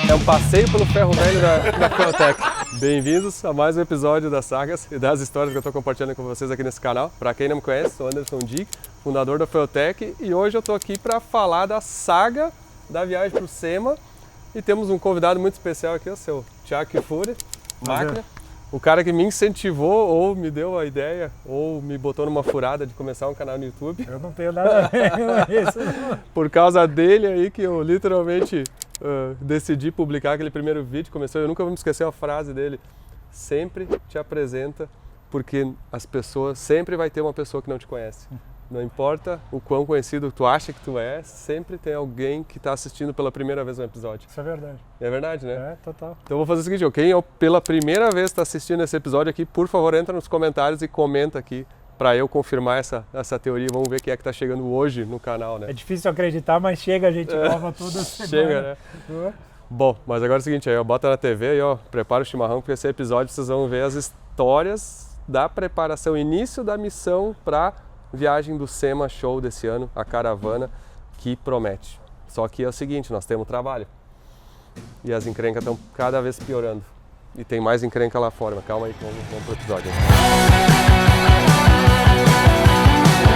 É um passeio pelo ferro velho da Feotec. Bem-vindos a mais um episódio das sagas e das histórias que eu estou compartilhando com vocês aqui nesse canal. Para quem não me conhece, sou Anderson Dick, fundador da Feotec, e hoje eu estou aqui para falar da saga da viagem para o SEMA. E temos um convidado muito especial aqui, o seu Thiago Kfouri, máquina. O cara que me incentivou, ou me deu a ideia, ou me botou numa furada de começar um canal no YouTube. Eu não tenho nada a ver com isso. Por causa dele aí que eu literalmente decidi publicar aquele primeiro vídeo. Eu nunca vou me esquecer a frase dele. Sempre te apresenta, porque as pessoas, sempre vai ter uma pessoa que não te conhece. Não importa o quão conhecido tu acha que tu é, sempre tem alguém que está assistindo pela primeira vez um episódio. Isso é verdade. É verdade, né? É, total. Então eu vou fazer o seguinte, quem pela primeira vez está assistindo esse episódio aqui, por favor, entra nos comentários e comenta aqui para eu confirmar essa teoria. Vamos ver quem é que está chegando hoje no canal, né? É difícil acreditar, mas chega, a gente nova toda semana. Chega, né? Bom, mas agora é o seguinte, aí, ó, bota na TV e ó, prepara o chimarrão, porque esse episódio vocês vão ver as histórias da preparação, início da missão para viagem do SEMA Show desse ano, a caravana que promete. Só que é o seguinte, nós temos trabalho e as encrencas estão cada vez piorando e tem mais encrenca lá fora, mas calma aí, vamos pro episódio.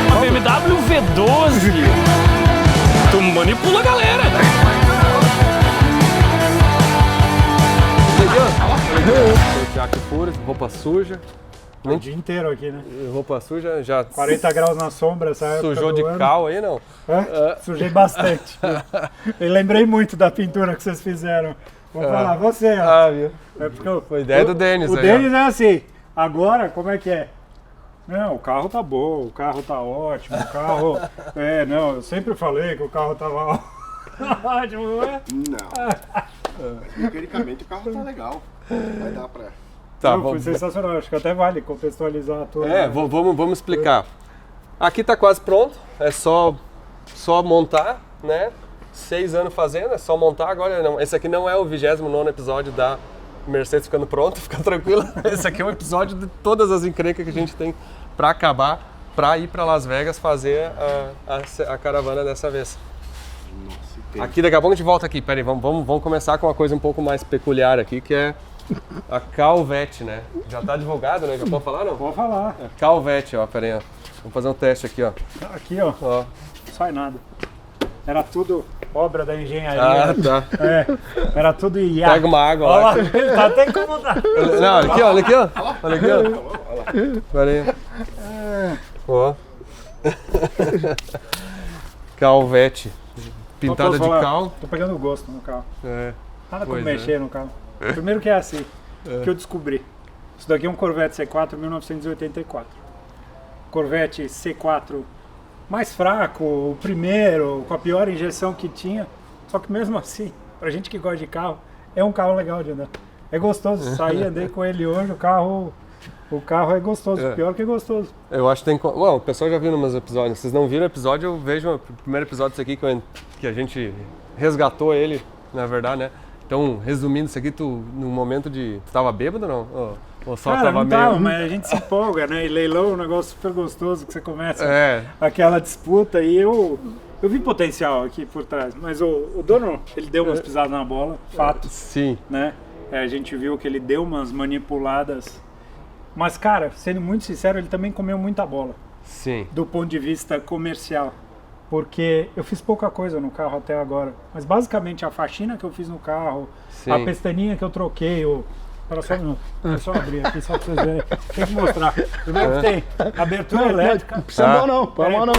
Uma BMW V12, tu manipula a galera. O Thiago Kfouri, roupa suja. O dia inteiro aqui, né? Roupa suja, já 40 graus na sombra, essa época sujou de do ano. cal aí, não? Sujei bastante. Eu lembrei muito da pintura que vocês fizeram. Vou falar, você, ó. Viu? É porque Foi ideia do Denis o aí. Denis é assim, agora, como é que é? Não, o carro tá bom, o carro tá ótimo, o carro... não, eu sempre falei que o carro tava ótimo, não é? Não. Tecnicamente o carro tá legal. Vai dar pra... Tá, Não, foi sensacional, acho que até vale contextualizar tudo. Vamos explicar. Aqui tá quase pronto, é só montar, né? 6 anos fazendo, é só montar agora. Não, esse aqui não é o 29º episódio da Mercedes ficando pronto, fica tranquila. Esse aqui é um episódio de todas as encrencas que a gente tem para acabar, para ir para Las Vegas fazer a caravana dessa vez. Nossa, Aqui daqui a pouco a gente volta aqui, peraí, vamos começar com uma coisa um pouco mais peculiar aqui, que é a Calvete, né? Já tá divulgado, né? Já pode falar, não? Pode falar. Calvete, ó, peraí, ó. Vamos fazer um teste aqui, ó. Aqui, ó, Ó. não sai nada. Era tudo obra da engenharia. Tá. Era tudo IA. Pega uma água Olha lá. lá, ele tá até incomodado. Não, olha aqui, ó. Olha aqui, ó. Peraí. Ó. Calvete. Pintada de cal. Tô pegando gosto no carro. Nada como Pois mexer no carro. Primeiro que é assim, que eu descobri. Isso daqui é um Corvette C4 1984. Corvette C4 mais fraco, o primeiro, com a pior injeção que tinha. Só que mesmo assim, pra gente que gosta de carro, é um carro legal de andar. É gostoso. Saí, andei com ele hoje, o carro é gostoso. Pior que é gostoso. Eu acho que tem... Bom, o pessoal já viu nos meus episódios. Se vocês não viram o episódio, eu vejo o primeiro episódio desse aqui que a gente resgatou ele, na verdade, né? Então, resumindo isso aqui, no momento de... Tu tava bêbado ou não? Ou só Cara, tava não tava, meio... mas a gente se empolga, né? E leilão é um negócio super gostoso que você começa É. aquela disputa. E eu vi potencial aqui por trás. Mas o dono, ele deu umas pisadas na bola, fato, Sim. né? A gente viu que ele deu umas manipuladas. Mas, cara, sendo muito sincero, ele também comeu muita bola. Sim. Do ponto de vista comercial. Porque eu fiz pouca coisa no carro até agora. Mas basicamente a faxina que eu fiz no carro, Sim. a pestaninha que eu troquei, Espera só um minuto. Deixa eu só abrir aqui só pra vocês verem. Tem que mostrar. Primeiro que tem abertura elétrica. Não precisa mão não, põe a mão não.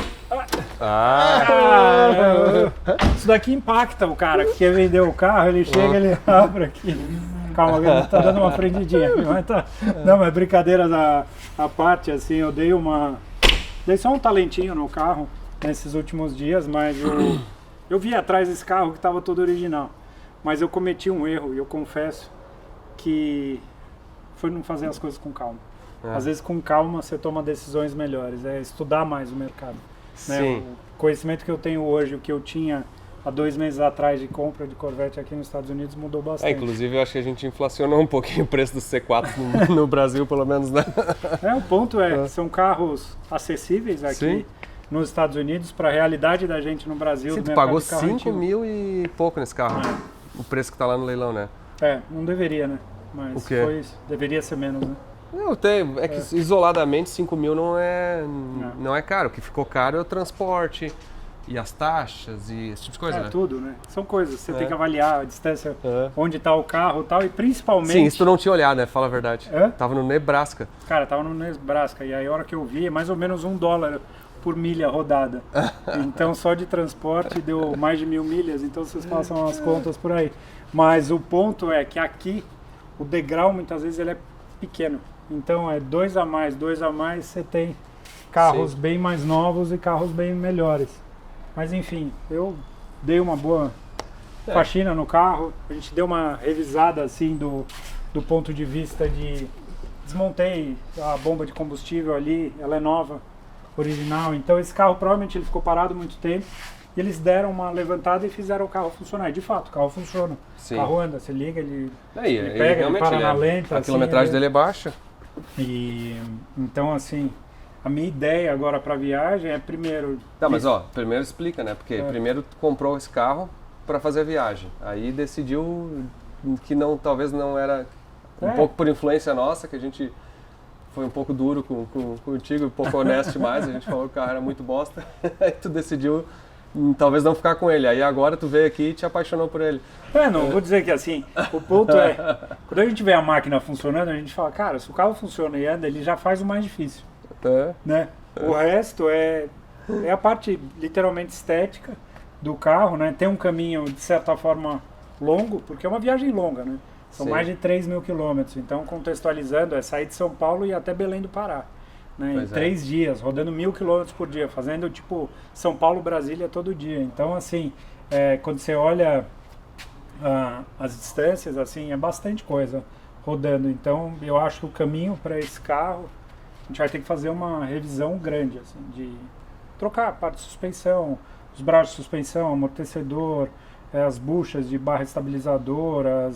Isso daqui impacta o cara que quer vender o carro, ele chega, ele abre aqui. Calma, ele tá dando uma prendidinha. Mas tá... Não, mas brincadeiras à parte, assim, eu dei só um talentinho no carro nesses últimos dias, mas eu vi atrás desse carro que estava todo original. Mas eu cometi um erro e eu confesso que foi não fazer as coisas com calma. Às vezes com calma você toma decisões melhores, é estudar mais o mercado. Né? Sim. O conhecimento que eu tenho hoje, o que eu tinha há 2 meses atrás de compra de Corvette aqui nos Estados Unidos mudou bastante. Inclusive eu acho que a gente inflacionou um pouquinho o preço do C4 no Brasil, pelo menos, né? O ponto que são carros acessíveis aqui. Sim. Nos Estados Unidos, para a realidade da gente no Brasil. Sim, do tu mercado pagou de carro 5 antigo. mil e pouco nesse carro. o preço que tá lá no leilão, né? Não deveria, né? Mas O quê? foi isso. Deveria ser menos, né? Não, é que isoladamente 5 mil não é caro. O que ficou caro é o transporte e as taxas e esse tipo de coisa, né? Tudo, né? São coisas. Você tem que avaliar a distância, É. onde tá o carro e tal, e principalmente... Sim, isso tu não tinha olhado, né? Fala a verdade. Tava no Nebraska. Cara, tava no Nebraska, e aí a hora que eu vi, é mais ou menos $1 por milha rodada. Então só de transporte deu mais de 1.000 milhas, então vocês façam as contas por aí. Mas o ponto é que aqui, o degrau muitas vezes ele é pequeno. Então é 2 a mais, você tem carros bem mais novos e carros bem melhores. Mas enfim, eu dei uma boa faxina no carro, a gente deu uma revisada assim do ponto de vista de... Desmontei a bomba de combustível ali, ela é nova, original, então esse carro provavelmente ele ficou parado muito tempo e eles deram uma levantada e fizeram o carro funcionar. E de fato, o carro funciona, o carro anda, você liga, ele pega, ele para na lenta. A quilometragem dele é baixa. E então assim... A minha ideia agora para a viagem é primeiro... Tá, mas primeiro explica, né? Porque primeiro tu comprou esse carro para fazer a viagem. Aí decidiu que talvez não era... Um pouco por influência nossa, que a gente foi um pouco duro contigo, um pouco honesto demais. A gente falou que o carro era muito bosta. Aí tu decidiu talvez não ficar com ele. Aí agora tu veio aqui e te apaixonou por ele. Não, vou dizer que assim, o ponto é... Quando a gente vê a máquina funcionando, a gente fala, cara, se o carro funciona e anda, ele já faz o mais difícil. Né? O resto é a parte literalmente estética do carro, né? Tem um caminho de certa forma longo, porque é uma viagem longa, né? São mais de 3.000 quilômetros, então contextualizando é sair de São Paulo e ir até Belém do Pará, né? Em 3 dias, rodando 1.000 quilômetros por dia, fazendo tipo São Paulo, Brasília todo dia. Então assim, quando você olha as distâncias, assim, é bastante coisa rodando. Então eu acho que o caminho para esse carro a gente vai ter que fazer uma revisão grande, assim, de trocar a parte de suspensão, os braços de suspensão, amortecedor, as buchas de barra estabilizadora,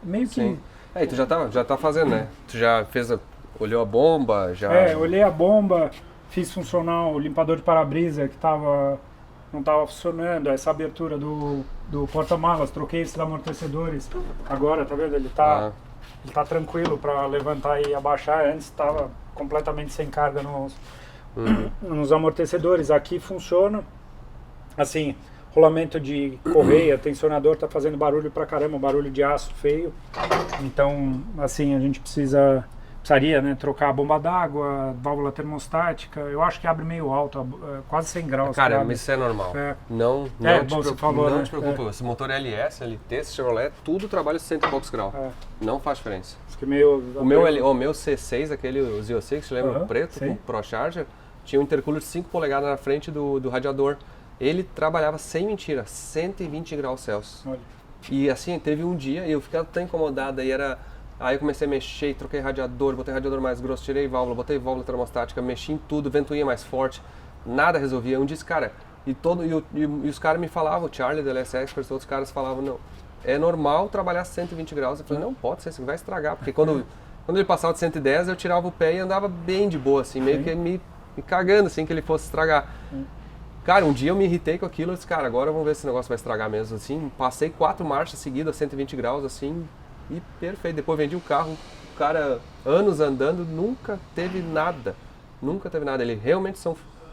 meio que... Sim. E tu já tá fazendo, né? Tu já olhou a bomba, já... olhei a bomba, fiz funcionar o limpador de para-brisa que não estava funcionando, essa abertura do porta-malas, troquei esses amortecedores, agora, tá vendo? Ele tá tranquilo para levantar e abaixar, antes estava completamente sem carga nos amortecedores. Aqui funciona, assim, rolamento de correia, tensionador tá fazendo barulho pra caramba, barulho de aço feio. Então, assim, a gente precisaria, né, trocar a bomba d'água, válvula termostática. Eu acho que abre meio alto, quase 100 graus. Cara, mas isso é normal. Não te preocupa. Esse motor LS, LT, esse Chevrolet, tudo trabalha 100 e poucos graus. Não faz diferença. O meu C6, aquele o Z6, você lembra? O preto, com ProCharger, tinha um intercooler de 5 polegadas na frente do radiador. Ele trabalhava, sem mentira, 120 graus Celsius. Olha. E assim, teve um dia, e eu ficava tão incomodado, aí eu comecei a mexer, troquei radiador, botei radiador mais grosso, tirei válvula, botei válvula termostática, mexi em tudo, ventoinha mais forte, nada resolvia. Um dia, cara, e os caras me falavam, o Charlie da LS Experts, outros caras falavam, não, é normal trabalhar 120 graus. Eu falei, não pode ser, você vai estragar, porque quando ele passava de 110, eu tirava o pé e andava bem de boa, assim, meio que me cagando, assim, que ele fosse estragar. Cara, um dia eu me irritei com aquilo, eu disse, cara, agora vamos ver se esse negócio vai estragar mesmo, assim, passei 4 marchas seguidas a 120 graus, assim, e perfeito. Depois vendi o carro, o cara, anos andando, nunca teve nada. Ele realmente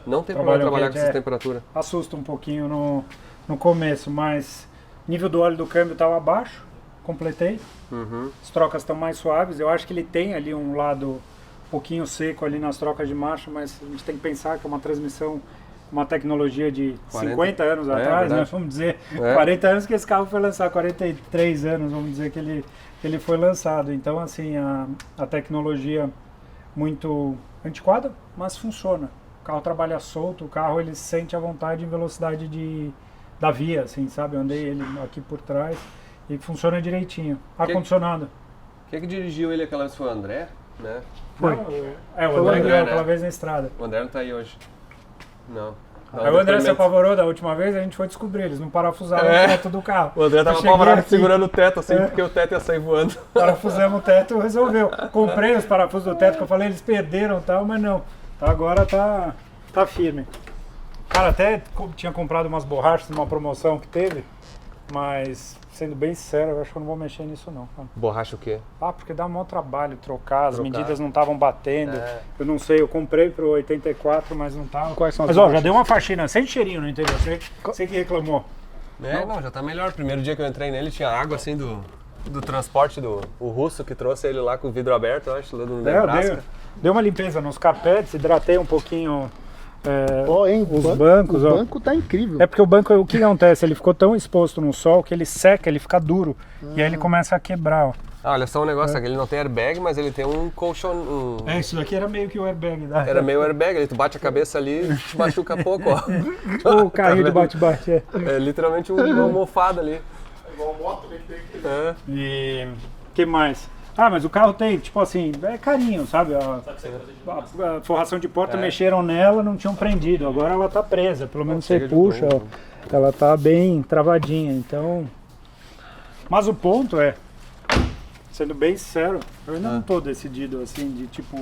não tem problema trabalhar com essa temperatura. Assusta um pouquinho no começo, mas nível do óleo do câmbio estava baixo, completei. As trocas estão mais suaves. Eu acho que ele tem ali um lado um pouquinho seco ali nas trocas de marcha, mas a gente tem que pensar que é uma transmissão, uma tecnologia de 50 anos atrás, né? Vamos dizer, 40 anos que esse carro foi lançado, 43 anos, vamos dizer que ele foi lançado. Então, assim, a tecnologia muito antiquada, mas funciona. O carro trabalha solto, o carro ele se sente à vontade em velocidade da via, assim, sabe? Eu andei ele aqui por trás e funciona direitinho. Ar-condicionado. Quem que dirigiu ele aquela vez foi o André, né? Foi. O André ganhou aquela vez na estrada. O André não tá aí hoje. Não. Aí o André se apavorou da última vez, a gente foi descobrir, eles não parafusaram o teto do carro. O André tava apavorado segurando o teto assim, porque o teto ia sair voando. Parafusamos o teto, resolveu. Comprei os parafusos do teto que eu falei, eles perderam e tal, mas não. Agora tá firme. Cara, até tinha comprado umas borrachas numa promoção que teve. Mas, sendo bem sincero, eu acho que eu não vou mexer nisso não, cara. Borracha o quê? Ah, porque dá um maior trabalho trocar, as Trocar. medidas não estavam batendo. É. Eu não sei, eu comprei pro 84, mas não tava. Quais são as Mas ó, já borrachas? deu uma faxina sem cheirinho no interior, você que reclamou. Não, já tá melhor. Primeiro dia que eu entrei nele tinha água assim do transporte o russo que trouxe ele lá com o vidro aberto, eu acho, lá no Eu Nebraska. dei uma limpeza nos carpetes, hidratei um pouquinho Ó, hein, os bancos. O Ó. banco tá incrível. É porque o banco, o que acontece? Ele ficou tão exposto no sol que ele seca, ele fica duro. E aí ele começa a quebrar, ó. Ah, olha só um negócio aqui, ele não tem airbag, mas ele tem um colchão. Isso daqui era meio que o airbag da... Era meio airbag, ali tu bate a cabeça ali e te machuca pouco, ó. O carrinho de bate-bate, é. É literalmente uma almofada ali. Igual moto, né? Que tem que É. E que mais? Ah, mas o carro tem, tipo assim, é carinho, sabe? A forração de porta mexeram nela, não tinham prendido. Agora ela tá presa, pelo menos você chega de puxa, novo. ó, ela tá bem travadinha, então... Mas o ponto é, sendo bem sincero, eu ainda não tô decidido assim, de tipo...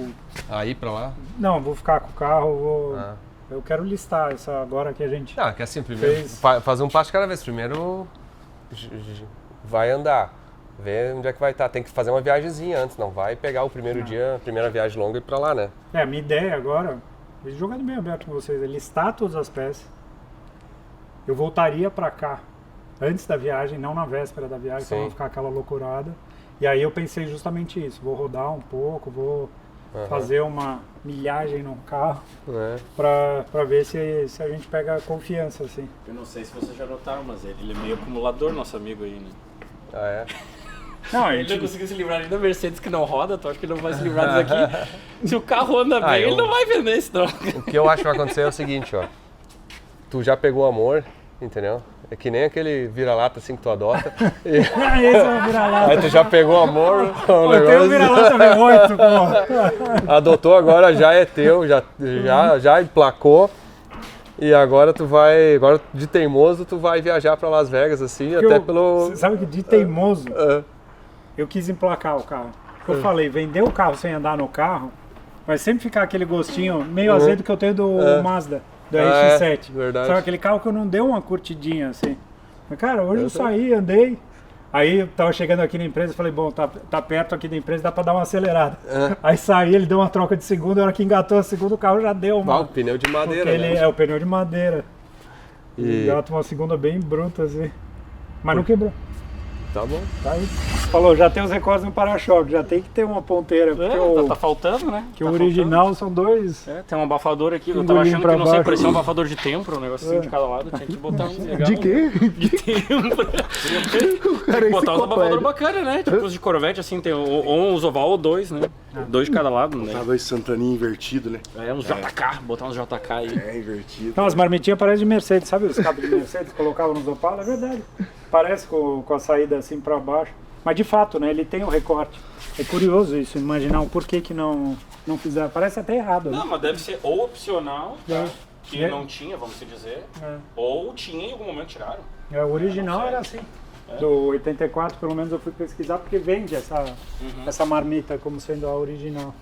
Aí pra lá? Não, vou ficar com o carro, vou... Ah. Eu quero listar essa agora que a gente... Não, que assim, primeiro, Fez. fazer um passo de cada vez. Primeiro, vai andar, ver onde é que vai estar. Tem que fazer uma viagemzinha antes, não vai pegar o primeiro dia, a primeira viagem longa e ir pra lá, né? A minha ideia agora, jogando bem aberto com vocês, é listar todas as peças. Eu voltaria pra cá antes da viagem, não na véspera da viagem, pra Sim. não ficar aquela loucurada. E aí eu pensei justamente isso, vou rodar um pouco, vou fazer uma milhagem no carro É. pra ver se a gente pega confiança, assim. Eu não sei se vocês já notaram, mas ele é meio acumulador, nosso amigo aí, né? Ah, é? Não, a Ele não gente... conseguiu se livrar nem da Mercedes que não roda, tu acha que ele não vai se livrar disso aqui? Se o carro anda bem, eu- ele não vai vender esse troço. O que eu acho que vai acontecer é o seguinte, ó. Tu já pegou amor, entendeu? É que nem aquele vira-lata assim que tu adota. E Esse é o vira-lata. aí tu já pegou amor, o Pô, tem o negócio, vira-lata V8, pô. adotou, agora já é teu, já emplacou. E agora tu vai, agora de teimoso, tu vai viajar pra Las Vegas, assim, até pelo... Você sabe que de teimoso, É. eu quis emplacar o carro. Eu falei, vender o carro sem andar no carro, vai sempre ficar aquele gostinho meio azedo que eu tenho do Mazda, do RX-7. verdade. Sabe aquele carro que eu não dei uma curtidinha assim. Mas, cara, hoje eu saí, andei. Aí eu tava chegando aqui na empresa, falei, bom, tá perto aqui da empresa, dá pra dar uma acelerada. Aí saí, ele deu uma troca de segunda, a hora que engatou a segunda, o carro já deu Ah, uma. o pneu de Porque madeira, ele né? é o pneu de madeira. E- Engata uma segunda bem bruta assim. Mas não quebrou. Tá bom. Tá aí. Falou, já tem os recortes no para-choque, já tem que ter uma ponteira, porque Tá faltando, né? que o original são dois. É, tem um abafador aqui, eu tava Pingolinho achando pra que não sei, baixo. parecia um abafador de tempro, um negocinho de cada lado, tinha que botar um legal. De quê? De tempro. O cara é Botar uns abafadores enciclopédia. bacanas, né? Tipo os de Corvette, assim, tem ou uns oval ou dois, né? Dois de cada lado, né? Tá dois Santaninha invertido, né? É, uns JK, botar uns JK aí. É, invertido. Não, as marmitinhas parecem de Mercedes, sabe os cabos de Mercedes que colocavam nos Opala? É verdade. Parece com a saída assim pra baixo. Mas de fato, né, ele tem o recorte. É curioso isso, imaginar o porquê que não fizeram. Parece até errado, né? Não, mas deve ser ou opcional, tá? Que É. não tinha, vamos se dizer, É. ou tinha em algum momento tiraram. O original era assim. Do 84, pelo menos eu fui pesquisar, porque vende essa marmita como sendo a original.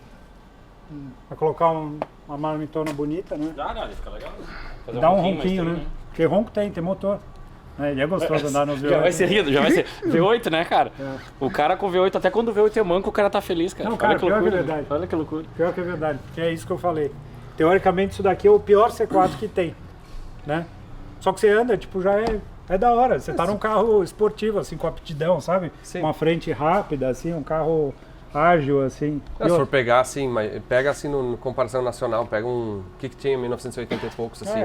Vai colocar uma marmitona bonita, né? Dá, ele fica legal. Fazer Dá um pouquinho, mas ronquinho, tem, né? Porque ronco tem motor. Ele é gostoso andar no V8. Já vai ser rido, já vai ser. V8, né, cara? O cara com V8, até quando o V8 é manco, o cara tá feliz, cara. Não, cara, Olha que pior que loucura. é verdade. Olha que loucura. Pior que é verdade, porque é isso que eu falei. Teoricamente isso daqui é o pior C4 que tem, né? Só que você anda, tipo, já é da hora. Você tá num carro esportivo, assim, com aptidão, sabe? Sim. Uma frente rápida, assim, um carro ágil, assim. Não, se for pegar assim, mas pega assim no comparação nacional, pega um... O que tinha em 1980 e poucos, assim?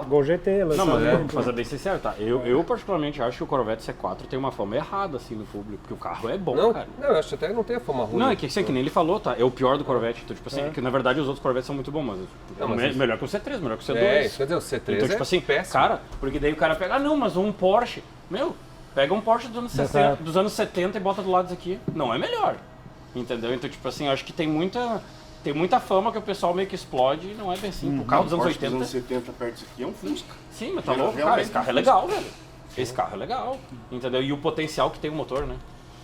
Gol GT, Não, mas lançamento. pra ser bem sincero, tá? Eu particularmente acho que o Corvette C4 tem uma fama errada, assim, no público, porque o carro é bom, Não, cara. não, eu acho até que não tem a fama ruim. Não, é que, assim, que nem ele falou, tá? É o pior do Corvette. Então, tipo assim, que na verdade os outros Corvettes são muito bons, mas, Não, mas isso- melhor que o C3, melhor que o C2. É, isso quer dizer, o C3 Então, tipo é assim, péssimo. cara, porque daí o cara pega, não, mas um Porsche, meu, pega um Porsche dos anos, 60, dos anos 70 e bota do lado disso aqui. Não é melhor. Entendeu? Então, tipo assim, eu acho que tem muita fama que o pessoal meio que explode e não é bem assim. O carro dos anos Porsche 80. dos anos 70 perto disso aqui é um Fusca. Sim, mas tá Realmente, louco, cara, esse carro é legal, velho. Esse carro é legal, entendeu? E o potencial que tem o motor, né?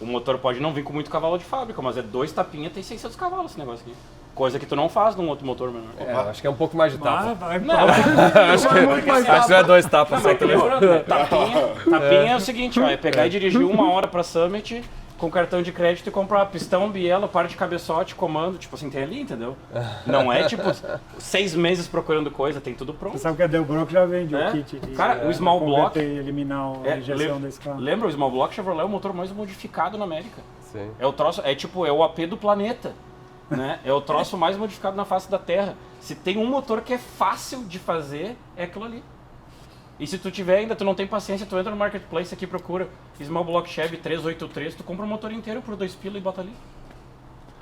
O motor pode não vir com muito cavalo de fábrica, mas é 2 tapinhas, tem 600 cavalos esse negócio aqui. Coisa que tu não faz num outro motor menor. Acho que é um pouco mais de tapa. Vai, Acho que não é 2 tapas só também. Tapinha é o seguinte, ó, é pegar e dirigir 1 hora pra Summit com cartão de crédito e comprar pistão, biela, parte de cabeçote, comando, tipo assim, tem ali, entendeu? Não é tipo 6 meses procurando coisa, tem tudo pronto. Você sabe que a Del Bronco já vende o kit de Cara, o Small Block... eliminar a injeção desse carro. Lembra, o Small Block Chevrolet é o motor mais modificado na América. Sim. É o troço, é o AP do planeta. Né? É o troço mais modificado na face da Terra. Se tem um motor que é fácil de fazer, é aquilo ali. E se tu tiver ainda, tu não tem paciência, tu entra no Marketplace aqui, procura Small Block Chevy 383, tu compra o motor inteiro por 2 pila e bota ali.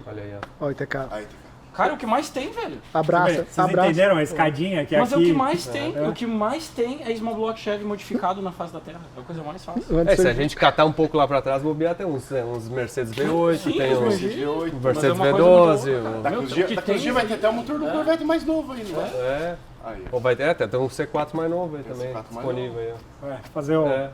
Olha aí, ó. Ó, ITK. Aí, Cara, o que mais tem, velho? Abraça, Vocês abraça. entenderam a escadinha que Mas aqui... é o que mais tem. O que mais tem é Small Block Chevy modificado na face da Terra. É a coisa mais fácil. Se a gente catar um pouco lá pra trás, bobear tem uns Mercedes V8, Sim, tem uns V8. Mercedes Mas é uma V12. coisa muito Daqui uns dias vai ter até o motor do Corvette mais novo aí, não vai? É. Aí, Ou vai ter até um C4 mais novo aí também, C4 mais disponível aí. ó. fazer o... É.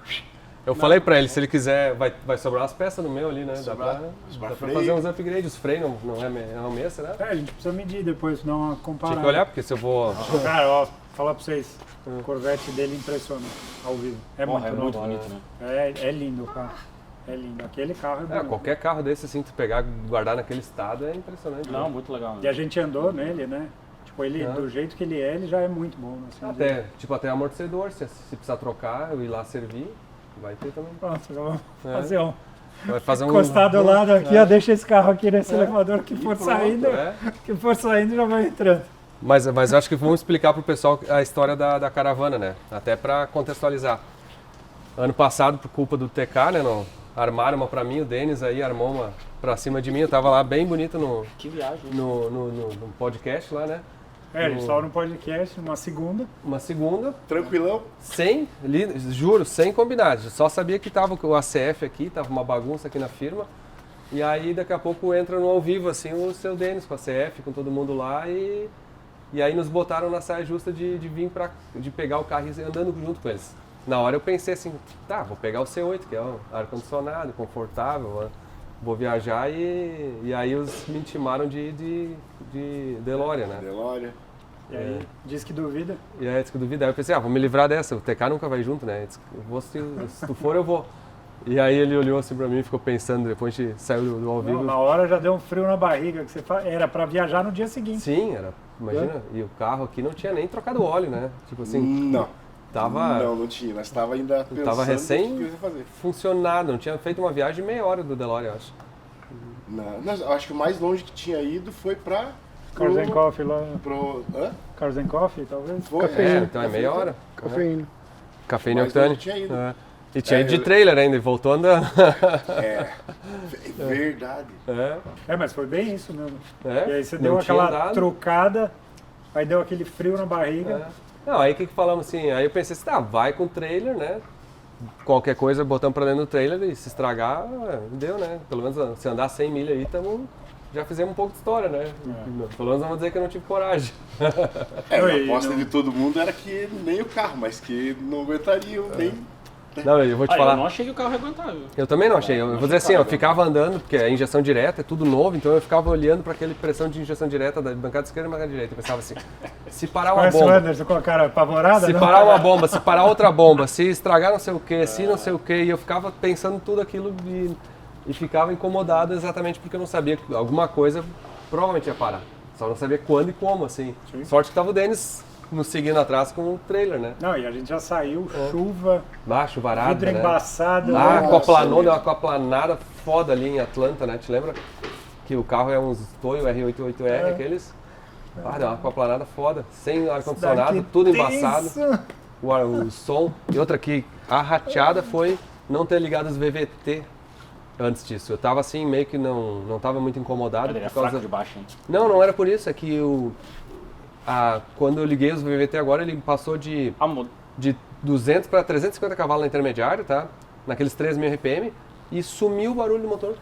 Eu falei pra ele, se ele quiser, vai sobrar as peças no meu ali, né? Dá sobrar. pra fazer uns upgrades. Os freios não é o mesmo, será? a gente precisa medir depois, dar uma comparada. Tinha que olhar, porque se eu vou... Cara, ó, falar pra vocês, o Corvette dele impressiona ao vivo. É Porra, é muito novo. bonito, né? É lindo o carro. É lindo. Aquele carro é bonito. qualquer carro desse, assim, tu pegar e guardar naquele estado é impressionante. Não, né? muito legal. E Né? a gente andou nele, né? Tipo, ele, do jeito que ele é, ele já é muito bom. Assim, Até amortecedor, se precisar trocar, eu ir lá servir, vai ter também. Pronto, já vamos fazer um... Vai fazer um... Encostar do lado aqui, ó, deixa esse carro aqui nesse elevador que for saindo, que for saindo já vai entrando. Mas eu acho que vamos explicar pro pessoal a história da caravana, né? Até para contextualizar. Ano passado, por culpa do TK, né? Armaram uma pra mim, o Denis aí armou uma pra cima de mim. Eu tava lá bem bonito Que viagem. no podcast lá, né? A gente estava no podcast, uma segunda. Uma segunda, tranquilão. juro, sem combinar. Só sabia que tava o ACF aqui, tava uma bagunça aqui na firma. E aí daqui a pouco entra no ao vivo, assim, o seu Denis com a ACF, com todo mundo lá e aí nos botaram na saia justa de de pegar o carro e ir andando junto com eles. Na hora eu pensei assim, tá, vou pegar o C8, que é um ar-condicionado, confortável, vou viajar e aí me intimaram de DeLorean, né? DeLorean. E aí, diz que duvida. E aí disse que duvida. Aí eu pensei, vou me livrar dessa, o TK nunca vai junto, né? Disse, se tu for, eu vou. E aí ele olhou assim pra mim e ficou pensando, depois a gente saiu do ao vivo. Não, na hora já deu um frio na barriga, que era pra viajar no dia seguinte. Sim, imagina, e o carro aqui não tinha nem trocado óleo, né? Tipo assim, Não. tava... Não tinha. Nós estava ainda pensando Tava recém o que ia fazer. funcionado, não tinha feito uma viagem de meia hora do DeLorean, eu acho. Não, eu acho que o mais longe que tinha ido foi pra... Cars and Coffee lá. Hã? Cars and Coffee, talvez? Foi, Então é meia hora. Cafeína. Cafeína Mais octane. longe tinha ido. E tinha ido de trailer ainda, e voltou andando. Verdade. Mas foi bem isso mesmo. E aí você não deu tinha aquela andado. trocada, aí deu aquele frio na barriga. Não, aí o que falamos assim? Aí eu pensei assim, vai com o trailer, né? Qualquer coisa botamos pra dentro do trailer e se estragar, deu, né? Pelo menos se andar 100 milha aí, já fizemos um pouco de história, né? Pelo menos vamos dizer que eu não tive coragem. A aposta de todo mundo era que nem o carro, mas que não aguentariam nem... Não, eu vou te falar. Eu não achei que o carro ia aguentar. Eu também não achei. Eu vou dizer assim, eu ficava andando, porque é injeção direta, é tudo novo, então eu ficava olhando para aquele pressão de injeção direta da bancada esquerda e bancada direita. Eu pensava assim, se parar uma Conhece o bomba, Anderson com a cara apavorada? se né? parar uma bomba, se parar outra bomba, se estragar não sei o que, se não sei o que, e eu ficava pensando tudo aquilo e ficava incomodado exatamente porque eu não sabia que alguma coisa provavelmente ia parar. Só não sabia quando e como, assim. Sim. Sorte que tava o Denis nos seguindo atrás com o trailer, né? Não, e a gente já saiu, chuva, Chuvarada, vidro né? embaçado. Aquaplanou, deu uma aquaplanada foda ali em Atlanta, né? Te lembra? Que o carro é uns Toyo R88R, aqueles. Deu uma aquaplanada foda, sem ar-condicionado, tudo embaçado. O som. E outra que a rateada foi não ter ligado os VVT antes disso. Eu tava assim, meio que não tava muito incomodado. Ele é Por causa... fraco de baixo, hein? Não era por isso, é que quando eu liguei os VVT agora, ele passou de 200 para 350 cavalos na intermediária, tá? Naqueles 3.000 RPM, e sumiu o barulho do motor.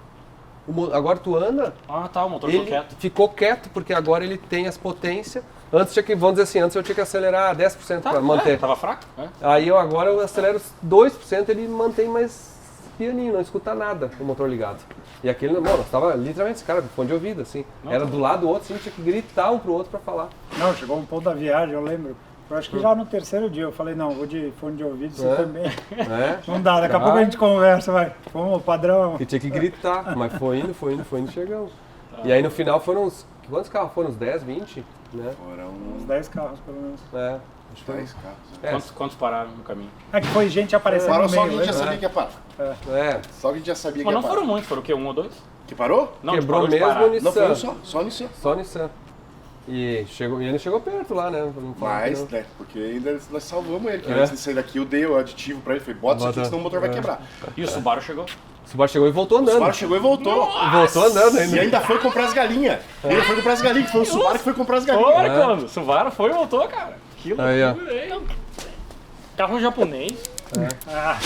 Agora tu anda, O motor ele ficou quieto. ficou quieto, porque agora ele tem as potências. Antes vamos dizer assim, antes eu tinha que acelerar 10% para manter. Tava fraco. Aí agora eu acelero 2%, ele mantém mais pianinho, não escuta nada o motor ligado. E aquele, mano, tava literalmente esse cara com fone de ouvido, assim. Era do lado do outro, assim, tinha que gritar um pro outro pra falar. Não, chegou um ponto da viagem, eu lembro. Eu acho que já no terceiro dia eu falei, não, vou de fone de ouvido, você também. É. Não dá, daqui a pouco a gente conversa, vai. Vamos, padrão. E tinha que gritar, mas foi indo, chegamos. E aí no final foram uns, quantos carros foram? Uns 10, 20, né? Foram Uns 10 carros, pelo menos. É. Acho que foi 10 carros. Quantos pararam no caminho? É que foi gente aparecendo Parou no só que a meio, gente já lembra? sabia que ia parar. É. Só que a gente já sabia que Mas ia não parar. foram muitos, foram o quê? 1 ou 2? Que parou? Não, Quebrou parou de mesmo parar. o Nissan. Não, foi um só. Só Nissan. Só Nissan. E ele chegou perto lá, né? Pra não falar que Mas, não. né, porque ainda nós salvamos ele. Que É. antes de sair daqui, eu dei o aditivo pra ele. Falei, bota isso aqui, senão o motor vai quebrar. E o Subaru chegou? O Subaru chegou e voltou O andando. Subaru chegou e voltou. Voltou andando ainda. E ainda foi comprar as galinhas. Ainda foi comprar as galinhas, que foi o Subaru que foi comprar as galinhas. Olha quando, o Subaru foi e voltou, cara. Que Aí, ó. loucura, hein? Carro japonês.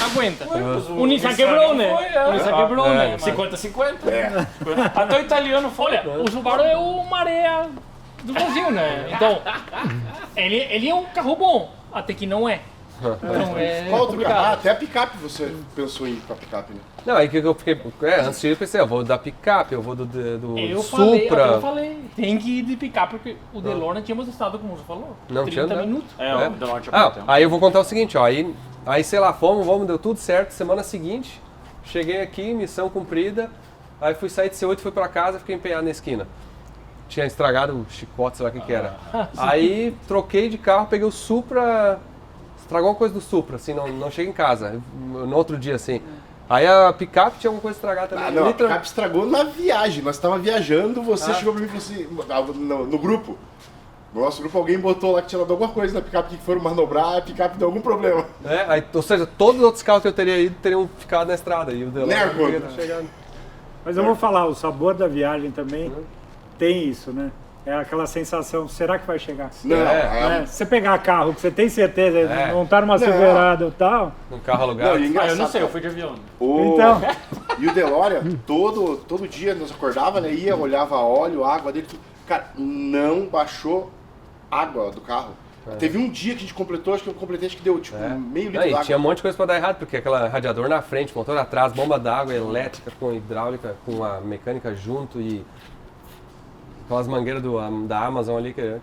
Aguenta. O O Nissan quebrou, né? O Nissan quebrou, É. né? 50-50. É. Até o italiano foi. Olha, o Subaru é o maré do Brasil, né? Então, ele é um carro bom, até que não é. Então é Qual outro carro? Ah, complicado. até a picape você pensou em ir pra picape, né? Não, aí que eu fiquei. Antes de ir, eu pensei, eu vou da picape, eu vou do Eu falei, Supra. até eu falei, tem que ir de picar, porque o DeLorean tínhamos estado, como você falou, Não tinha 30 andado. minutos. É, É. o Delorte Aí eu vou contar o seguinte, ó. Aí sei lá, fomos, deu tudo certo. Semana seguinte, cheguei aqui, missão cumprida. Aí fui sair de C8, fui pra casa, fiquei empenhado na esquina. Tinha estragado o chicote, sei lá o que era. Aí troquei de carro, peguei o Supra. Estragou uma coisa do Supra, assim, não chega em casa. No outro dia, assim. Aí a picape tinha alguma coisa estragada também. Ah, não, a Literal- picape estragou na viagem. Nós estávamos viajando, você chegou pra mim e falou assim, no grupo. No nosso grupo alguém botou lá que tinha dado alguma coisa na picape que foram manobrar, a picape deu algum problema. Aí, ou seja, todos os outros carros que eu teria ido teriam ficado na estrada. E o DeLorean Né, não teria Arthur? chegado. Mas eu vou falar, o sabor da viagem também tem isso, né? É aquela sensação, será que vai chegar? Não, Né? Se você pegar carro que você tem certeza, É. não tá numa Silverado e tal, Um carro alugado. Não, e Ah, eu engraçado, não sei, eu cara, fui de avião. Então. E o DeLorean, todo dia nós acordava, né, ia, olhava óleo, água dele, tudo. Cara, não baixou água do carro. Teve um dia que a gente completou, acho que eu completei, acho que deu tipo meio litro Aí, d'água. tinha um monte de coisa pra dar errado, porque aquela radiador na frente, motor atrás, bomba d'água elétrica com hidráulica, com a mecânica junto e aquelas mangueiras da Amazon ali, que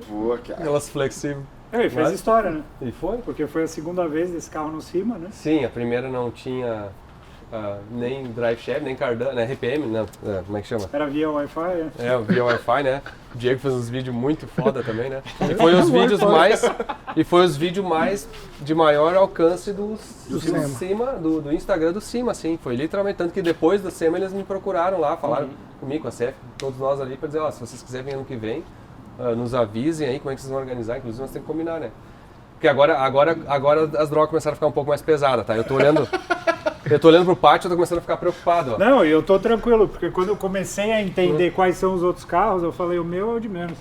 Pô, cara. aquelas flexíveis. ele fez Mas- história, né? E foi? Porque foi a segunda vez desse carro no cima, né? Sim, a primeira não tinha nem drive shaft, nem cardan, né, RPM, não, como é que chama? Era via Wi-Fi, É, via Wi-Fi, né? O Diego fez uns vídeos muito foda também, né? E foi os vídeos mais de maior alcance do Cima, do Instagram do Cima, assim. Foi literalmente tanto que depois do SEMA eles me procuraram lá, falaram comigo, com a CF, todos nós ali, pra dizer, ó, se vocês quiserem vir ano que vem, nos avisem aí como é que vocês vão organizar, inclusive nós temos que combinar, né? Porque agora as drogas começaram a ficar um pouco mais pesadas, tá? Eu tô olhando pro pátio e tô começando a ficar preocupado, ó. Não, e eu tô tranquilo, porque quando eu comecei a entender quais são os outros carros, eu falei, o meu é o de menos.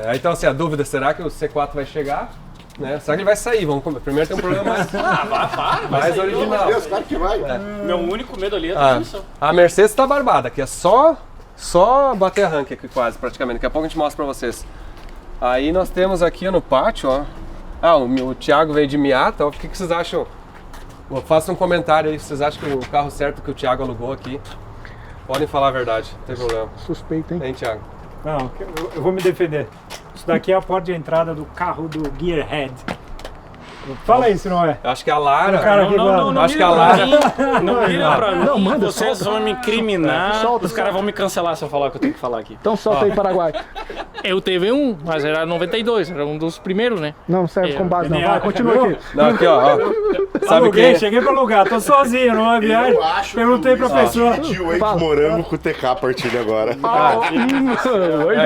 Aí então assim, a dúvida, será que o C4 vai chegar? Né? Será que ele vai sair? Primeiro tem um problema mais Meu original. Deus, claro que vai. Meu único medo ali é a transmissão. A Mercedes tá barbada, que é só bater arranque aqui quase, praticamente. Daqui a pouco a gente mostra pra vocês. Aí nós temos aqui no pátio, ó. O Thiago veio de Miata, ó. O que vocês acham? Façam um comentário aí, se vocês acham que o carro certo que o Thiago alugou aqui. Podem falar a verdade, não tem problema. Suspeito, hein? Hein, Thiago? Não, eu vou me defender. Isso daqui é a porta de entrada do carro do Gearhead. Fala aí se não é. Eu acho que a Lara... O cara aqui Não acho que a vira Lara... pra mim, não vira pra mim. Não, manda, Vocês vão me incriminar. Solta, Os caras vão me cancelar se eu falar o que eu tenho que falar aqui. Então solta aí, Paraguai. Eu teve um, mas era 92, era um dos primeiros, né? Não serve com base, não. DNA, Vai, continua viu? aqui. Não, aqui, ó. Sabe Aluguei, quem? cheguei pra alugar, tô sozinho numa viagem. Eu acho Perguntei que o pra Luiz pessoa. dividiu aí Fala. de morango com o TK a partir de agora.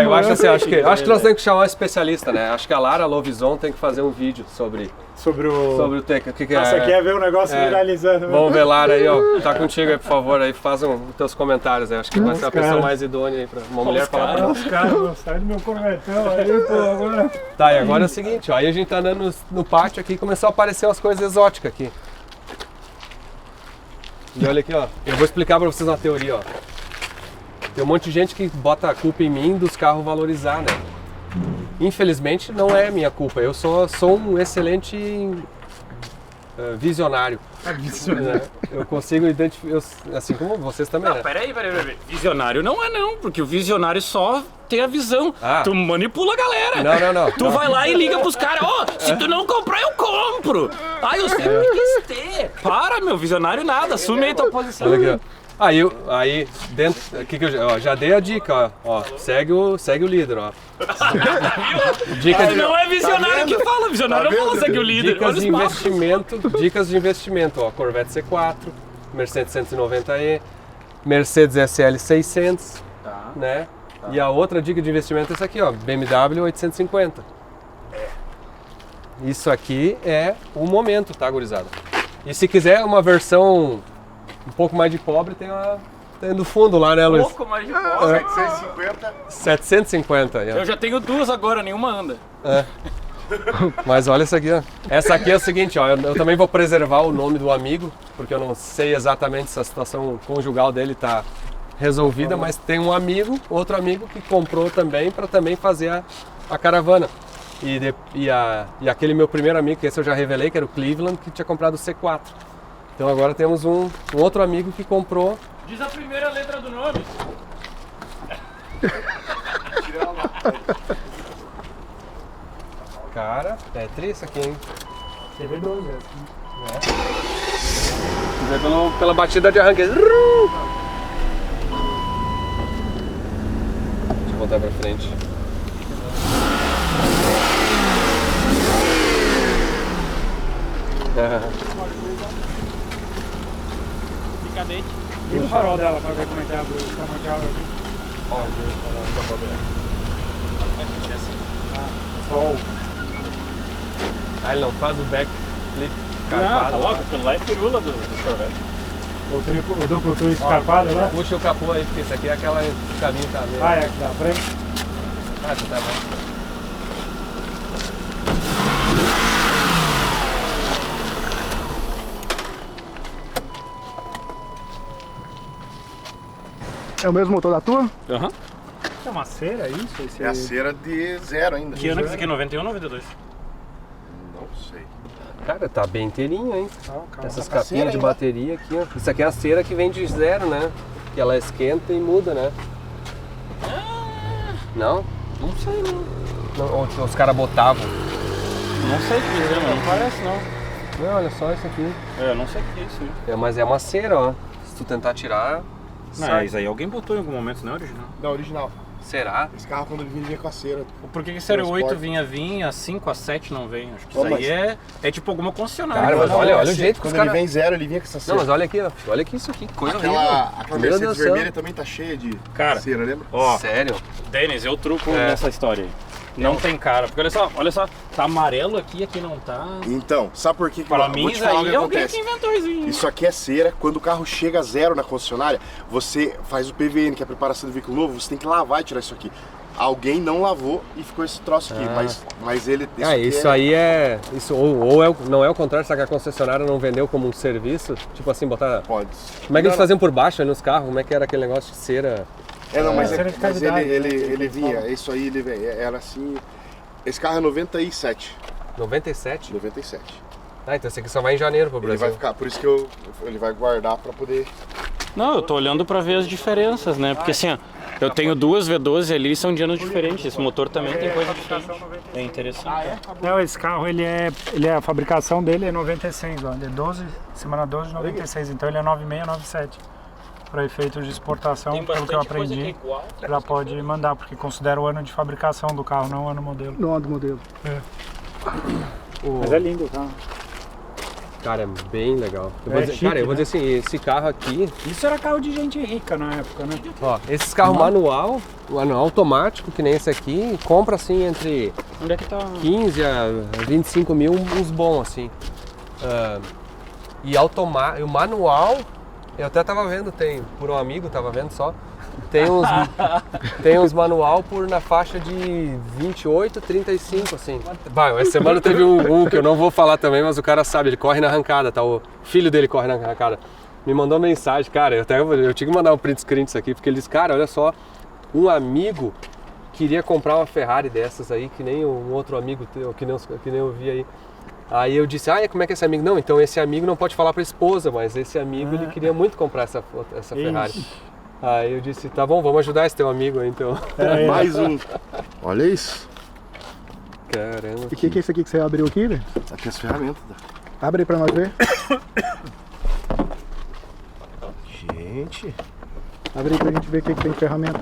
Eu acho assim, acho que nós temos que chamar um especialista, né? Acho que a Lara Lovison tem que fazer um vídeo sobre Sobre o. o TK. O que Você quer ver o negócio viralizando? né? Vamos ver, Lara, aí, ó. Tá contigo aí, por favor, aí faz os teus comentários aí. Acho que vai ser a pessoa cara. mais idônea aí pra uma mulher falar pra nós. Os caras, sai do meu corvetão aí, pô, agora. Tá, e agora é o seguinte, ó. Aí a gente tá andando no pátio aqui e começou a aparecer umas coisas exóticas aqui. E olha aqui, ó. Eu vou explicar pra vocês uma teoria, ó. Tem um monte de gente que bota a culpa em mim dos carros valorizar, né? Infelizmente não é minha culpa. Eu sou um excelente visionário. Né? Eu consigo identificar, assim como vocês também, Não, né? peraí. Visionário não é não, porque o visionário só tem a visão. Ah. Tu manipula a galera. Não. Tu vai lá e liga pros caras, se tu não comprar, eu compro. Eu sempre quis ter. Para, meu, visionário nada, assume aí tua posição. Olha aqui, ó. Aí dentro, aqui que eu já dei a dica, ó. Segue o líder, ó. Dica de, Não é visionário que fala, visionário não fala segue o líder. dicas Olha de o espaço. dicas de investimento, ó. Corvette C4, Mercedes 190E, Mercedes SL 600, né? E a outra dica de investimento é essa aqui, ó, BMW 850. Isso aqui é o momento, tá, gurizada? E se quiser uma versão um pouco mais de pobre, tem no fundo lá, né, Luiz? Pouco mais de bola. 750. 750. Eu já tenho duas agora, nenhuma anda. Mas olha essa aqui, ó. Essa aqui é o seguinte, ó. Eu também vou preservar o nome do amigo, porque eu não sei exatamente se a situação conjugal dele tá resolvida, mas tem um amigo, outro amigo que comprou também para também fazer a caravana. E aquele meu primeiro amigo, que esse eu já revelei, que era o Cleveland, que tinha comprado o C4. Então agora temos um outro amigo que comprou. Diz a primeira letra do nome. Cara, é triste aqui, hein? CV12, Pela batida de arranque. Deixa eu voltar pra frente. Picadete. E o farol dela pra ver como é que é a luz, tá mundial aqui. Sol. Ele não faz o backflip Tá carpado. louco, aquilo lá é pirula do Corvette. O duplo twist escarpado lá. Puxa o capô aí, porque esse aqui é aquela caminho que tá meio... É aqui da frente. Você tá bom. É o mesmo motor da tua? Aham. É uma cera isso? Esse... É a cera de zero ainda. Que ano que isso aqui é 91 ou 92? Não sei. Cara, tá bem inteirinho, hein? Essas Tá com a cera capinhas de ainda. bateria aqui, ó. Isso aqui é a cera que vem de zero, né? Que ela esquenta e muda, né? Não? Não sei, não. Não, ou os caras botavam. Não sei o que dizer, mas não parece, não. Não, olha só isso aqui. Eu não sei o que é isso. Né? Mas é uma cera, ó. Se tu tentar tirar, Não, sai. isso aí alguém botou em algum momento, não é original. Não, original. Será? Esse carro quando ele vinha com a cera. Por que a série 8 Transporte. vinha, a 5, a 7 não vem? Acho que Ô, isso aí mas- é tipo alguma concessionária. Cara, mas Não, olha não, o jeito que os Quando caras... ele vem zero, ele vinha com essa cera. Não, mas olha aqui, ó. Olha aqui isso aqui, que coisa Aquela horrível. Meu Mercedes Deus do céu. vermelha também tá cheia de Cara, cera, lembra? Ó, Sério? Denis, eu truco É. nessa história aí. Não tem cara. Porque olha só, tá amarelo aqui não tá. Então, sabe por que Para vou mim, te falar o aí que é alguém acontece? que inventou isso aí. Isso aqui é cera. Quando o carro chega a zero na concessionária, você faz o PVN, que é a preparação do veículo novo, você tem que lavar e tirar isso aqui. Alguém não lavou e ficou esse troço aqui, mas ele... Isso aí é... Isso, ou não é o contrário, será que a concessionária não vendeu como um serviço? Tipo assim, botar... Pode. Como é que eles faziam por baixo aí nos carros? Como é que era aquele negócio de cera? Não, mas, cera de mas cavidade, ele né? vinha, isso aí ele vem, era assim... Esse carro é 97. 97? 97. Ah, então esse aqui só vai em janeiro pro Ele Brasil. vai ficar, por isso que ele vai guardar pra poder... Não, eu tô olhando pra ver as diferenças, né? Porque assim, ó, eu tenho duas V12 ali, são de anos diferentes. Esse motor também tem coisa diferente. É interessante. Não, esse carro a fabricação dele é 96, ó. Ele é 12, semana 12 de 96, então ele é 96, 97. Para efeitos de exportação, Tem pelo que eu bastante coisa que é aprendi, igual. já pode mandar, porque considera o ano de fabricação do carro, não o ano modelo. Não, do modelo. Mas é lindo o carro. Cara, é bem legal. Eu É vou dizer, chique, cara, eu vou né? dizer assim, esse carro aqui, Isso era carro de gente rica na época, né? ó, esses carros manual automático, que nem esse aqui, compra assim entre Onde é que tá? 15 a 25 mil, uns bons assim. E o manual, eu até tava vendo, por um amigo, tava vendo só, tem uns manual na faixa de 28, 35, assim. Vai, essa semana teve um que eu não vou falar também, mas o cara sabe, ele corre na arrancada, tá? O filho dele corre na arrancada. Me mandou mensagem, cara, eu tinha que mandar um print screen disso aqui, porque ele disse, cara, olha só, um amigo queria comprar uma Ferrari dessas aí, que nem um outro amigo teu, que nem eu vi aí. Aí eu disse, como é que é esse amigo? Não, então esse amigo não pode falar pra esposa, mas esse amigo ele queria muito comprar essa Ferrari. Aí eu disse, tá bom, vamos ajudar esse teu amigo aí então. Mais um. Olha isso. Caramba. E o que é isso aqui que você abriu aqui, velho? Aqui as ferramentas. Abre aí pra nós ver. Gente. Abre aí pra gente ver o que tem de ferramenta.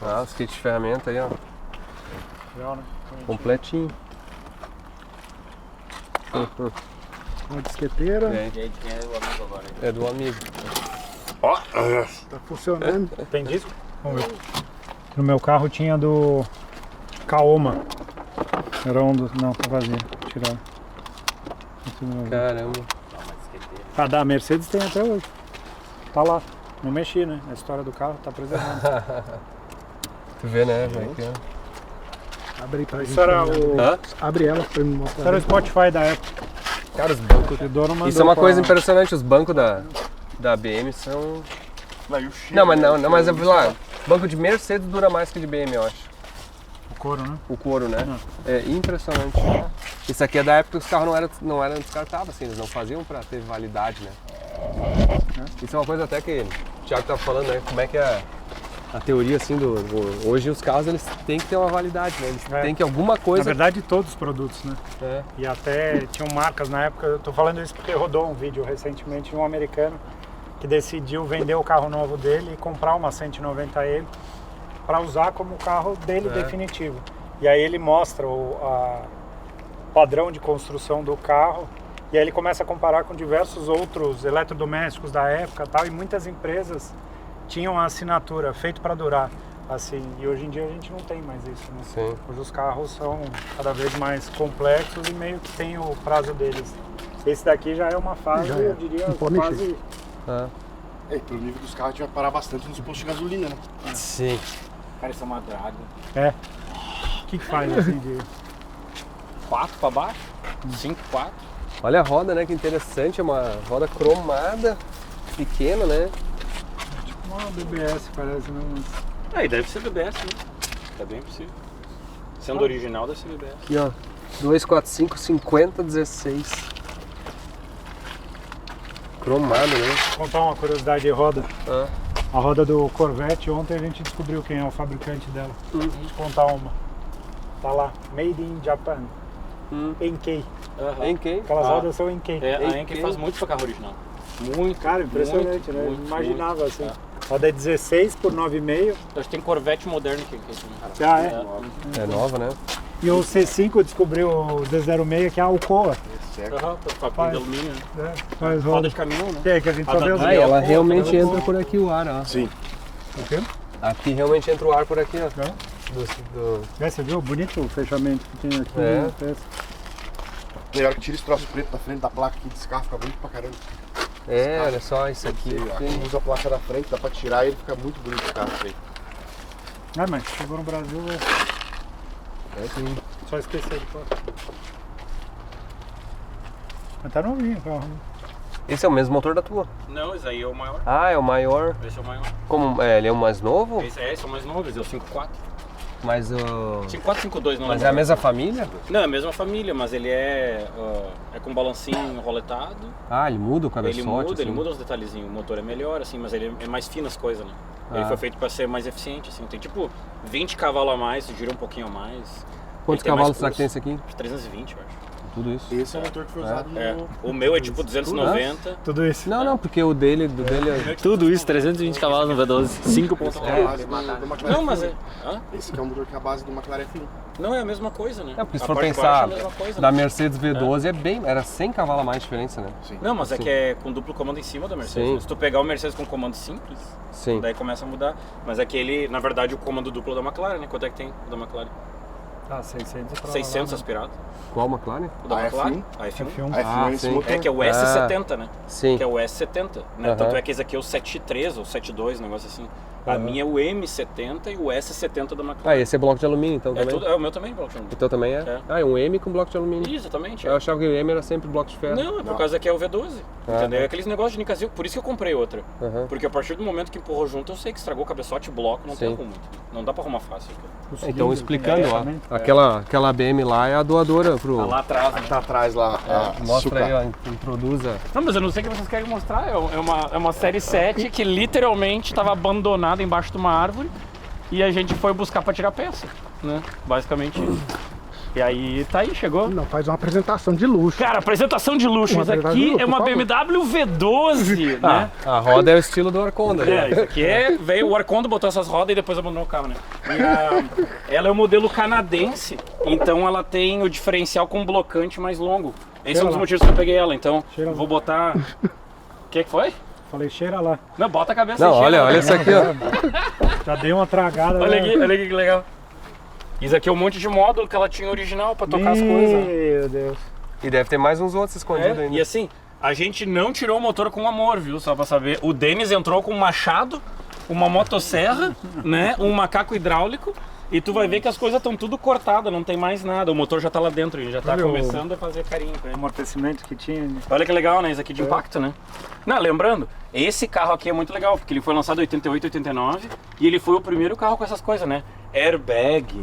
Ah, os kits de ferramenta aí, ó. Legal, né? Completinho. Uma disqueteira. É, E aí, quem é o amigo agora? é do amigo. Ó. Tá funcionando. Tem disco? Vamos ver. No meu carro tinha do Kaoma. Era um dos... Não, tá vazio. Tirar. Caramba. Ah, da Mercedes tem até hoje. Tá lá. Não mexi, né? A história do carro tá preservada. Tu vê, né? Como é que é? Abre aí pra gente. Isso era o... Hã? Abre ela pra me Isso mostrar. era o Spotify da época. Cara, os bancos. O dono mandou Isso é uma pra- coisa impressionante, os bancos da BM são. Não, e o cheiro, Não, mas né? não, mas eu vi lá, banco de Mercedes dura mais que de BM, eu acho. O couro, né? O couro, né? É impressionante. Isso aqui é da época que os carros não eram descartáveis, assim, eles não faziam pra ter validade, né? Isso é uma coisa até que o Thiago tava falando, né? Como é que é a teoria, assim, hoje os carros eles têm que ter uma validade, né? Eles têm que alguma Na coisa. verdade, todos os produtos, né? É. E até tinham marcas na época, eu tô falando isso porque rodou um vídeo recentemente de um americano que decidiu vender o carro novo dele e comprar uma 190L para usar como o carro dele definitivo. E aí ele mostra o padrão de construção do carro e aí ele começa a comparar com diversos outros eletrodomésticos da época e tal, e muitas empresas tinham a assinatura feito para durar. Assim, e hoje em dia a gente não tem mais isso, né? Sim. Hoje os carros são cada vez mais complexos e meio que tem o prazo deles. Esse daqui já é uma fase, Já é. eu diria, Não pode mexer. quase... É, pelo nível dos carros a gente vai parar bastante nos postos de gasolina, né? Sim. Cara, isso é uma draga. É. O que faz assim de... 4 pra baixo? 5, 4. Olha a roda, né? Que interessante, é uma roda cromada, pequena, né? Uma BBS parece, né? Aí deve ser BBS, né? É bem possível. Sendo original, deve ser BBS. Aqui, ó. 245 50 16. Cromado, né? Vou contar uma curiosidade de roda. Ah. A roda do Corvette, ontem a gente descobriu quem é o fabricante dela. Vou te contar uma. Tá lá, Made in Japan. Enkei. Em quem? Aquelas Ah. rodas são Enkei. É, a Enkei. Enkei faz muito pra carro original. Muito. Cara, impressionante, muito, né? muito, Imaginava muito. assim. Roda é 16 por 9,5. Acho que tem Corvette moderno que também. Ah, é. É nova, né? E o C5 descobriu o Z06, que é a Alcoa. Papel de alumínio, né? Faz Roda roda. de caminhão, né? É, que a gente só vê os... Ah, ela realmente entra por aqui o ar, ó. Sim. O quê? Aqui realmente entra o ar por aqui, ó. É. Do- É, você viu? Bonito o fechamento que tem aqui. É. Né? Peça. E a hora que tira esse troço preto da frente da placa aqui desse carro, fica bonito pra caramba. É, olha só, isso aqui. Quem usa a placa da frente, dá pra tirar e ele fica muito bonito esse carro feio. Ah, mas chegou no Brasil, É sim. só esquecer de fora. Mas tá novinho o carro, né? Esse é o mesmo motor da tua. Não, esse aí é o maior. Ah, é o maior. Esse é o maior. Como, ele é o mais novo? Esse é o mais novo, esse é o 5.4. Mas o. 5.4, 5.2, não Mas lembro. é a mesma família? Não, é a mesma família, mas ele é com balancinho roletado. Ah, ele muda o cabeçote? Ele assim. muda os detalhezinhos. O motor é melhor, assim, mas ele é mais fino as coisas, né? Ele Ah. foi feito pra ser mais eficiente, assim. Tem tipo 20 cavalos a mais, gira um pouquinho a mais. Quantos Ele tem mais cavalos será que tem esse curso. aqui? 320, eu acho. Tudo isso? Esse é o motor que foi usado É. no... O meu é tipo 290. Tudo isso. Não, não, porque o dele é. Tudo isso, 320 cavalos no V12. 5 Esse pontos. que é a base do McLaren Não, mas F1. é. Hã? Esse que é o motor que é a base do McLaren F1. Não, é a mesma coisa, né? É, porque se A for parte de baixo pensar, é a mesma coisa, da né? Mercedes V12 era 100 cavalos a mais de diferença, né? Não, mas é Sim. que é com duplo comando em cima da Mercedes. Sim. né? Se tu pegar o Mercedes com comando simples, Sim. daí começa a mudar. Mas é que ele, na verdade, o comando duplo da McLaren, né? Quanto é que tem da McLaren? Ah, 600 pra 600 lá, né? aspirado. Qual McLaren? O da A McLaren? F1. A F1. F1. A F1 esse sim. motor. É que é o S70, né? Sim. Que é o S70, né? Aham. Tanto é que esse aqui é o 73 ou 72, um negócio assim. A minha é o M70 e o S70 da McLaren. Ah, esse é bloco de alumínio então É, também? tudo, é o meu também, bloco de alumínio. Então também é? É. Ah, é um M com bloco de alumínio. Exatamente. Eu achava que o M era sempre bloco de ferro. Não, é por causa que é o V12. Entendeu? tá. É aqueles negócios de Nicasil, por isso que eu comprei outra. Aham. Porque a partir do momento que empurrou junto, eu sei que estragou o cabeçote e bloco, não tem Sim. como. Não dá pra arrumar fácil. Então explicando, ó, também. aquela BM lá é a doadora pro... Tá lá atrás, né? Tá atrás lá. a Mostra aí, Suca. ó, introduza. Não, mas eu não sei o que vocês querem mostrar. É uma série 7 que literalmente estava abandonada embaixo de uma árvore e a gente foi buscar para tirar peça, né? Basicamente isso. E aí tá aí, chegou. Não, faz uma apresentação de luxo. Cara, apresentação de luxo. Uma Isso apresentação de aqui luxo, é uma por favor. BMW V12, Ah, né? a roda é o estilo do Arconda, né? Isso aqui veio o Arconda, botou essas rodas e depois abandonou o carro, né? Ela é o modelo canadense, então ela tem o diferencial com blocante mais longo. Esse é um dos lá. motivos que eu peguei ela, então Cheira lá. vou botar... O que foi? Falei, cheira lá. Não, bota a cabeça Não, e cheira, olha né? isso aqui, ó. Já dei uma tragada. Olha né? aqui que legal. Isso aqui é um monte de módulo que ela tinha original pra tocar as coisas. Meu Deus. E deve ter mais uns outros escondidos É, ainda. e assim, a gente não tirou o motor com amor, viu? Só pra saber. O Denis entrou com um machado, uma motosserra, né? Um macaco hidráulico. E tu vai ver que as coisas estão tudo cortadas, não tem mais nada. O motor já tá lá dentro, ele já tá Olha o- começando a fazer carinho com O ele. amortecimento que tinha. né? Olha que legal, né? Isso aqui de impacto, né? Não, lembrando, esse carro aqui é muito legal, porque ele foi lançado em 88, 89 e ele foi o primeiro carro com essas coisas, né? Airbag,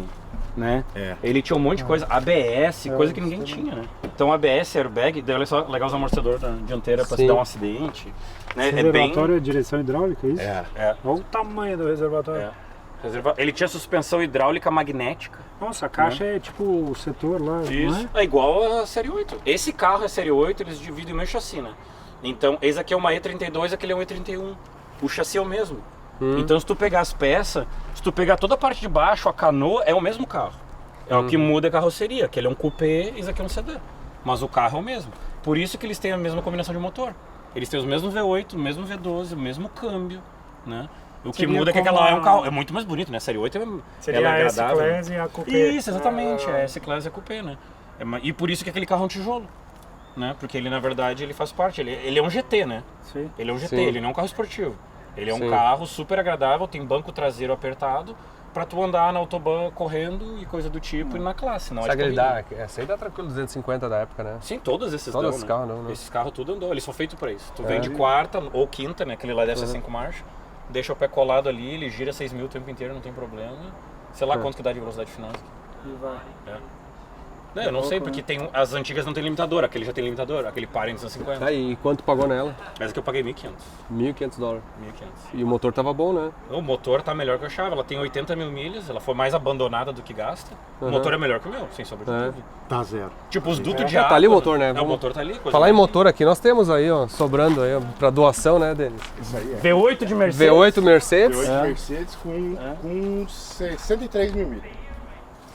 né? É. Ele tinha um monte de coisa, ABS, coisa que ninguém tinha, né? Então ABS, airbag, daí olha só, legal os amortecedores da dianteira pra se Sim. dar um acidente, né? Esse É bem... reservatório é direção hidráulica, é isso? É, Olha o tamanho do reservatório. é. Ele tinha suspensão hidráulica magnética. Nossa, a caixa é tipo o setor lá, não é? É igual a Série 8. Esse carro é Série 8, eles dividem o mesmo chassi, né? Então, esse aqui é uma E32, aquele é um E31. O chassi é o mesmo. Então, se tu pegar as peças, se tu pegar toda a parte de baixo, a canoa, é o mesmo carro. É o que muda a carroceria, que ele é um coupé e esse aqui é um sedã. Mas o carro é o mesmo. Por isso que eles têm a mesma combinação de motor. Eles têm os mesmos V8, o mesmo V12, o mesmo câmbio, né? O que Seria muda é que como aquela é um a- carro, é muito mais bonito, né? A Série 8 Seria ela é a agradável. S-Class e a Coupé. Isso, exatamente. A S-Class é coupé, né? E por isso que aquele carro é um tijolo, né? Porque ele, na verdade, ele faz parte. Ele é um GT, né? Sim. Ele é um GT, Sim. ele não é um carro esportivo. Ele é um Sim. carro super agradável, tem banco traseiro apertado pra tu andar na autobahn correndo e coisa do tipo e na classe, não é Sabe de que ele corrida. dá? Essa aí dá tranquilo 250 da época, né? Sim, todos esses Todos dão, esses né? carros não, né? Esses carros tudo andou, eles são feitos pra isso. Tu É. vem de quarta ou quinta, né? Aquele lá deve ser 5 marchas, deixa o pé colado ali, ele gira 6 mil o tempo inteiro, não tem problema. Sei lá quanto que dá de velocidade final. E vai. Não, eu não sei, porque as antigas não tem limitador, aquele já tem limitador, aquele para em 250. Tá, e quanto pagou nela? Mas aqui eu paguei 1.500. $1.500. 1.500. E o motor tava bom, né? O motor tá melhor que eu achava, ela tem 80 mil milhas, ela foi mais abandonada do que gasta. O motor é melhor que o meu, sem sombra de É. dúvida. Tá zero. Tipo, os dutos de Ah, água... tá ali o motor, né? É, o Vamos motor tá ali. Coisa Falar em boa. motor aqui, nós temos aí, ó, sobrando aí, ó, pra doação, né, Denis? V8 de Mercedes. V8 Mercedes, V8 Mercedes com 103 mil milhas.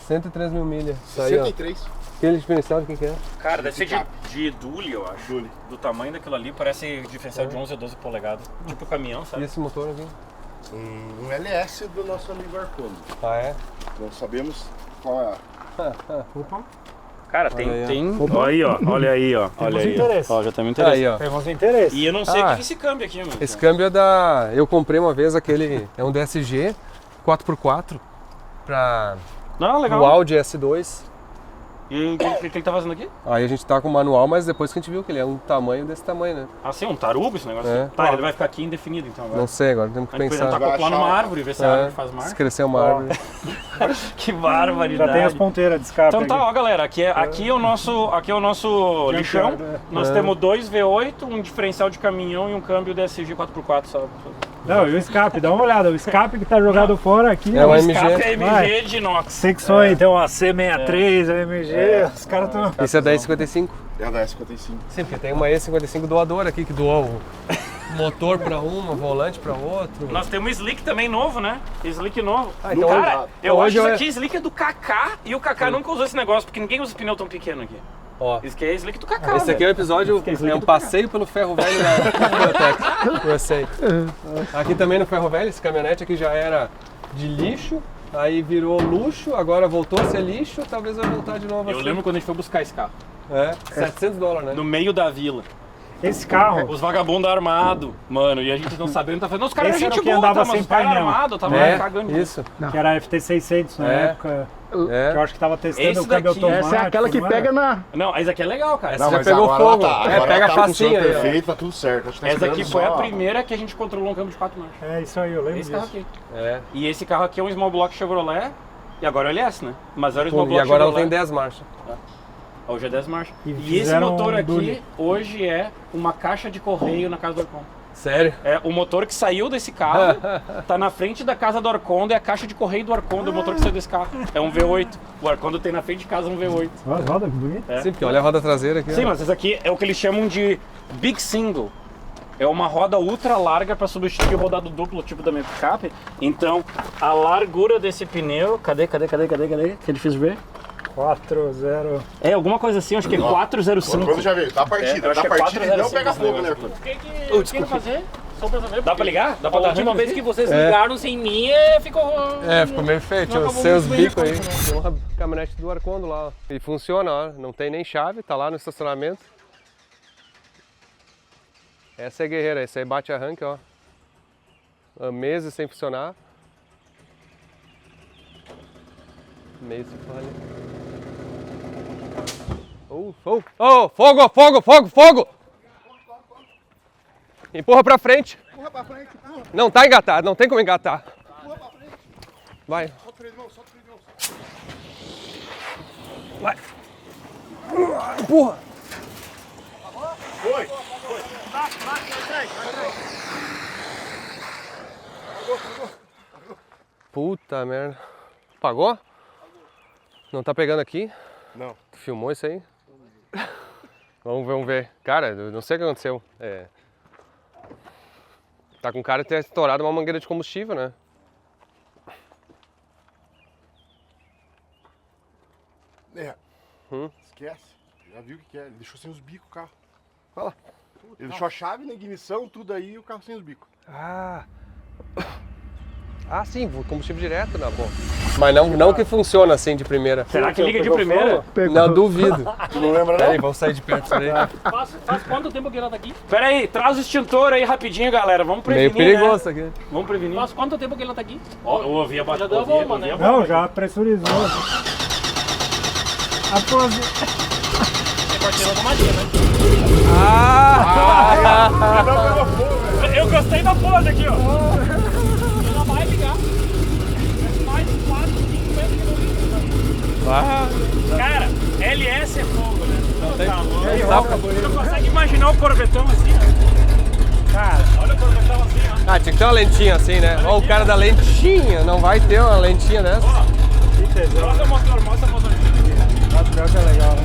103 mil milhas. Isso aí, ó. 103. Aquele diferencial de quem que é? Cara, deve ser de Dule, eu acho. Do tamanho daquilo ali, parece diferencial de 11 a 12 polegadas. Tipo caminhão, E sabe? esse motor aqui? Um LS do nosso amigo Arconda. Ah, é? Não sabemos qual é a... Cara, Olha aí, ó. tem... Olha aí, ó. Olha aí, ó. Olha aí. interesse. Ó, já temos interesse. Aí, ó. Temos interesse. E eu não sei o Ah. que é esse câmbio aqui, mano. Esse câmbio é da... Eu comprei uma vez aquele... É um DSG 4x4 pra... Não, legal. o Audi S2. E o que tá fazendo aqui? Aí a gente tá com o manual, mas depois que a gente viu que ele é um tamanho desse tamanho, né? Ah, sim, um tarugo esse negócio? É. Tá, ele vai ficar aqui indefinido então agora. Não sei agora, temos que A gente precisa pensar. acoplar numa árvore, ver se a É, árvore faz se marca. crescer uma árvore. Que barbaridade. Já tem as ponteiras de escape. Então tá, aqui. ó galera, aqui é o nosso lixão. Nós É. temos 2 V8, um diferencial de caminhão e um câmbio DSG 4x4, sabe? Não, e o escape, dá uma olhada. O escape que tá jogado fora aqui. É ó, o Escape MG. é Vai. MG de inox. Secções, tem uma C63, a MG, os caras estão... Esse é da E55. É a da S55. Sim, porque tem uma E55 doadora aqui que doou o motor pra uma, volante pra outro. Nós temos um Slick também novo, né? Slick novo. então Cara, hoje- eu hoje acho isso eu- aqui Slick é do Kaká e o Kaká nunca usou esse negócio, porque ninguém usa pneu tão pequeno aqui. Ó, Isso aqui é Slick do Kaká. esse aqui é o episódio, é um passeio pelo ferro velho da Biotech. Eu sei. Aqui também no ferro velho, esse caminhonete aqui já era de lixo aí virou luxo, agora voltou a ser lixo, talvez vai voltar de novo Eu assim. lembro quando a gente foi buscar esse carro. É, $700, né? No meio da vila. Esse carro, Os vagabundos armados, mano, e a gente não sabendo, tá falando, os caras Esse eram era gente o que boa, andava tá, mas sem os caras painel. armados, tava É, cagando. isso. que era FT600 na É. época, que eu É. acho que tava testando Esse o câmbio daqui, automático. Essa é aquela que não era? pega na. Não, essa aqui é legal, cara. Essa já pegou fogo. Pega tá facinho funcionando aí, ó. perfeito, tá tudo certo. Acho que tá Essa aqui esperando foi a só- primeira que a gente controlou um câmbio de 4 marchas. É isso aí, eu lembro Esse carro disso. aqui. É. E esse carro aqui é um small block Chevrolet, e agora é o LS, né? Mas era o small E block agora ela Chevrolet. tem 10 marchas. Hoje é 10 marchas. E E esse fizeram motor um aqui, Dune. hoje é uma caixa de correio na casa do Orconda. Sério? É, o motor que saiu desse carro tá na frente da casa do Orconda, é a caixa de correio do Orconda, o motor que saiu desse carro. É um V8. O Orconda tem na frente de casa um V8. Olha, roda que bonito. Sim, porque olha a roda traseira aqui. Sim, ó. mas esse aqui é o que eles chamam de Big Single. É uma roda ultra larga para substituir o rodado duplo, tipo da minha picape. Então, a largura desse pneu... Cadê? Que ele fez ver? 4-0. É, alguma coisa assim, acho que é 405. Quando já veio, tá a É, partida, eu acho tá a que é partida e não 405 pega esse fogo, né, negócio Arthur? O que fazer? Só pra saber. Dá pra ligar? Dá pra A dar última rã vez nesse? que vocês É. ligaram sem mim, ficou... É, ficou meio feio, Não acabou sem os muito bem bicos aí. a coisa, Tem uma caminhonete do Arcondo lá, ó. E funciona, ó. Não tem nem chave, tá lá no estacionamento. Essa é guerreira, essa aí bate arranque, ó. Há meses sem funcionar. Meio se falha. Fogo! Empurra pra frente. Empurra pra frente, empurra. Não tá engatado, não tem como engatar. Empurra pra frente. Vai. Solta o freio de mão, solta o freio de mão. Vai. Empurra. Foi. Puta merda. Apagou? Não tá pegando aqui? Não. Tu filmou isso aí? Vamos ver. Cara, eu não sei o que aconteceu. É... Tá com cara de ter estourado uma mangueira de combustível, né? É. Esquece. Já viu o que é. Ele deixou sem os bicos o carro. Olha lá. Ele deixou a chave na ignição, tudo aí e o carro sem os bicos. Ah, sim, combustível direto na boca. Mas não que funciona assim de primeira. Será que liga de primeira? Não, duvido. Tu não lembra, Peraí, não? vamos sair de perto disso aí. Faz quanto tempo que ela tá aqui? Pera aí, traz o extintor aí rapidinho, galera. Vamos Meio prevenir, perigoso né? isso aqui. Vamos prevenir. Faz quanto tempo que ela tá aqui? Ó, eu ouvi a Já deu a bomba, né? Não, já pressurizou. A pose. É parceiro automática, né? Eu gostei da pose aqui, ó. Ela vai ligar. Mais 4, 5 metros que não liga. Cara, LS é fogo, né? Tá louco. Tá, Você não consegue imaginar o Corvetão assim, ó. Cara, olha o Corvetão assim, ó. Ah, tinha que ter uma lentinha assim, né? Ó, o cara da lentinha, não vai ter uma lentinha dessa. Mostra o motor, mostra o motor. Pior que é legal, né?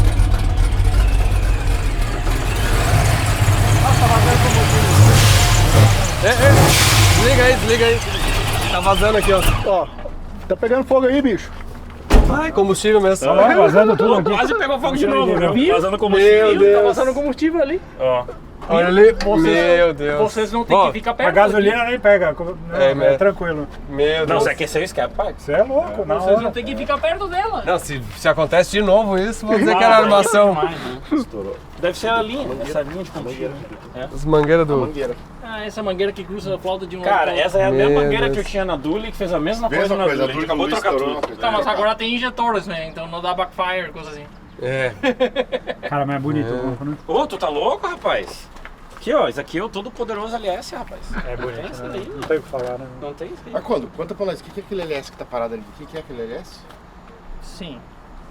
Desliga aí. Tá vazando aqui, ó. Ó, tá pegando fogo aí, bicho. Ai, combustível mesmo. Ó, vazando tudo aqui. Quase pegou fogo de novo, Meu viu? Vazando combustível. Meu Deus. Tá passando combustível ali. Ó. Olha ali. Meu Deus. Vocês não tem Ó, que ficar A perto. gasolina nem pega. Não, É, é, mas- tranquilo. Meu Não, Deus. você aqueceu o escape, pai? Você é louco, na Vocês hora. não tem que ficar perto dela. Não, se acontece de novo isso, vou dizer que era armação. Estourou. Deve ser a linha, essa linha de combustível. As mangueiras do... Mangueira. Ah, essa mangueira que cruza a flauta de um Cara, lado pro essa é a mesma Meu mangueira Deus. que eu tinha na Dully, que fez a mesma coisa Mesma na coisa, a Dully. A Dully gente acabou de trocar estourou. tudo. Tá, mas agora tem injetores, né? Então não dá backfire, coisa assim. É. Cara, mas é bonito o banco, né? Ô, tu tá louco, rapaz? Aqui, ó, isso aqui é o todo poderoso LS, rapaz. É Tem bonito, isso né? daí, Não tem o que falar, né? não tem isso aí. Mas quando? Conta pra nós, o que é aquele LS que tá parado ali? O que é aquele LS? Sim.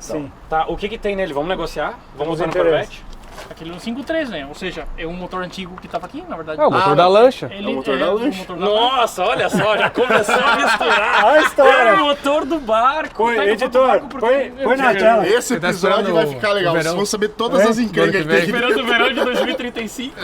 Sim. Tá, o que que tem nele? Vamos negociar? Vamos usar no interesse. Corvette? Aquele é um 5.3, né? Ou seja, é um motor antigo que tava aqui, na verdade. É o motor da lancha. Ele É o motor da lancha. Nossa, olha só, já começou a misturar. Olha a história. É o motor do barco. Põe, Pega o editor, barco porque- põe na tela. Esse tá episódio esperando vai ficar legal, o vocês verão? vão saber todas É, as encrencas que ano que tem vem. aqui. Esperando o verão de 2035.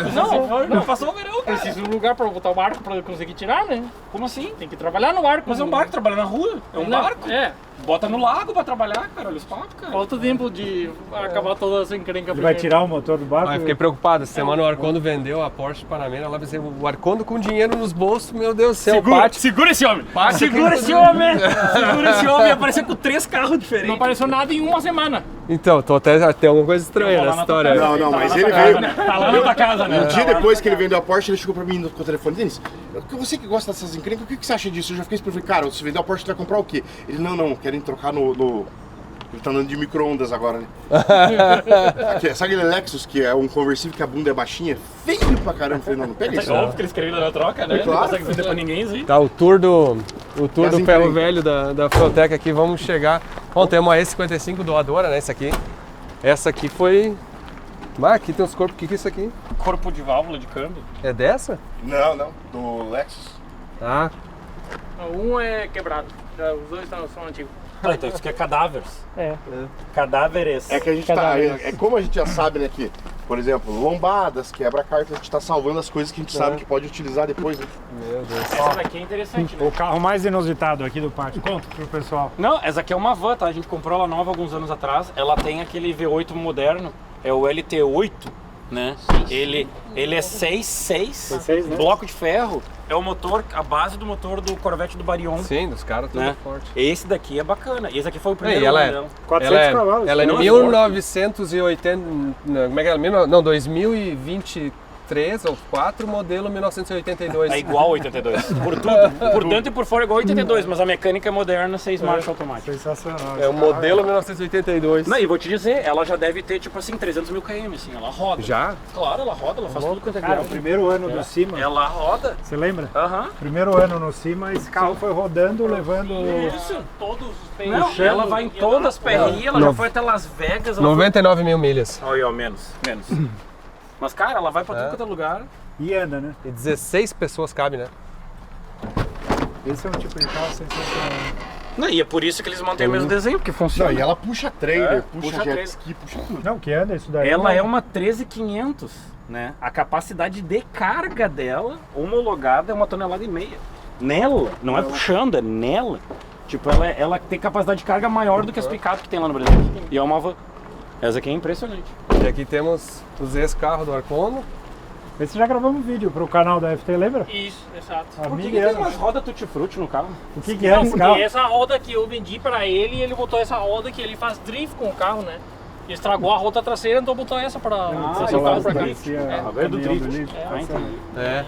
Não, passou o verão, cara. Precisa de um lugar pra botar o barco pra conseguir tirar, né? Como assim? Tem que trabalhar no barco. Mas é um barco, trabalha na rua. É um Não, barco. É. Bota no lago pra trabalhar, cara. Olha os papos, cara. Falta tempo de acabar toda essa encrenca. Ele vai tirar o motor do barco? Ah, eu fiquei preocupado. Essa semana o Arcondo vendeu a Porsche Panamera. Lá pensei, o Arcondo com dinheiro nos bolsos, meu Deus do céu. Segura esse homem! Pátio Segura esse homem! Segura esse homem! Apareceu com 3 carros diferentes. Não apareceu nada em uma semana. Então, tô até tem alguma coisa estranha Eu vou lá nessa na tua história. casa. Não, mas Tá lá ele na veio. casa, né? Tá lá na tua casa, né? Um dia depois que ele vendeu a Porsche, ele chegou pra mim com o telefone. Denis, você que gosta dessas encrencas, o que você acha disso? Eu já fiquei esperando. Cara, se vender a Porsche, você vai comprar o quê? Ele, não, querem trocar no... Ele tá andando de micro-ondas agora, né? Sabe aquele Lexus que é um conversível que a bunda é baixinha? Feio pra caramba. Eu falei, não pega isso. É óbvio que eles queriam dar a troca, né? Claro. Não consegue vender pra ninguém, assim. Tá, o tour do Das ferro encrencas. velho da Feutec aqui, vamos chegar. Bom, tem uma E55 doadora, né? Essa aqui. Essa aqui foi. Ah, aqui tem uns corpos. O que é isso aqui? Corpo de válvula de câmbio. É dessa? Não, do Lexus. Ah, Um é quebrado. Os dois são antigos. Ah, então isso aqui é cadáveres. É. Cadáveres. É que a gente tá. É como a gente já sabe, né? Que, por exemplo, lombadas, quebra-cartas, a gente tá salvando as coisas que a gente sabe que pode utilizar depois, né? meu Deus. Essa daqui é interessante, né? O carro mais inusitado aqui do pátio. Conta pro pessoal. Não, essa aqui é uma van, tá? A gente comprou ela nova alguns anos atrás. Ela tem aquele V8 moderno, é o LT8, né? Ele é 6.6, né? bloco de ferro. É o motor, a base do motor do Corvette do Barion. Sim, dos caras tudo Né? forte. Esse daqui é bacana. Esse aqui foi o E primeiro ela dela. 400 cavalos. ela é Não, 1980. Não, como é que é? Não, 2023 ou 4, modelo 1982. É igual 82. Por tudo. Por dentro e por fora é igual 82, mas a mecânica é moderna, 6 marchas automáticas. Sensacional. É o modelo 1982. Não, e vou te dizer, ela já deve ter tipo assim 300 mil km, assim, ela roda. Já? Claro, ela roda, ela faz tudo quanto é Cara, o viagem. primeiro ano do Cima, Ela roda. você lembra? Aham. Primeiro ano no Cima, esse carro foi rodando, levando... Isso. Todos os peixes. Não, ela vai em todas as perrinhas, ela já Não. foi até Las Vegas. Ela 99 mil milhas. foi... Olha, ó, menos. Mas, cara, ela vai pra tudo quanto é lugar. E anda, né? E 16 pessoas cabem, né? Esse é um tipo de carro sensacional. Não, e é por isso que eles mantêm o mesmo desenho, porque Não, funciona. e ela puxa trailer, puxa puxa jet trailer. ski, puxa tudo. Não, que anda isso daí. Ela é uma 13500, né? A capacidade de carga dela, homologada, é 1,5 toneladas. Nela, não é puxando, é nela. Tipo, ela tem capacidade de carga maior do que as picapes que tem lá no Brasil. E é uma van. Essa aqui é impressionante. E aqui temos os ex-carros do Arcondo. Esse já gravamos um vídeo pro canal da FT, lembra? Isso, exato. Por que Amiga, tem umas rodas tutti-frutti no carro? o que é Não, esse porque carro? essa roda que eu vendi pra ele e ele botou essa roda que ele faz drift com o carro, né? Ele estragou a roda traseira, então botou essa pra trazer o carro pra cá. É do drift. É.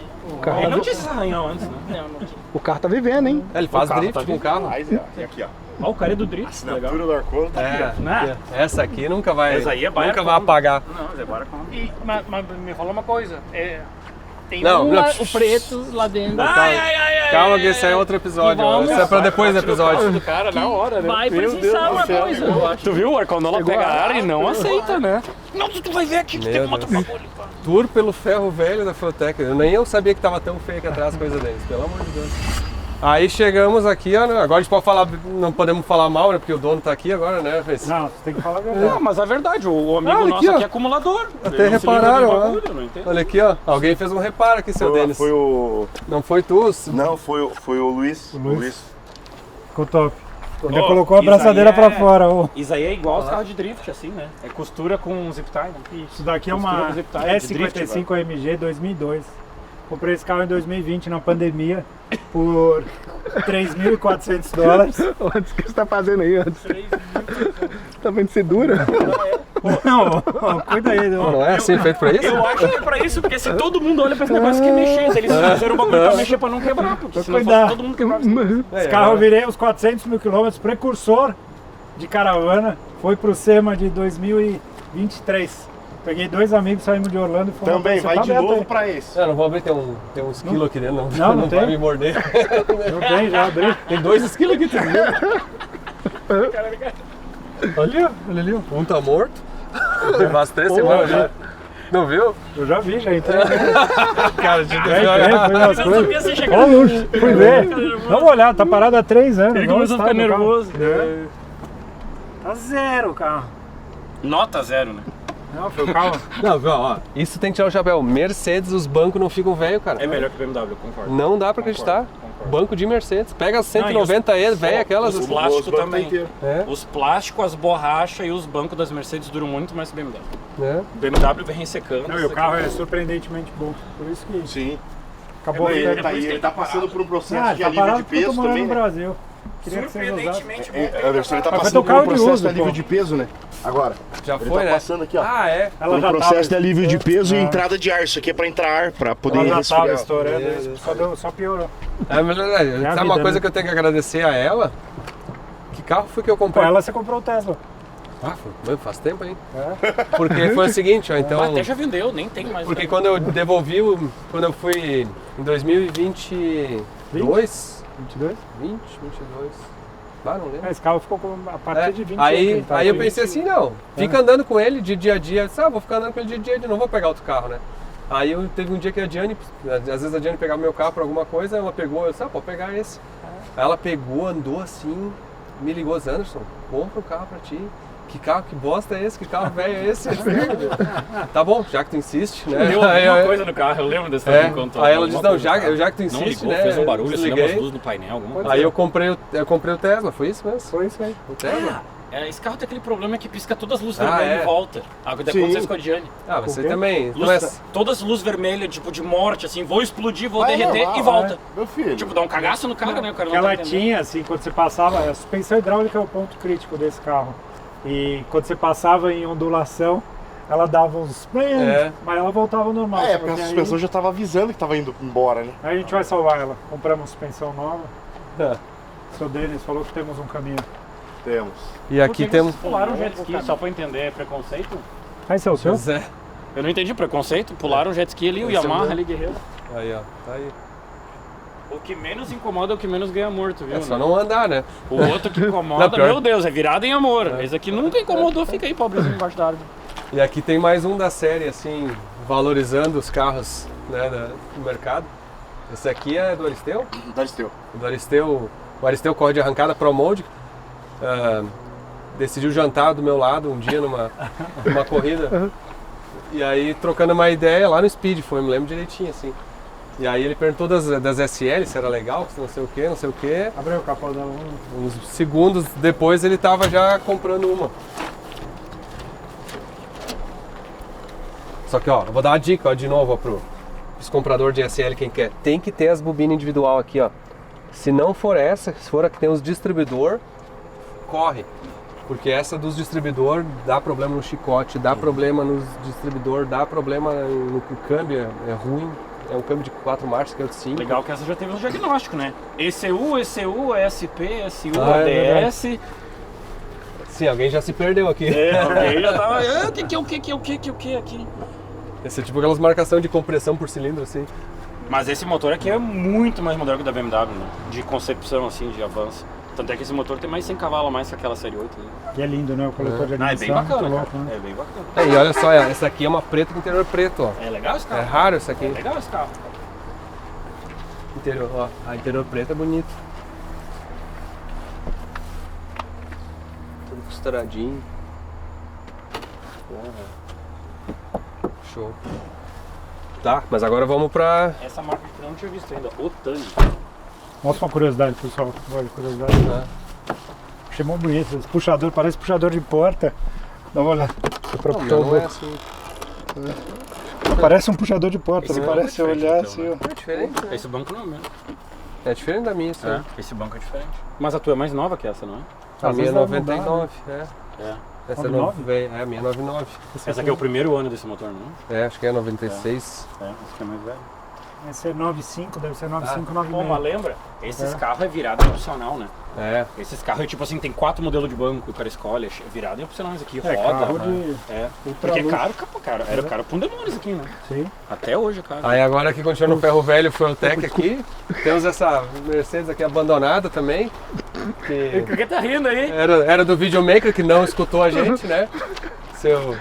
Ele não tinha esse arranhão antes, né? Não, não tinha. O carro tá vivendo, hein? Ele faz carro drift tá com o carro. Mas e aqui, ó. Ó, o cara é do drift, legal. Assinatura do Arcondo tá aqui, É, Né? essa aqui nunca vai, Essa aí é baia nunca vai Arcondo. apagar. Não, mas é bora com... Mas me fala uma coisa, tem Não, um não. o preto lá dentro. Calma que esse é outro episódio. E vamos- Isso é pra depois do episódio. do cara na hora, né? Vai precisar uma coisa, eu acho. Tu viu? O Arcondola pega ar e não aceita, né? Não, tu vai ver aqui que Meu tem uma Deus. Tour pelo ferro velho da Feutec. Nem eu sabia que tava tão feio aqui atrás as coisas deles, pelo amor de Deus. Aí chegamos aqui, ó, né? Agora a gente pode falar, não podemos falar mal, né? Porque o dono tá aqui agora, né? Fez- Não, você tem que falar a Não, verdade. mas é verdade, o amigo Ah, nosso aqui, ó. aqui é acumulador. Até Ele não se repararam, livra do ó. bagulho, eu não entendo. Olha aqui, ó. Alguém fez um reparo aqui, seu Denis. Foi o... Não foi tu? Não, foi o Luiz. O Luiz. Ficou top. Ainda Ó, colocou a isso braçadeira aí pra fora. ô. Isso aí é igual aos carros de drift, assim, né? É costura com zip tie, né? Isso daqui é Costura uma do zip tie, de drift, S55 AMG 2002. Comprei esse carro em 2020 na pandemia por $3.400. Antes, o que você tá fazendo aí antes? Tá vendo se dura? Não, ó, cuida aí. ó. Não é assim feito pra isso? Eu acho que é pra isso, porque se todo mundo olha pra esse negócio que mexer, eles fizeram o bagulho pra mexer pra não quebrar, porque senão cuidar. todo mundo quebrava. esse Esse carro eu virei uns 400 mil quilômetros, precursor de caravana. Foi pro SEMA de 2023. Peguei 2 amigos, saímos de Orlando e fomos. Também, Você vai tá de aberto novo aí? pra esse. Não vou abrir, tem uns quilos aqui dentro, Não vai tem. me morder. Não tem, já abri. Tem 2 esquilos aqui, tu viu? Olha ali, ó. Um tá morto. Faz 3 semanas já. Não viu? Eu já vi, já entrei. Cara, de Entrei, fui nas Eu coisas. sabia se chegar. Ó, luxo, fui ver. Dá uma olhada, tá parado há 3 anos. Ele Não começou a está ficar no carro. nervoso. É. Tá zero o carro. Nota 0, né? Não, foi o carro. Não, ó. Isso tem que tirar o chapéu. Mercedes, os bancos não ficam velhos, cara. É melhor que o BMW, concordo. Não dá pra acreditar. Concordo. banco de Mercedes. Pega as 190E, velho, aquelas Os assim. plásticos bancos também. inteiros. É. Os plásticos, as borrachas e os bancos das Mercedes duram muito mais que o BMW. É. O BMW vem ressecando. Não, e o carro é surpreendentemente bom. Por isso que Sim. acabou Ele tá passando por um processo de tá alívio parado de porque eu tô peso morando também, no né? Brasil. Queria que vocês usassem. Surpreendentemente bom. Anderson, ele tá Mas passando foi por carro um de processo uso, de alívio pô. de peso, né? Agora. Já Ele foi, tá né? passando aqui, ó. Ah, é? Ela Um já processo tava, de alívio de peso e entrada de ar. Isso aqui é pra entrar ar, pra poder ela já resfriar. tava estourando, Meu isso Deus. só piorou. É verdade. É a Sabe uma vida, coisa né? que eu tenho que agradecer a ela? Que carro foi que eu Com comprei? ela você comprou o Tesla. Ah, faz tempo, hein? Porque foi o seguinte, ó, então... Mas até já vendeu, nem tem mais. Porque quando eu devolvi, quando eu fui em 2022... 22? 20, 22... Ah, não lembro. Esse carro ficou a partir de 20 aí eu pensei assim, não, fica andando com ele de dia a dia. Eu disse, vou ficar andando com ele de dia a dia, não vou pegar outro carro, né? Aí teve um dia que a Diane, às vezes a Diane pegava meu carro pra alguma coisa, ela pegou, eu disse, pode pegar esse. Aí ela pegou, andou assim, me ligou, Anderson, compra um carro pra ti. Que carro, que bosta é esse? Que carro velho é esse? Tá bom, já que tu insiste, né? Deu alguma coisa no carro, eu lembro dessa É, enquanto. aí ela disse, não, já que tu Não insiste, ligou, né? fez um barulho, acendeu umas desliguei. luzes no painel, alguma coisa. Aí eu comprei o Tesla, foi isso mesmo? Foi isso aí. O Tesla? Esse carro tem aquele problema que pisca todas as luzes Ah, vermelhas é? em volta. Ah, que Sim. acontece com a Diane. Ah, você quê? também. Todas as luzes vermelhas, tipo, de morte, assim, vou explodir, vou Vai derreter normal, e volta. Meu filho. Tipo, dá um cagaço no carro, né? O cara Que não tá ela entendendo. tinha, assim, quando você passava, a suspensão hidráulica é o ponto crítico desse carro. E quando você passava em ondulação, ela dava uns... Mas ela voltava ao normal. É, porque a aí- suspensão já tava avisando que tava indo embora, né? Aí a gente vai salvar ela. Compramos suspensão nova. É. O seu Denis falou que temos um caminho. Temos. E aqui temos. Pularam um jet ski, só pra entender, é preconceito? Aí, seu seu? Pois é. Eu não entendi preconceito, pularam um jet ski ali, o Esse é o Yamaha meu. ali, guerreiro. Aí, ó. Tá aí. O que menos incomoda é o que menos ganha morto, viu? É só né? não andar, né? O outro que incomoda, Não, pior. meu Deus, é virado em amor. Esse aqui nunca incomodou, fica aí pobrezinho embaixo da árvore. E aqui tem mais um da série, assim, valorizando os carros, né, do mercado. Esse aqui é do Aristeu. Daristeu. Do Aristeu, o Aristeu corre de arrancada Pro Mode. Decidiu jantar do meu lado um dia numa corrida. E aí, trocando uma ideia lá no Speed, me lembro direitinho, assim. E aí ele perguntou das SL, se era legal, se não sei o que, não sei o que. Abriu o capô da Uno. Uns segundos depois ele tava já comprando uma. Só que, ó, eu vou dar uma dica, ó, de novo, ó, pros compradores de SL, quem quer. Tem que ter as bobinas individual aqui, ó. Se não for essa, se for a que tem os distribuidor, corre. Porque essa dos distribuidor dá problema no chicote, dá problema nos distribuidor, dá problema no câmbio, é ruim. É um câmbio de 4 marchas, que é o de 5. Legal que essa já teve um diagnóstico, né? ECU, ESP, SU, é ADS. Sim, alguém já se perdeu aqui. Alguém já tava. O que aqui? Esse é tipo aquelas marcações de compressão por cilindro, assim. Mas esse motor aqui é muito mais moderno que o da BMW, né? De concepção, assim, de avanço. Tanto é que esse motor tem mais 100 cavalos a mais que aquela série 8. Né? E é lindo, né? O coletor de Ah, é admissão. bem bacana, muito cara. louco, né? É bem bacana. E olha só, essa aqui é uma preta com interior preto, ó. É legal esse É carro. raro essa aqui. É legal esse carro. Interior, ó. A interior preto é bonito. Tudo costuradinho. Show. Tá, mas agora vamos pra... Essa marca que eu não tinha visto ainda, Otani. Mostra uma curiosidade, pessoal. Olha, curiosidade. Achei muito bonito. Esse puxador, parece puxador de porta. Dá uma olhada. Não é assim. Parece um puxador de porta, Esse né? banco Parece é diferente, olhar então, assim, né? ó. É diferente, né? Esse banco não é o mesmo. É diferente da minha, isso aí. Esse banco é diferente. Mas a tua é mais nova que essa, não é? A Às minha é vezes vai mudar, 99, É. Essa é 99? a minha é 99. Essa aqui é o primeiro ano desse motor, não É, acho que é 96. é? Essa aqui é mais velha. Esse é 95, deve ser 95, Pô, 96. mas lembra? Esses carros é virado opcional, né? É. Esses carros, tipo assim, tem 4 modelos de banco que o cara escolhe, é virado em opcional isso aqui, É, roda. carro né? de É. ultra Porque é luxo. caro, cara. Era caro pra um demônio isso aqui, né? Sim. Até hoje é caro. Aí agora que continua no ferro velho Fueltec aqui, temos essa Mercedes aqui abandonada também, que Por que tá rindo aí? era do videomaker que não escutou a gente, né? Seu...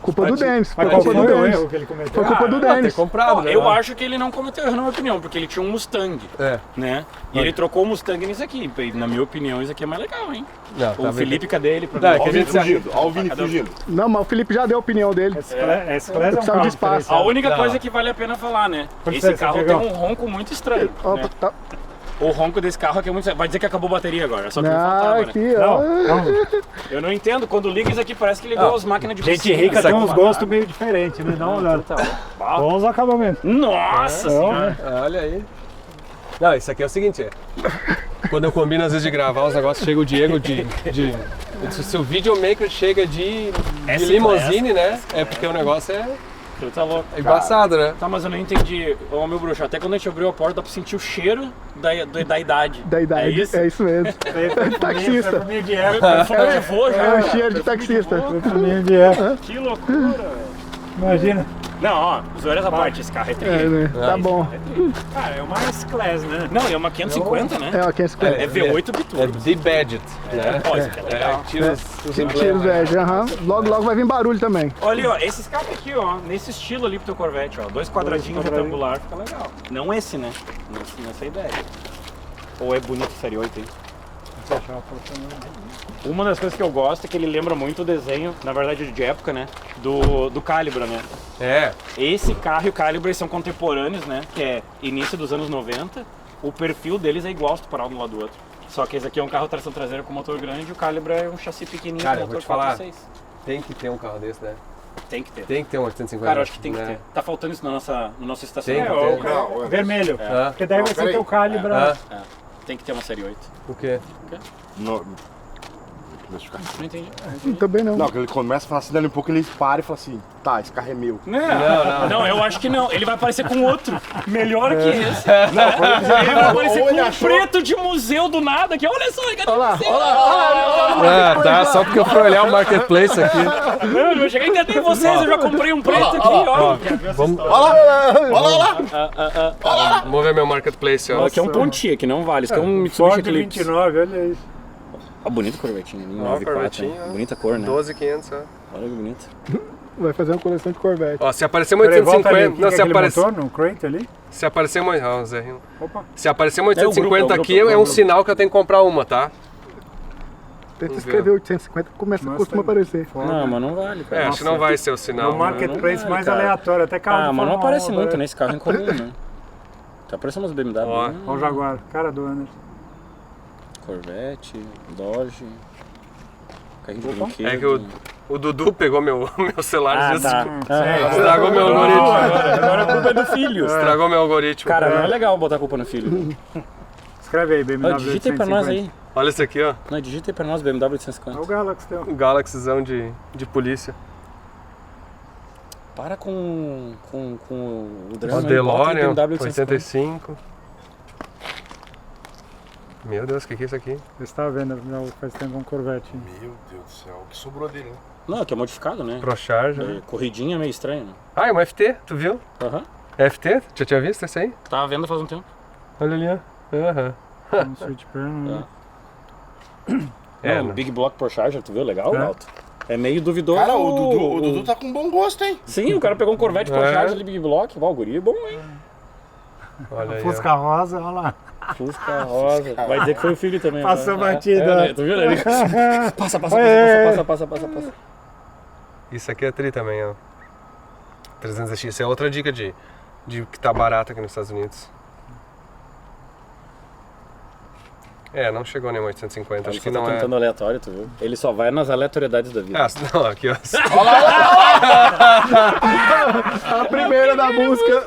Culpa do Denis. Mas Foi qual culpa foi do o Denis. erro que ele cometeu? Foi culpa do ter Denis. comprado, Ó, né? eu acho que ele não cometeu erro, na minha opinião, porque ele tinha um Mustang, É. né? E ele trocou o Mustang nisso aqui. E, na minha opinião, isso aqui é mais legal, hein? Não, tá O Felipe, cadê ele? Pra Não, ver? é que Ó o Vini a gente fugindo, ó o Vini Cadê o- fugindo. Não, mas o Felipe já deu a opinião dele. Esse Class é um precisava carro de espaço. diferenciado. A única Não. coisa que vale a pena falar, né? Com Esse licença, carro Diegão. tem um ronco muito estranho. Ó, né? tá- O ronco desse carro aqui é muito... Vai dizer que acabou a bateria agora, só que não Ah, faltava, né? aqui, ó. Eu não entendo, quando liga isso aqui parece que ligou as máquinas de Gente piscina. rica Isso tem aqui- uns gostos meio diferentes, né? Dá uma olhada. Bons acabamentos. Nossa senhora! Olha aí. Não, isso aqui é o seguinte, quando eu combino às vezes de gravar os negócios, chega o Diego se o videomaker chega de limousine, né? É porque o negócio Tu tá louco. é embaçado, né? Tá, mas eu não entendi. Ô, meu bruxo, até quando a gente abriu a porta dá pra sentir o cheiro da idade. Da idade. É isso? mesmo. Taxista. Perfuminho de época. Vou já. É o cheiro de taxista. Perfuminho de época. Que loucura, velho. Imagina. Não, ó, zoeiras à parte, esse carro é É, tri. né? Tá bom. Cara, é o mais class, né? Não, é uma 550, né? É, ó, 550. É V8 É biturbo. de-badget, né? Ó, isso aqui é legal. Tira os emblemas. Tiro verde, aham. Logo vai vir barulho também. Olha ali, ó, esse escape aqui, ó, nesse estilo ali pro teu Corvette, ó, 2 quadradinhos retangular, fica legal. Não esse, né? Nessa ideia. Ou é bonito o Série 8 aí? Uma das coisas que eu gosto é que ele lembra muito o desenho, na verdade de época, né? Do Calibra, né? É, Esse carro e o Calibra eles são contemporâneos, né? Que é início dos anos 90. O perfil deles é igual se tu parar um do lado do outro. Só que esse aqui é um carro tração traseira com motor grande e o Calibra é um chassi pequenininho Cara, com eu vou motor te falar. 4.6. tem que ter um carro desse, né? Tem que ter. Tem que ter um 850. Cara, eu acho que tem que né? ter. Tá faltando isso no nosso Tem estacionamento. que ter. Não, Vermelho. Ah, Porque daí Não, vai ser peraí. teu calibra. ah, Tem que ter uma série 8. o quê? não. Deixa eu ficar. Não entendi. Também não. Não, que ele começa a falar assim, dali um pouco ele para e fala assim, tá, esse carro é meu. Não, eu acho que não. Ele vai aparecer com outro. Melhor que esse. Ele vai aparecer Ou com ele um achou- preto de museu do nada. Que olha só, cadê Olha lá, você? olha lá. Ah, tá, só porque eu fui olhar o marketplace aqui. Não, eu vou chegar e cadê vocês? Eu já comprei um preto aqui, ó. Vamos, Olha lá! vamos ver meu marketplace, ó. Aqui é um Pontiac, que não vale. Isso aqui é um Mitsubishi Ford Eclipse. 29, olha isso. Ó, bonito Corvetinho, ali, Ó, 9.4. Corvetinho, Né? ó. Bonita cor, né? 12.500, ó. Olha que bonito. Vai fazer uma coleção de Corvette. Ó, se aparecer uma Peraí, volta ali, 850, o que não, que é se aquele aparecer, motor no crate ali? se aparecer uma, ó, o Zé Rinho. Opa. Se aparecer uma É o grupo, 850 é o aqui, grupo, é é o um grupo. sinal que eu tenho que comprar uma, tá? Tenta Vamos escrever ver. 850 costuma aparecer. Não, mas não vale, cara. É, acho que não vai ser o sinal. No marketplace não, mais cara. aleatório, até carro Ah, de mas não Fórmula aparece 1, muito né? nesse carro em comum, né? Tá parecendo umas BMW. Ó. né? Olha o Jaguar, cara do Anderson. Corvette, Dodge. Carrinho de brinquedo. É que o Dudu pegou meu celular, Ah, às vezes, tá. estragou meu algoritmo. Agora a culpa é do filho. Estragou meu algoritmo. Cara, não é legal botar a culpa no filho. Escreve aí, BMW Ó, digita aí pra nós aí. Olha esse aqui, ó. Não, digita aí pra nós, BMW Olha 850. o Galaxy teu. Um Galaxyzão de polícia. Para com o Ó, drama. aí, bota aí DeLorean, BMW 850. 85. Meu Deus, o que é isso aqui? Eu estava vendo faz tempo um Corvette. Meu Deus do céu, o que sobrou dele, né? Não, que é modificado, né? ProCharger. É, corridinha é meio estranho, né? Ah, é um FT, tu viu? Aham. É FT? Já tinha visto esse aí? Tava vendo faz um tempo. Olha ali, ó. Aham. Um Switch Perno, né? É, Não, né? Big Block ProCharger, tu viu? Legal, É. Alto. É meio duvidoso. Cara, o Dudu tá com bom gosto, hein? Sim, o cara pegou um Corvette ProCharger ali, Big Block. Ó, o guri é bom, hein? Olha aí, ó. Fusca rosa, olha lá. Fusca rosa. Vai dizer que foi o filho também. Passou né? batida. Tu viu? Ele... Passa. Isso aqui é tri também, ó. 300X. Isso é outra dica de que tá barato aqui nos Estados Unidos. É, não chegou nem 850. Ele Acho que só tá não é. tentando aleatório, tu viu? Ele só vai nas aleatoriedades da vida. Ah, não, aqui, ó. A primeira da música.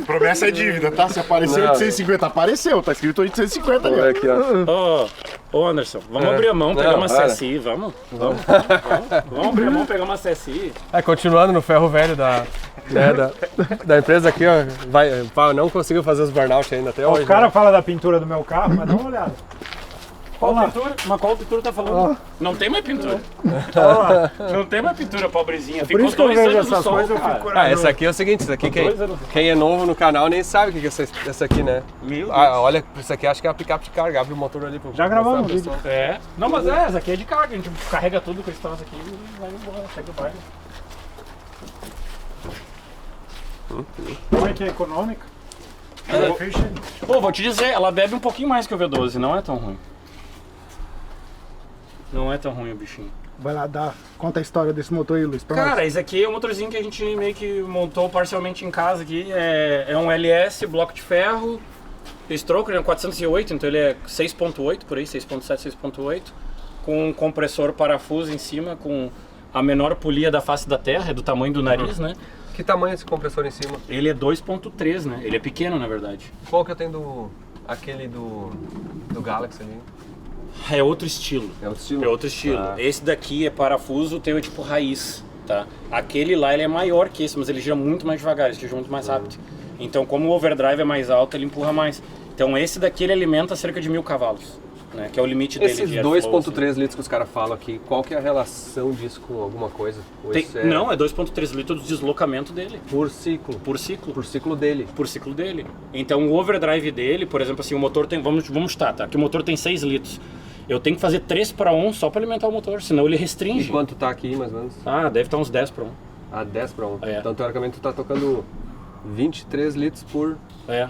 Promessa é dívida, tá? Se apareceu Não. 850, apareceu, tá escrito 850 ali. Olha aqui, ó. Ô, Anderson, vamos abrir a mão, pegar Não, uma para. CSI, vamos? Vamos abrir a mão, pegar uma CSI. É, continuando no ferro velho da empresa aqui, ó. Não conseguiu fazer os burnout ainda até hoje. O cara fala da pintura do meu carro, mas dá uma olhada. Qual Olha lá. pintura? Mas qual pintura tá falando? Não tem mais pintura. Olha lá. Não tem mais pintura, pobrezinha. Por isso que eu vejo essas coisas, eu fico Ah, curioso. esse aqui é o seguinte, isso aqui quem é novo no canal nem sabe o que é essa aqui, né? Meu Deus. Ah, olha, isso aqui acho que é uma picape de carga, abre o motor ali pro. Já gravamos mostrar um pra vídeo. pessoa. É. Não, mas essa aqui é de carga. A gente carrega tudo com esse troço aqui e vai embora, segue o baile. Como é que é econômica? Pô, vou te dizer, ela bebe um pouquinho mais que o V12, não é tão ruim. Não é tão ruim o bichinho. Vai lá, conta a história desse motor aí, Luiz, pra Cara, nós. esse aqui é um motorzinho que a gente meio que montou parcialmente em casa aqui. É um LS, bloco de ferro, stroke, ele é um 408, então ele é 6.8 por aí, 6.7, 6.8, com um compressor parafuso em cima, com a menor polia da face da terra, é do tamanho do nariz, né? Que tamanho é esse compressor em cima? Ele é 2.3, né? Ele é pequeno, na verdade. Qual que eu tenho aquele do Galaxy ali? É outro estilo. É outro estilo? É outro estilo. Ah. Esse daqui é parafuso, o teu é tipo raiz, tá? Aquele lá ele é maior que esse, mas ele gira muito mais devagar, ele gira muito mais rápido. Então, como o overdrive é mais alto, ele empurra mais. Então, esse daqui ele alimenta cerca de 1000 cavalos, né? Que é o limite dele. Esses de airflow, 2.3 litros que os caras falam aqui, qual que é a relação disso com alguma coisa? Ou Tem- isso Não, é 2.3 litros de deslocamento dele, por ciclo. por ciclo. Por ciclo dele. Por ciclo dele. Então o overdrive dele, por exemplo, assim, o motor tem, vamos chutar, tá? Que o motor tem 6 litros. Eu tenho que fazer 3:1 só para alimentar o motor, senão ele E restringe. quanto tá aqui, mais ou menos? Ah, deve estar uns 10:1. A 10 para 1. É. Então, teoricamente, tu tá tocando 23 litros por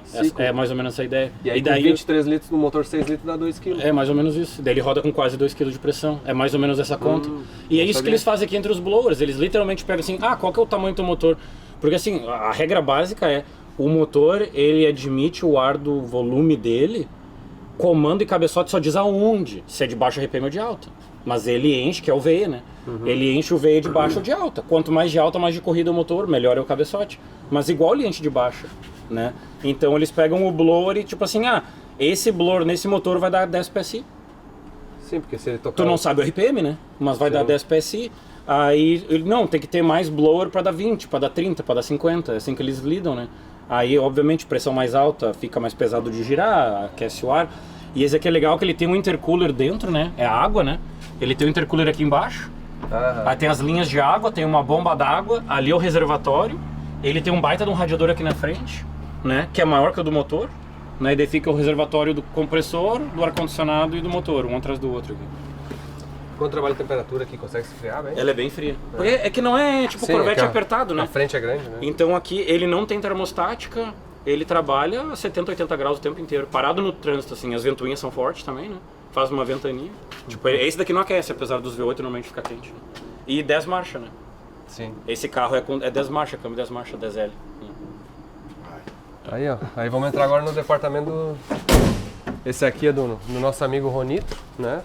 ciclo. É mais ou menos essa ideia. E aí, com 23 litros no motor 6 litros dá 2 kg. É mais ou menos isso. Daí ele roda com quase 2 kg de pressão. É mais ou menos essa conta. E é não isso que sabia. eles fazem aqui entre os blowers. Eles literalmente pegam assim, qual que é o tamanho do teu motor? Porque assim, a regra básica é, o motor, ele admite o ar do volume dele, comando e cabeçote só diz aonde, se é de baixo RPM ou de alta. Mas ele enche, que é o VE, né? Ele enche o VE de baixo ou de alta. Quanto mais de alta, mais de corrida o motor, melhor é o cabeçote. Mas igual ele enche de baixa, né? Então eles pegam o blower e tipo assim, esse blower nesse motor vai dar 10 PSI. Sim, porque se ele tocar... Tu não sabe o RPM, né? Mas vai dar 10 PSI. Aí, não, tem que ter mais blower para dar 20, para dar 30, para dar 50. É assim que eles lidam, né? Aí, obviamente, pressão mais alta, fica mais pesado de girar, aquece o ar. E esse aqui é legal que ele tem um intercooler dentro, né? É a água, né? Ele tem um intercooler aqui embaixo. Aí tem as linhas de água, tem uma bomba d'água, ali é o reservatório. Ele tem um baita de um radiador aqui na frente, né? Que é maior que o do motor. Né? E daí fica o reservatório do compressor, do ar-condicionado e do motor, um atrás do outro aqui. Quando trabalha a temperatura aqui, consegue esfriar bem? Ela é bem fria. Porque é que não é tipo Sim, Corvette é que apertado, né? A frente é grande, né? Então aqui ele não tem termostática, ele trabalha a 70, 80 graus o tempo inteiro. Parado no trânsito, assim, as ventoinhas são fortes também, né? Faz uma ventania. Tipo, esse daqui não aquece, apesar dos V8 normalmente fica quente. Né? E 10 marchas, né? Sim. Esse carro é 10 marchas, câmbio 10 marchas, 10L. Aí, ó. Aí vamos entrar agora no departamento do... Esse aqui é do nosso amigo Ronito, né?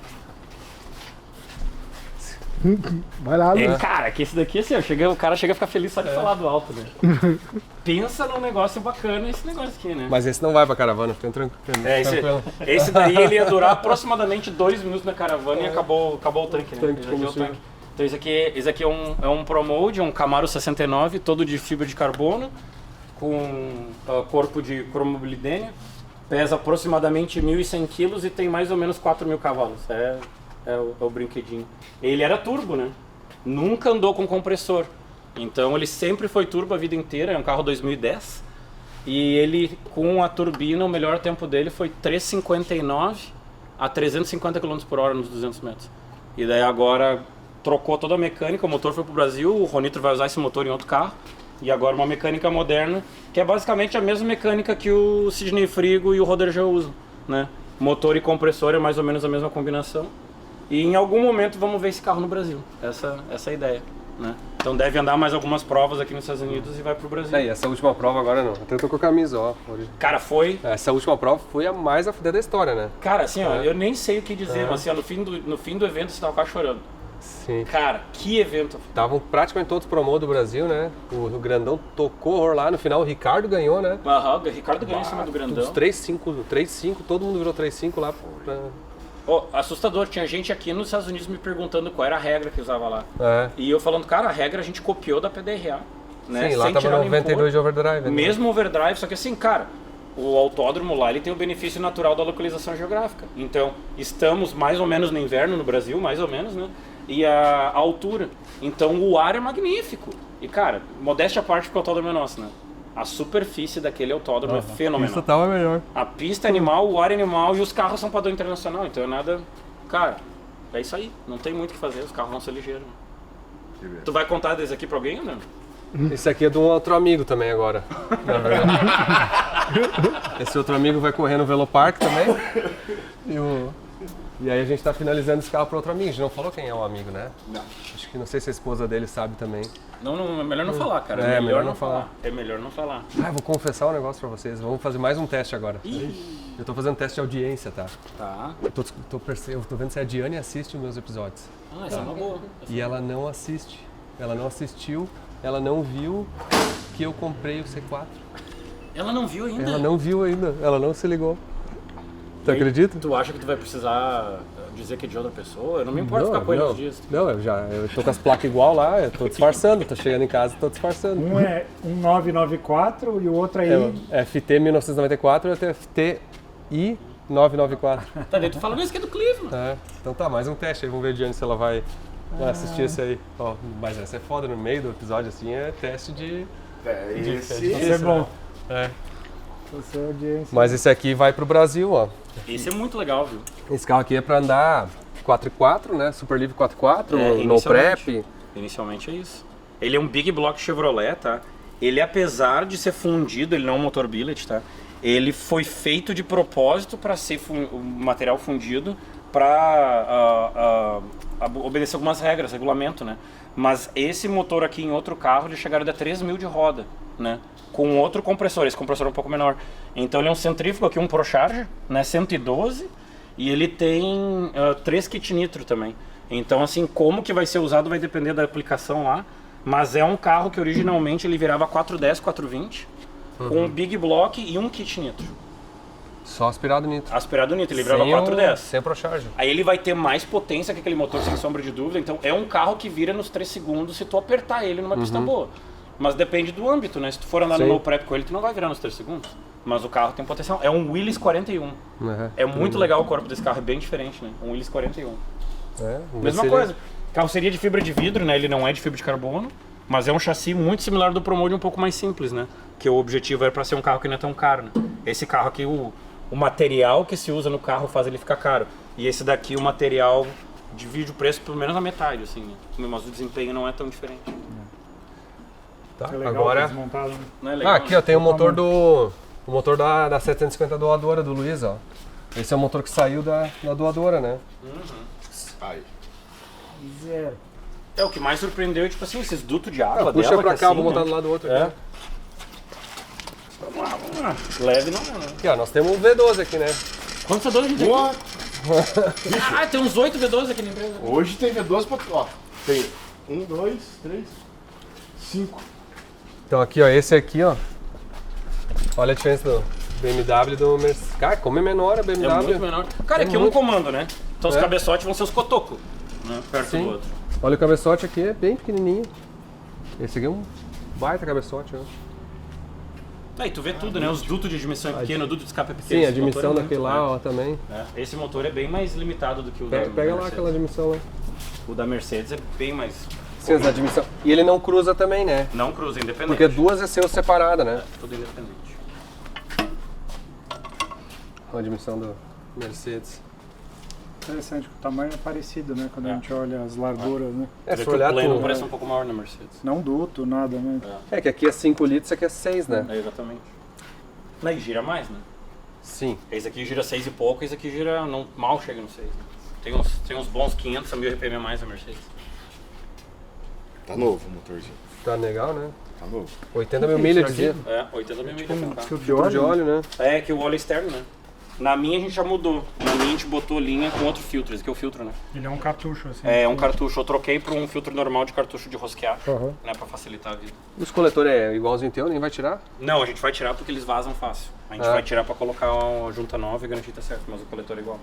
Vai lá, Luiz. Cara, que esse daqui, assim, o cara chega a ficar feliz só de falar do alto, né? Pensa num negócio bacana esse negócio aqui, né? Mas esse não vai pra caravana, fica tranquilo. Esse daí ele ia durar aproximadamente 2 minutos na caravana e acabou o tanque, né? Tanque de Esse aqui é o combustível. tanque. Então esse aqui é um ProMode, um Camaro 69, todo de fibra de carbono, com corpo de cromobilidênio, pesa aproximadamente 1.100 kg e tem mais ou menos 4.000 cavalos. É o brinquedinho. Ele era turbo, né? Nunca andou com compressor. Então ele sempre foi turbo a vida inteira, é um carro 2010. E ele, com a turbina, o melhor tempo dele foi 3,59 a 350 km por hora nos 200 metros. E daí agora trocou toda a mecânica, o motor foi pro Brasil, o Ronito vai usar esse motor em outro carro. E agora uma mecânica moderna, que é basicamente a mesma mecânica que o Sidney Frigo e o Roder já usam, né? Motor e compressor é mais ou menos a mesma combinação. E em algum momento vamos ver esse carro no Brasil. Essa é a ideia, né? Então deve andar mais algumas provas aqui nos Estados Unidos e vai pro Brasil. Aí, essa última prova agora não. Até eu tô com a camisa, ó. Cara, foi... Essa última prova foi a mais a fuder da história, né? Cara, assim, ó, eu nem sei o que dizer, mas assim, ó, no fim do evento você tava quase chorando. Sim. Cara, que evento. Estavam praticamente todos promo do Brasil, né? O Grandão tocou horror lá. No final o Ricardo ganhou, né? Aham, o Ricardo ganhou em cima do Grandão. Os 3-5, todo mundo virou 3-5 lá. Assustador, tinha gente aqui nos Estados Unidos me perguntando qual era a regra que usava lá. É. E eu falando, cara, a regra a gente copiou da PDRA. Né? Sim, lá Sem tava tirar nem 92 pôr. de overdrive. Né? Mesmo overdrive, só que assim, cara, o autódromo lá ele tem o benefício natural da localização geográfica. Então, estamos mais ou menos no inverno no Brasil, mais ou menos, né? E a altura. Então, o ar é magnífico. E, cara, modéstia à parte porque o autódromo é nosso, né? A superfície daquele autódromo é fenomenal. Isso tava melhor. A pista é animal, o ar é animal e os carros são padrão internacional. Então, é nada... Cara, é isso aí. Não tem muito o que fazer, os carros vão ser ligeiros. Tu vai contar desse aqui pra alguém, né? Esse aqui é de um outro amigo também agora. Na verdade. Esse outro amigo vai correr no Velopark também. E aí a gente tá finalizando esse carro para outro amigo. A gente não falou quem é o amigo, né? Não. Acho que não sei se a esposa dele sabe também. Não, é melhor não falar, cara. É, melhor não falar. É melhor não falar. Ah, eu vou confessar um negócio pra vocês. Vamos fazer mais um teste agora. Eu tô fazendo teste de audiência, tá? Tá. Eu tô vendo se a Diane assiste os meus episódios. Ah, essa é uma boa. E ela não assiste. Ela não assistiu, ela não viu que eu comprei o C4. Ela não viu ainda? Ela não viu ainda, ela não se ligou. Tu acredita? Tu acha que tu vai precisar dizer que é de outra pessoa? Eu não me importo ficar com ele uns dias. Não, eu tô com as placas igual lá, eu tô disfarçando, tô chegando em casa e tô disfarçando. Um é 1994 e o outro aí... É FT 1994 e outro é FTI 994. Tá, daí tu fala mesmo que é do Cleveland. É, então tá, mais um teste aí, vamos ver a Diane se ela vai assistir esse aí. Ó, mas essa é foda, no meio do episódio assim, é teste de... Isso é bom. É. Você é audiência. Mas esse aqui vai pro Brasil, ó. Esse é muito legal, viu? Esse carro aqui é pra andar 4x4, né? Super livre 4x4, no inicialmente. prep. Inicialmente é isso. Ele é um Big Block Chevrolet, tá? Ele, apesar de ser fundido, ele não é um motor billet, tá? Ele foi feito de propósito para ser o material fundido para obedecer algumas regras, regulamento, né? Mas esse motor aqui em outro carro, ele chegaram a dar 3.000 de roda, né? Com outro compressor, esse compressor é um pouco menor. Então ele é um centrífugo aqui, um ProCharger, né? 112, e ele tem 3 kit nitro também. Então assim, como que vai ser usado vai depender da aplicação lá, mas é um carro que originalmente ele virava 410, 420, com um Big Block e um kit nitro. Só aspirado nitro. Aspirado nitro, ele virava 410. Sem o ProCharger. Aí ele vai ter mais potência que aquele motor, sem sombra de dúvida. Então é um carro que vira nos 3 segundos se tu apertar ele numa pista boa. Mas depende do âmbito, né? Se tu for andar no prep com ele, tu não vai virar nos 3 segundos. Mas o carro tem potencial. É um Willys 41. É muito legal o corpo desse carro, é bem diferente, né? Um Willys 41. Mesma coisa. Carroceria de fibra de vidro, né? Ele não é de fibra de carbono, mas é um chassi muito similar do Promode, um pouco mais simples, né? Que o objetivo era para ser um carro que não é tão caro, né? Esse carro aqui, o material que se usa no carro faz ele ficar caro. E esse daqui, o material divide o preço pelo menos na metade, assim, né? Mas o desempenho não é tão diferente. Tá, É legal agora... desmontado, né? Não é legal, aqui ó, tem o motor o motor da 750 doadora do Luiz, ó. Esse é o motor que saiu da doadora, né? Aí. Zero. É, o que mais surpreendeu é, tipo assim, esses dutos de água Puxa dela, pra que cá, assim, vou botar né? do lado do outro É. aqui. Vamos lá. Leve não é, né? Aqui ó, nós temos um V12 aqui, né? Quantos V12 a gente tem? Boa. Ah, tem uns 8 V12 aqui na empresa. Hoje tem V12 pra... Ó, tem 1, 2, 3, 5. Então aqui ó, esse aqui ó. Olha a diferença do BMW e do Mercedes. Cara, como é menor a BMW. É muito menor. Cara, aqui é um muito. comando, né? Então os É. cabeçotes vão ser os cotocos, né? Perto Sim. do outro. Olha o cabeçote aqui, é bem pequenininho. Esse aqui é um baita cabeçote, ó. Aí tu vê tudo, né? Os dutos de admissão é pequeno, o duto de escape é pequeno. Sim, a esse motor admissão é muito, daquele lá, né? ó, também. É. Esse motor é bem mais limitado do que o da Pega lá Mercedes. aquela admissão lá. O da Mercedes é bem mais... Sim, a admissão. E ele não cruza também, né? Não cruza, independente. Porque duas é seu separada, né? Tudo independente. A admissão do Mercedes. Interessante, o tamanho é parecido, né? Quando a gente olha as larguras, né? É, Vê se que o olhar pleno tu... parece um pouco maior na Mercedes. Não duto, nada, né? É que aqui é 5 litros, isso aqui é 6, né? É, exatamente. Daí gira mais, né? Sim. Esse aqui gira 6 e pouco, esse aqui gira... Não, mal chega no 6. Né? Tem uns bons 500 a 1000 RPM a mais na Mercedes. Tá novo o motorzinho. Tá legal, né? Tá novo. 80 mil milhas, dizia. É, 80 mil milhas pra cá. Filtro de Filtro de óleo. óleo, né? É que o óleo é externo, né? Na minha a gente já mudou. Na minha a gente botou linha com outro filtro, esse aqui é o filtro, né? Ele é um cartucho, assim. É um cartucho, eu troquei por um filtro normal de cartucho de rosquear, Uhum. né? Pra facilitar a vida. Os coletores é igualzinho teu, nem vai tirar? Não, a gente vai tirar porque eles vazam fácil. A gente vai tirar pra colocar uma junta nova e garantir que tá certo, mas o coletor é igual.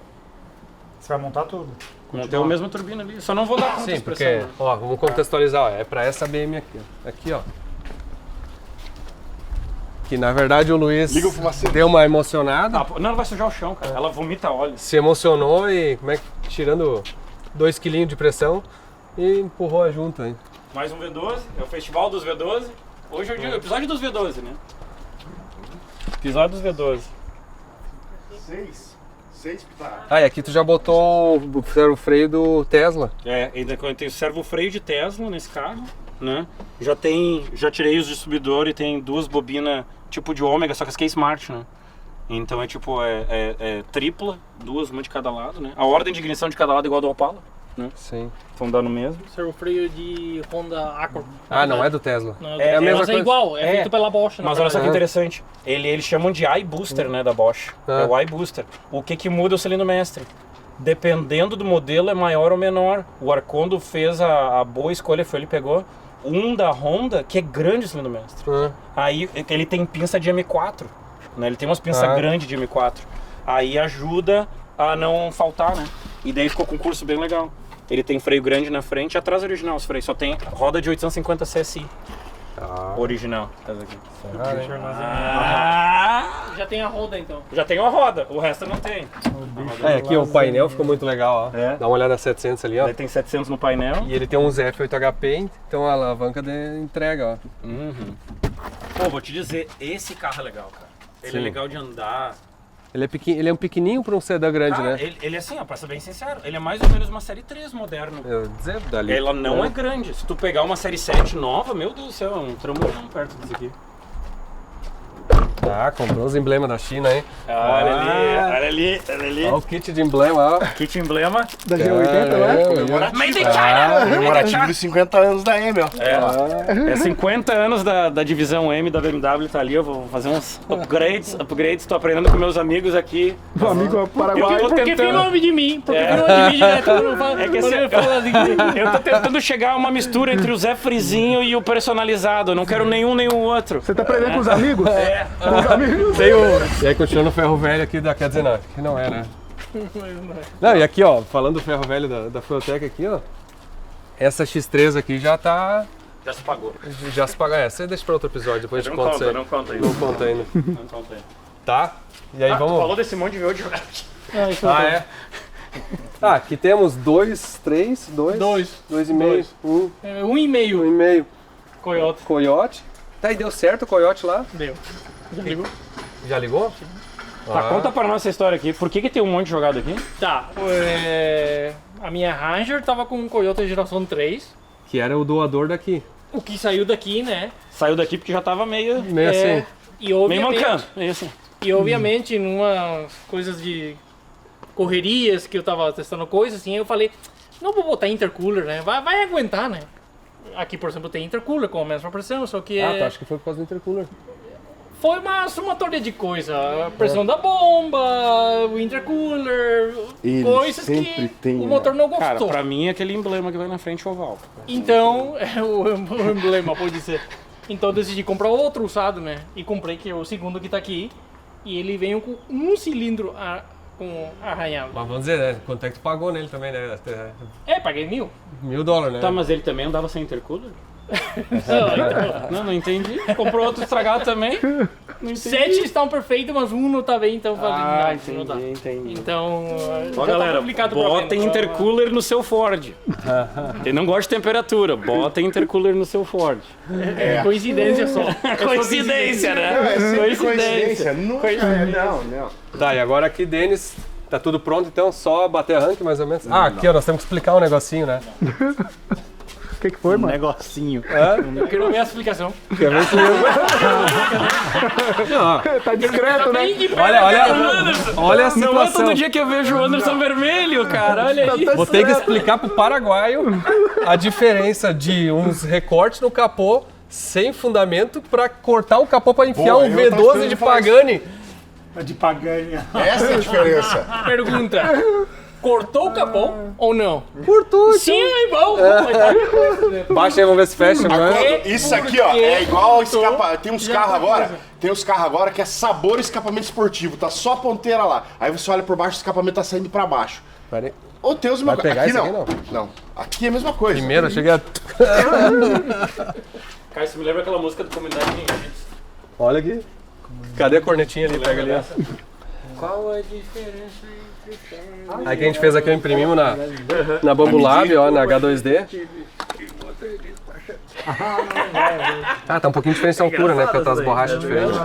Você vai montar tudo? Não tem a mesma turbina ali, só não vou dar conta Sim, de porque, expressão, né? ó, vamos contextualizar, ó, é pra essa BM aqui, ó. Aqui, ó. Que na verdade o Luiz Liga o fumaceiro. deu uma emocionada, Ah, não, ela vai sujar o chão, cara. Ela vomita óleo. se emocionou e, como é que, tirando 2 quilinhos de pressão e empurrou a junta, hein. Mais um V12, é o festival dos V12. Hoje é o episódio dos V12, né? Episódio dos V12. 6 pitacos. Ah, e aqui tu já botou o freio do Tesla. É, ainda tem o servo-freio de Tesla nesse carro, né? Já tirei os distribuidores e tem 2 bobinas tipo de ômega, só que essa aqui é Smart, né? Então é tipo, é tripla, 2, uma de cada lado, né? A ordem de ignição de cada lado é igual ao do Opala, né? Sim. Então dá no mesmo. Esse é o freio de Honda Accord. Ah, não é do Tesla. Não, É a mesma mas coisa. é igual, é feito pela Bosch. Mas olha só que interessante, eles chamam de iBooster, né, da Bosch. É o iBooster. O que muda é o cilindro mestre. Dependendo do modelo é maior ou menor. O Arcondo fez a boa escolha, ele pegou um da Honda, que é grande o cilindro mestre. Aí ele tem pinça de M4, né? Ele tem umas pinças grandes de M4. Aí ajuda a não faltar, né? E daí ficou com um curso bem legal. Ele tem freio grande na frente e atrás original os freios. Só tem roda de 850 CSI. Original. Já tem a roda então. Já tem uma roda, o resto não tem. Aqui o painel ficou muito legal, ó. Dá uma olhada na 700 ali, ó. Ele tem 700 no painel. E ele tem uns F8HP, então a alavanca de entrega, ó. Pô, vou te dizer, esse carro é legal, cara. Ele é legal de andar. Ele é um pequenininho para um sedã grande, Cara, né? ele é assim, ó, pra ser bem sincero, ele é mais ou menos uma série 3 moderno. Eu dizer, dali. Ela não é grande. Se tu pegar uma série 7 nova, meu Deus do céu, é um trambolhão perto disso aqui. Ah, comprou os emblemas da China, hein? Olha ali. Olha o kit de emblema, ó. Kit emblema. Da G80, né? Made in China! Comemorativo de 50 anos da M, ó. É 50 anos da divisão M da BMW, tá ali. Eu vou fazer uns upgrades. Tô aprendendo com meus amigos aqui. O amigo paraguaio. Eu tô Porque tentando... tem nome de mim. Porque tem nome de mim direto. Quando eu falo, É que quando esse- eu falo assim. Eu tô tentando chegar a uma mistura entre o Zé Frizinho e o personalizado. Eu não quero nenhum nem o outro. Você tá aprendendo com os amigos? Com os amigos? E aí continua no ferro velho aqui da... Quer dizer, não, que não é, né? Não, e aqui, ó, falando do ferro velho da Fueltech aqui, ó. Essa X3 aqui já tá... Já se pagou. Já se paga. Você deixa para outro episódio, depois a gente conta isso aí. Não conta aí. Não conta ainda. Não conta aí. Tá? E aí Tu vamos... falou desse monte de jogo de jogar aqui. Ah, é? Ah, aqui temos 2, 3, 2, 2,5, 1, É 1,5 1,5. Coyote. Coyote. Tá, e deu certo o Coyote lá? Deu. Já ligou? Já ligou? Tá, conta pra nós essa história aqui. Por que tem um monte jogado aqui? Tá. A minha Ranger tava com um Coyote geração 3. Que era o doador daqui. O que saiu daqui, né? Saiu daqui porque já tava meio Meio assim. E meio obviamente, mancando. Meio assim. e obviamente, numa coisas de correrias que eu tava testando coisas assim, eu falei, não vou botar intercooler, né? Vai aguentar, né? Aqui, por exemplo, tem intercooler com a mesma pressão, só que Ah, tá, acho que foi por causa do intercooler. foi uma somatória de coisa. A pressão da bomba, o intercooler, Ele coisas sempre que tem, o motor não gostou. Cara, pra mim é aquele emblema que vai na frente oval. Então, é o emblema, pode ser. Então eu decidi comprar outro usado, né? E comprei, que é o segundo que tá aqui. E ele veio com um cilindro com arranhado. Mas vamos dizer, né? Quanto é que tu pagou nele também, né? Paguei $1.000. $1.000, né? Tá, mas ele também andava sem intercooler? Não, Não entendi. Comprou outro estragado também? Não entendi. 7 estão perfeitos, mas um não tá bem, então eu falei, não dá. entendi. Então, Ó, já tá galera, complicado pra botem venda. intercooler no seu Ford. Ele não gosta de temperatura, botem intercooler no seu Ford. É coincidência só. Coincidência, né? É sempre coincidência. Nunca é. Não. Tá, e agora aqui, Denis, tá tudo pronto, então só bater arranque mais ou menos? Ah, aqui, ó, nós temos que explicar um negocinho, né? O que foi, mano? Negocinho. Eu quero ver a explicação. Quer ver se Não, Tá discreto, né? Bem de perto, olha a Não é situação. todo dia que eu vejo o Anderson vermelho, cara. Olha aí. Vou ter que explicar pro paraguaio a diferença de uns recortes no capô sem fundamento pra cortar o capô pra enfiar Boa, um eu tava V12 esperando de falar Pagani. De paganha. Essa é a diferença. Pergunta. Cortou o capô ou não? Cortou, Sim, é bom. Baixa aí, vamos ver se fecha agora. Isso aqui, ó, é igual tem uns carros agora. Tem uns carros agora que é sabor escapamento esportivo, tá só a ponteira lá. Aí você olha por baixo, o escapamento tá saindo pra baixo. Pera aí. Ou tem os mesma Vai pegar aqui esse não. aqui, Não, aqui é a mesma coisa. Primeiro, eu cheguei a... Cara, isso me lembra aquela música do Comunidade de Ninjitsu. Olha aqui. Cadê a cornetinha ali? Pega ali, ó. Qual a diferença entre... Aí que a gente fez aqui, eu imprimimos na Bambu Lab, ó, na H2D. Ah, tá um pouquinho diferente de altura, né? Porque tá as borrachas diferentes.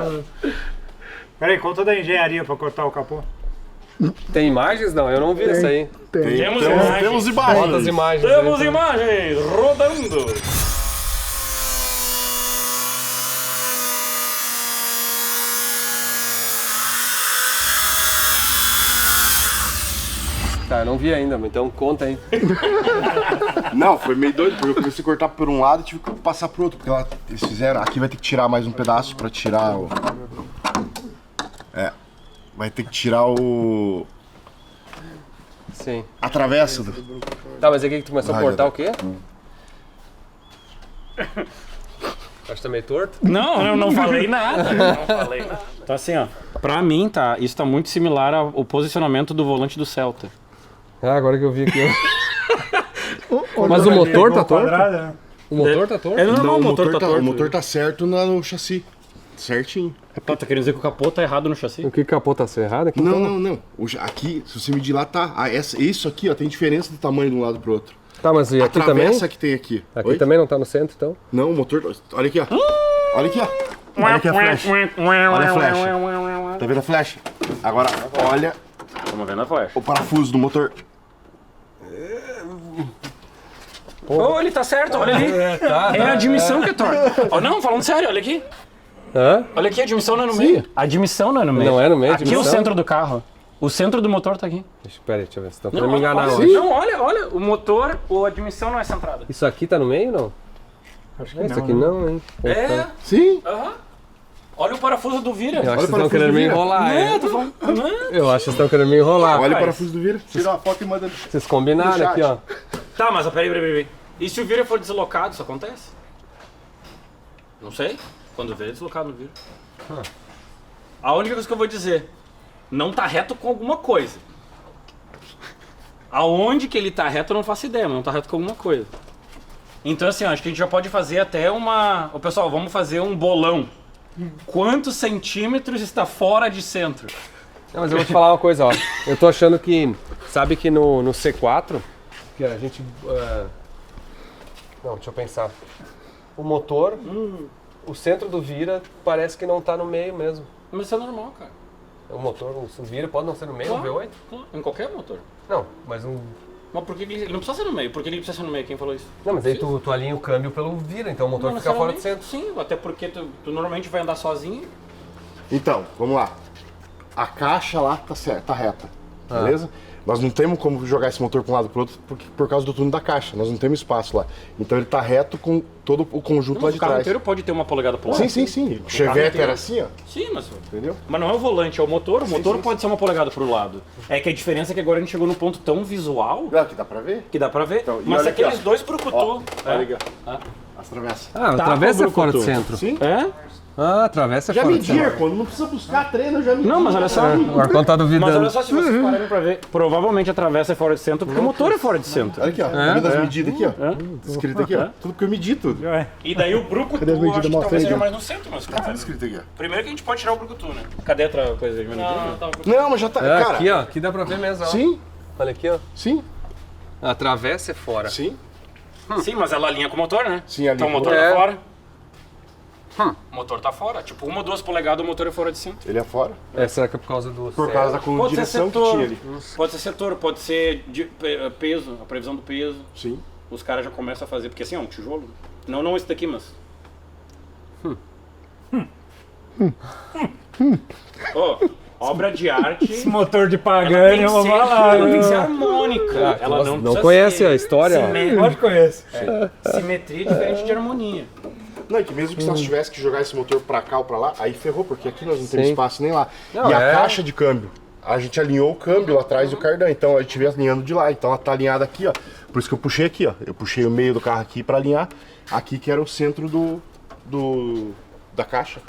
Peraí, conta da engenharia pra cortar o capô. Tem imagens? Não, eu não vi isso aí. Temos Temos imagens. Bota as imagens. Temos aí, então. imagens rodando. Tá, eu não vi ainda, mas então conta aí. Não, foi meio doido, porque eu comecei a cortar por um lado e tive que passar pro outro, porque eles fizeram... Aqui vai ter que tirar mais um pedaço pra tirar o... Vai ter que tirar o... Sim. A travessa do... Tá, mas aqui que tu começou a Vai, cortar já o quê? Acho que tá meio torto. Não, eu não falei nada. Não falei nada. Então assim, ó, pra mim, tá, isso tá muito similar ao posicionamento do volante do Celta. Ah, agora que eu vi aqui. Mas o motor tá torto? Quadrada, né? O motor tá torto? É normal, Não, o motor tá torto. O motor tá certo no chassi. Certinho. Tá querendo dizer que o capô tá errado no chassi? O que capô tá errado aqui? Não, então? não, não. Aqui, se você medir lá, tá. Isso aqui, ó, tem diferença de tamanho de um lado pro outro. Tá, mas e A aqui também? travessa que tem aqui. Aqui Oi? também não tá no centro, então? Não, o motor... Olha aqui, ó. Olha aqui, ó. Olha aqui a flecha. Olha a flecha. Tá vendo a flecha? Agora, olha Estamos vendo a flecha. o parafuso do motor. Ô, ele tá certo, olha ali. É a admissão que é torta. Ó, não, falando sério, olha aqui. Hã? Olha aqui, a admissão não é no meio. A admissão não é no meio. Não é no meio, a Aqui é o admissão? centro do carro. O centro do motor tá aqui. Espera aí, deixa eu ver. Vocês estão querendo me olha, enganar, eu olha, acho. não, olha, o motor, a admissão não é centrada. Isso aqui tá no meio, não? Acho que Isso não, aqui né? não, hein? É, Sim. aham. Olha o parafuso do vira. Eu acho que vocês Olha estão o parafuso querendo do me vira. enrolar, É, hein? tô falando. Não. Eu acho que vocês estão querendo me enrolar. Olha o rapaz. parafuso do vira. Tira uma foto e manda. Vocês combinaram No aqui, chat. ó. Tá, mas peraí. E se o vira for deslocado, isso acontece? Não sei. Quando o vira é deslocado no vira. A única coisa que eu vou dizer, não tá reto com alguma coisa. Aonde que ele tá reto eu não faço ideia, mas não tá reto com alguma coisa. Então assim, ó, acho que a gente já pode fazer até uma... Ô, pessoal, vamos fazer um bolão. Quantos centímetros está fora de centro? Não, mas eu vou te falar uma coisa, ó. Eu tô achando que... Sabe que no C4, que a gente... Não, deixa eu pensar. O motor, o centro do vira parece que não tá no meio mesmo. Mas isso é normal, cara. O motor, o vira pode não ser no meio, o V8? Claro, em qualquer motor. Não, mas um... Mas por que ele não precisa ser no meio? Por que ele precisa ser no meio? Quem falou isso? Não, mas aí tu alinha o câmbio pelo vira, então o motor Não fica fora do necessariamente. centro. Sim, até porque tu normalmente vai andar sozinho. Então, vamos lá. A caixa lá tá certa, tá reta. Beleza? Nós não temos como jogar esse motor para um lado para o outro por causa do túnel da caixa. Nós não temos espaço lá. Então ele tá reto com todo o conjunto lá O de carro trás. inteiro pode ter uma polegada pro lado. Sim, sim, sim. O Chevette inteiro. era assim, ó. Sim, Entendeu? mas não é o volante, é o motor. O motor sim. pode ser uma polegada pro lado. É que a diferença é que agora a gente chegou num ponto tão visual Não, aqui dá pra ver. que dá pra ver. Então, e mas olha aqueles aqui, ó. dois brucutu. Olha aqui, ó. As travessas. Ah, a Tá, travessa é ô, fora do Brucutu. centro. Sim. É? Ah, a travessa é Já fora do medi, centro. quando não precisa buscar treino, eu já medi. Não, mas olha só. O Arcon tá Mas duvidando. olha só, se vocês pararem pra ver, provavelmente a travessa é fora de centro, porque o motor é fora de centro. Olha aqui, ó. Tá vendo as medidas aqui, ó? Escrito aqui, ó. Tudo porque eu medi tudo. É. E daí o brucutu, Cadê as eu acho medidas? que Mostra talvez aí, seja ó. mais no centro, mas Tá tudo escrito aqui, ó. primeiro que a gente pode tirar o brucutu, né? Cadê a outra coisa aí? Não, mas já tá. É, Cara, aqui, ó. Aqui dá pra ver mesmo, ó. sim, Olha aqui, ó. sim, A travessa é fora. sim. Sim, mas ela alinha com o motor, né? Sim, alinha Então o com o motor motor. tá É. fora. O motor tá fora. Tipo, 1 ou 2 polegadas o motor é fora de centro. Ele é fora. É, será que é por causa do... Por causa da Pode ser direção que setor, tinha ali. pode ser setor, pode ser peso, a previsão do peso. Sim. Os caras já começam a fazer, porque assim, é um tijolo. Não esse daqui, mas... Ó, obra de arte... Esse motor de Ela Pagani, tem, eu que vou ser, falar. ela tem que ser viu? harmônica. Ela Não precisa conhece ser a história, ó. Pode conhecer. Simetria diferente de harmonia. Não, é que mesmo que se nós tivesse que jogar esse motor pra cá ou pra lá, aí ferrou, porque aqui nós não temos Sim. espaço nem lá. Não, e a é. caixa de câmbio, a gente alinhou o câmbio lá atrás do cardan, então a gente veio alinhando de lá, então ela tá alinhada aqui, ó. Por isso que eu puxei aqui, ó. Eu puxei o meio do carro aqui pra alinhar aqui, que era o centro da caixa.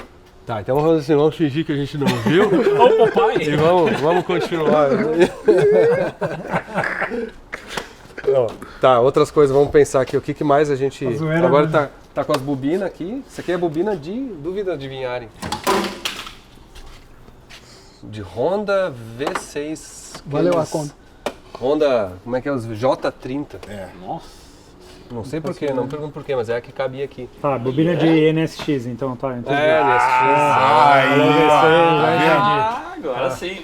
Tá, então vamos assim, vamos fingir que a gente não viu Ô, papai! e vamos continuar. Não, tá, outras coisas, vamos pensar aqui, o que mais a gente... zoeira, Agora né? tá com as bobinas aqui, isso aqui é bobina de, dúvida adivinharem. De Honda V6... Valeu a aqueles- conta. Honda, como é que é, os J30. Nossa. Não sei porquê, não pergunto porquê, mas é a que cabia aqui. Tá, bobina de NSX, então tá. Entendi. É, Agora sim.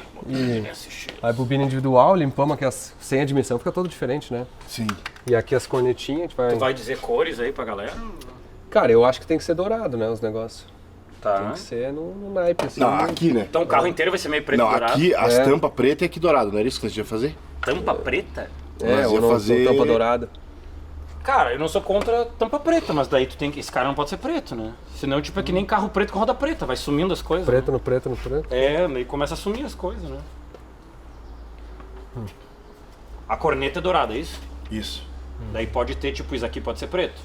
a bobina individual, limpamos aqui as, sem admissão, fica todo diferente, né? Sim. E aqui as cornetinhas, a gente vai... Vai dizer cores aí pra galera? Cara, eu acho que tem que ser dourado, né, os negócios. Tem Tá. que ser no naipe, assim. Não, aqui, né? Então o carro inteiro vai ser meio preto Não, e dourado? aqui as É. tampas pretas e aqui dourado, não era isso que nós ia fazer? Tampa preta? É, Mas ou ia não, fazer- tampa dourada. Cara, eu não sou contra tampa preta, mas daí tu tem que... Esse cara não pode ser preto, né? Senão, tipo, é que nem carro preto com roda preta, vai sumindo as coisas. Preto né? no preto no preto. É, daí começa a sumir as coisas, né? A corneta é dourada, é isso? Isso. Daí pode ter, tipo, isso aqui pode ser preto,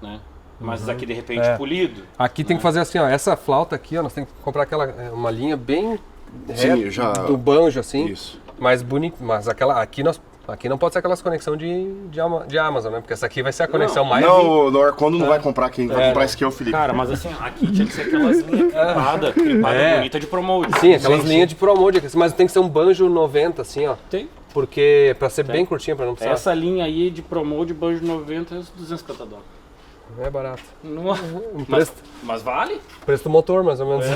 né? Mas isso aqui, de repente, É. polido. Aqui tem que fazer assim, ó, essa flauta aqui, ó, nós temos que comprar uma linha bem Sim, reta, já- do banjo, assim, Isso. mais bonito, mas aquela, aqui não pode ser aquelas conexão de Amazon, né, porque essa aqui vai ser a conexão mais... Não, o Arcondo não vai comprar, quem vai comprar esse aqui é o Felipe. Cara, mas assim, aqui tinha que ser aquelas linhas cripadas É. bonita de promote. Sim, aquelas linhas de promote, mas tem que ser um banjo 90, assim, ó, Tem. porque, pra ser bem curtinha, pra não precisar, Essa linha aí de promote, banjo 90, é uns 250 dólares. é barato. Não... Um Mas, preço, mas vale? preço do motor, mais ou menos.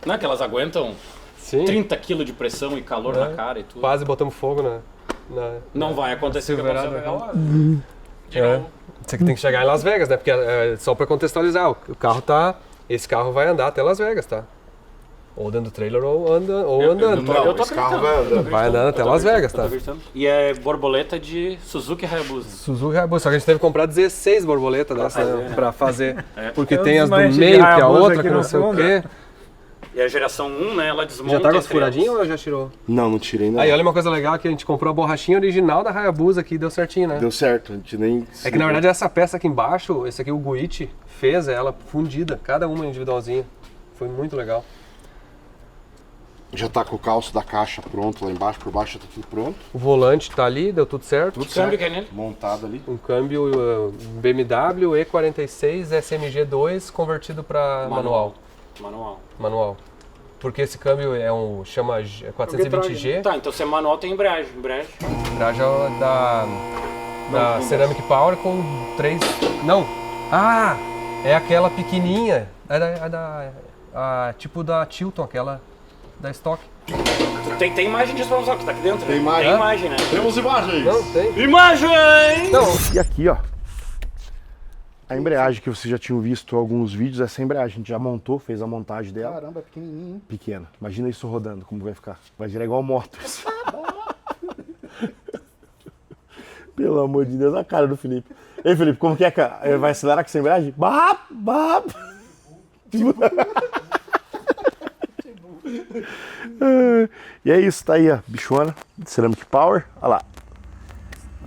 Não é que elas aguentam Sim, 30 kg de pressão e calor na cara e tudo. quase botamos fogo Não vai acontecer o que aconteceu Silverado, naquela hora. É. Isso aqui tem que chegar em Las Vegas, né? Porque só pra contextualizar, o carro tá. Esse carro vai andar até Las Vegas, tá? Ou dentro do trailer ou andando. Não, esse carro vai andando. Vai andando até Las Vegas, tá? E é borboleta de Suzuki Hayabusa. Suzuki Hayabusa, só que a gente teve que comprar 16 borboletas dessa, fazer, né? né? Pra fazer. Porque Tem tem uns as do manches de meio, que é a Hayabusa outra, aqui que não no sei o fundo. quê. E a geração 1, né, ela desmonta Já tá com as entre furadinhas elas. ou já tirou? Não tirei não. Aí, olha uma coisa legal que a gente comprou a borrachinha original da Hayabusa aqui e deu certinho, né? Deu certo, a gente nem... É que na verdade essa peça aqui embaixo, esse aqui o Guichi fez ela fundida, cada uma individualzinha. Foi muito legal. Já tá com o calço da caixa pronto lá embaixo, por baixo já tá tudo pronto. O volante tá ali, deu tudo certo. Tudo Que câmbio certo. que é nele? Montado ali. Um câmbio BMW E46 SMG2 convertido para manual. Manual. Porque esse câmbio é chama 420G, Tá, então se é manual tem embreagem. traja da Ceramic Power com 3... Não! Ah! É aquela pequenininha, tipo da Tilton, aquela da Stock. Tem imagem disso pra mostrar, que tá aqui dentro. Tem imagem. Tem imagem, né? Temos imagens! Não, tem. Imagem! Não, E aqui, ó, a embreagem que vocês já tinham visto em alguns vídeos, essa embreagem a gente já montou, fez a montagem dela. Caramba, é pequenininho. Pequena. Imagina isso rodando, como vai ficar. Vai virar igual moto. isso. Pelo amor de Deus, a cara do Felipe. Ei, Felipe, como que é? Vai acelerar com essa embreagem? Bap, bap. E é isso, tá aí a bichona de Ceramic Power. Olha lá.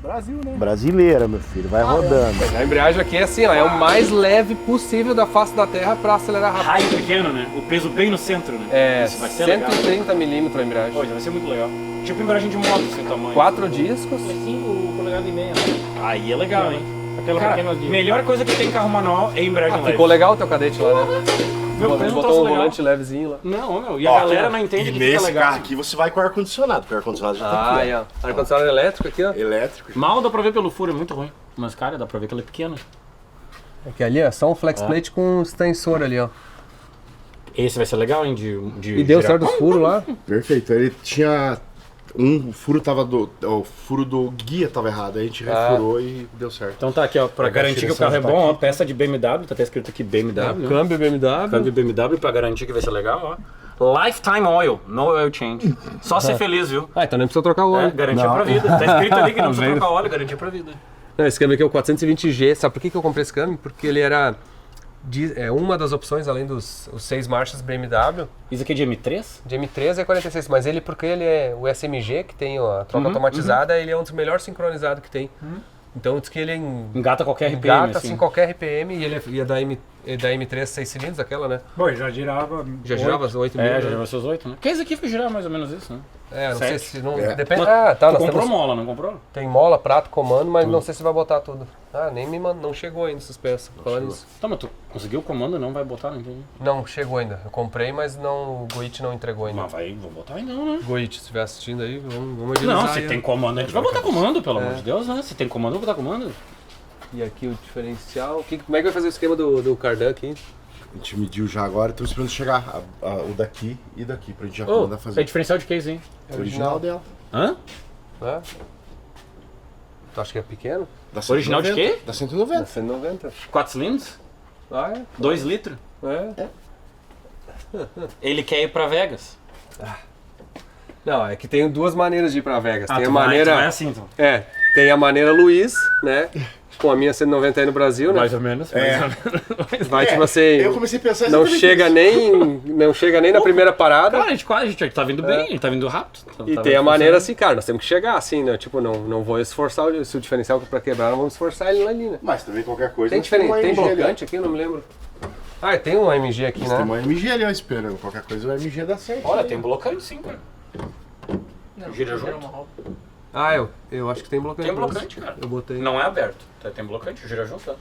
Brasil, né? Brasileira, meu filho, vai rodando. a embreagem aqui é assim, ó, é o mais leve possível da face da terra para acelerar rápido. Raio pequeno, né? O peso bem no centro, né? É Isso vai ser legal. 130 milímetros a embreagem. Hoje vai ser muito legal. Tipo embreagem de moto, esse tamanho. 4 discos. 5 polegadas e meia. Aí é legal, hein? Aquela Cara, pequena de... melhor coisa que tem em carro manual é embreagem leve. Ficou legal o teu cadete lá, né? Meu, Ele não botou trouxe um legal. volante levezinho lá. Não, meu, e a galera não entende E que fica nesse legal. carro aqui você vai com ar-condicionado, porque o ar-condicionado já tá Ah, aqui, aí, ó. Ar-condicionado elétrico aqui, ó. ó. Elétrico. Mal dá pra ver pelo furo, é muito ruim. Mas, cara, dá pra ver que ela é pequena. Aqui ali, ó, só um flex plate com extensor ali, ó. Esse vai ser legal, hein? De E deu girar. certo os furos lá. Perfeito. Ele tinha... o furo tava o furo do guia tava errado, aí a gente refurou e deu certo. Então tá aqui, ó, pra garantir que o carro é tá bom, ó, peça de BMW, tá até escrito aqui BMW. Câmbio BMW. Câmbio BMW pra garantir que vai ser legal, ó. Lifetime Oil, no oil change. Só ser feliz, viu? Ah, então nem precisa trocar o É, óleo. garantia pra vida. Tá escrito ali que não precisa trocar óleo, garantia pra vida. Não, esse câmbio aqui é o 420G. Sabe por que eu comprei esse câmbio? Porque ele era uma das opções, além dos 6 marchas BMW, Isso aqui é de M3? de M3 é 46, mas porque ele é o SMG, que tem a troca automatizada, ele é um dos melhores sincronizados que tem. Então diz que ele Engata qualquer RPM, engata assim. assim qualquer RPM e ele é da M3 6 cilindros, aquela, né? Bom, já girava. Já girava as 8 mil. É, né? já levou seus 8, né? Que esse aqui foi girar mais ou menos isso, né? É, não sei Sete. se não. É. Depende. Mas Ah, tá. Tu Nós comprou temos, mola, não comprou? tem mola, prato, comando, mas não sei se vai botar tudo. Ah, nem me mandou. Não chegou ainda essas peças. Falando nisso. Tá, mas tu conseguiu o comando, não vai botar, não entendi. Não, chegou ainda. Eu comprei, mas não, o Goichi não entregou ainda. Mas vou botar então, né? Goichi, se estiver assistindo aí, vamos agilizar. Não, se aí, tem ó. comando, a gente vai botar comando, pelo amor de Deus, né? Se tem comando, eu vou botar comando. E aqui o diferencial. Como é que vai fazer o esquema do cardan aqui? A gente mediu já agora, estamos esperando chegar o daqui e daqui, pra gente já Ô, mandar é fazer. diferencial de case, hein? É Original dela. Hã? É? Tu acha que é pequeno? Da Original de 190. quê? Da É 190. 190. 4 cilindros? Ah, 2 litros? é? Ele quer ir pra Vegas. Não, é que tem duas maneiras de ir pra Vegas. Tem a tu maneira... vai assim, então. Tem a maneira Luiz, né? Com a minha 190 aí no Brasil, né? Mais ou menos. Vai tipo assim... Eu comecei a pensar Não exatamente chega isso. não chega nem na primeira parada. Cara, a gente tá vindo bem, a gente tá vindo rápido. E tem a maneira assim, cara, nós temos que chegar assim, né? Tipo, não vou esforçar se o diferencial pra quebrar, não vamos esforçar ele ali, né? Mas também qualquer coisa. Tem nós temos diferente, tem uma MG ali, ó. blocante aqui, eu não me lembro. Ah, tem um AMG aqui, Tem né? uma MG ali, ó, esperando. Qualquer coisa o MG dá certo. Olha, tem blocante sim, cara. Não, Gira gira junto. uma roda. Ah, eu acho que tem blocante. Tem blocante, cara. Eu botei. Não é aberto. Tem blocante, gira junto.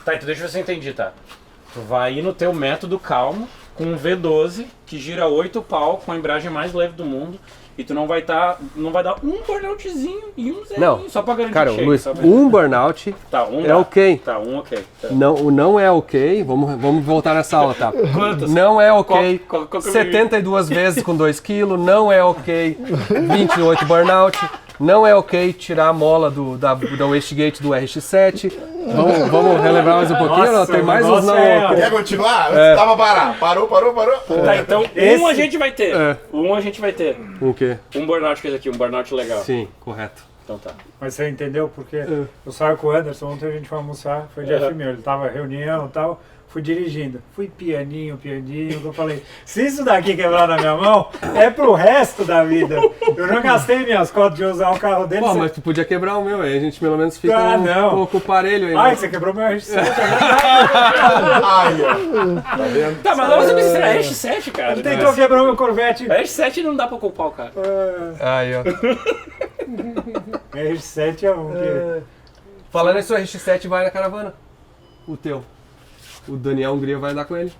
Tá, então deixa eu ver se eu entendi, tá? Tu vai ir no teu método calmo, com um V12, que gira 8 pau, com a embreagem mais leve do mundo, e tu não vai dar um burnoutzinho e um zerinho, Não, só pra garantir cara, que chega, Luiz, sabe? um burnout Tá, um é dá. ok. Tá, um ok. Tá. Não, o não é ok, vamos voltar nessa aula, tá? Quantos? Não é ok. Qual que é o 72 vezes com 2 kg, não é ok. 28 burnout, não é ok tirar a mola da wastegate do RX-7. Vamos relembrar mais um pouquinho? Nossa, Não, tem mais o uns não. negócio é- Quer continuar? Tava parado. Parou. Tá, então Esse- um a gente vai ter. É. Um a gente vai ter. O quê? Um burnout fez aqui, um burnout legal. Sim, correto. Então tá. Mas você entendeu? Porque eu saio com o Anderson, ontem a gente foi almoçar, foi dia meu, ele tava reunião e tal, fui dirigindo. Fui pianinho, eu falei, se isso daqui quebrar na minha mão, é pro resto da vida. Eu já gastei minhas cotas de usar o carro dele. Pô, você- mas tu podia quebrar o meu, aí a gente pelo menos fica Ah, um não. pouco parelho aí. Ai, né? você quebrou meu RX7. Ai, ó. Tá vendo? Tá, mas agora você precisa é RX-7, cara. Ele tentou quebrar meu Corvette. RX-7 não dá pra culpar o cara. Aí, ó. RX7 é um que... Falando isso, o RX-7 vai na caravana. O teu. O Daniel Hungria vai andar com ele.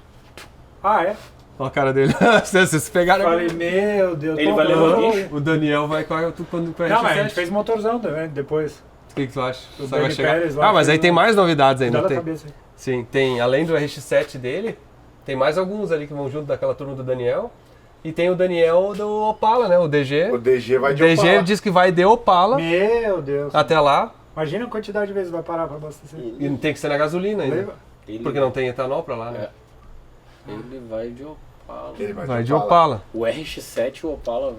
Ah, é? Olha a cara dele. Vocês pegaram. Falei, meu Deus. Ele pô, vai levar o não, guincho? O Daniel vai com o RX-7. Não, mas a gente fez motorzão também, depois. O que tu acha? O Só vai Dani chegar? Pérez lá Ah, mas aí fez tem um- mais novidades ainda. Dá na Tem. cabeça. Sim, tem. Além do RX-7 dele, tem mais alguns ali que vão junto daquela turma do Daniel. E tem o Daniel do Opala, né? O DG. O DG vai O de DG Opala. diz que vai de Opala Meu Deus. até lá. Imagina a quantidade de vezes vai parar pra abastecer. E tem que ser na gasolina ainda. Leva. Porque não tem etanol pra lá, né? Ele vai de Opala. Ele Vai de Opala. O RX-7 e o Opala.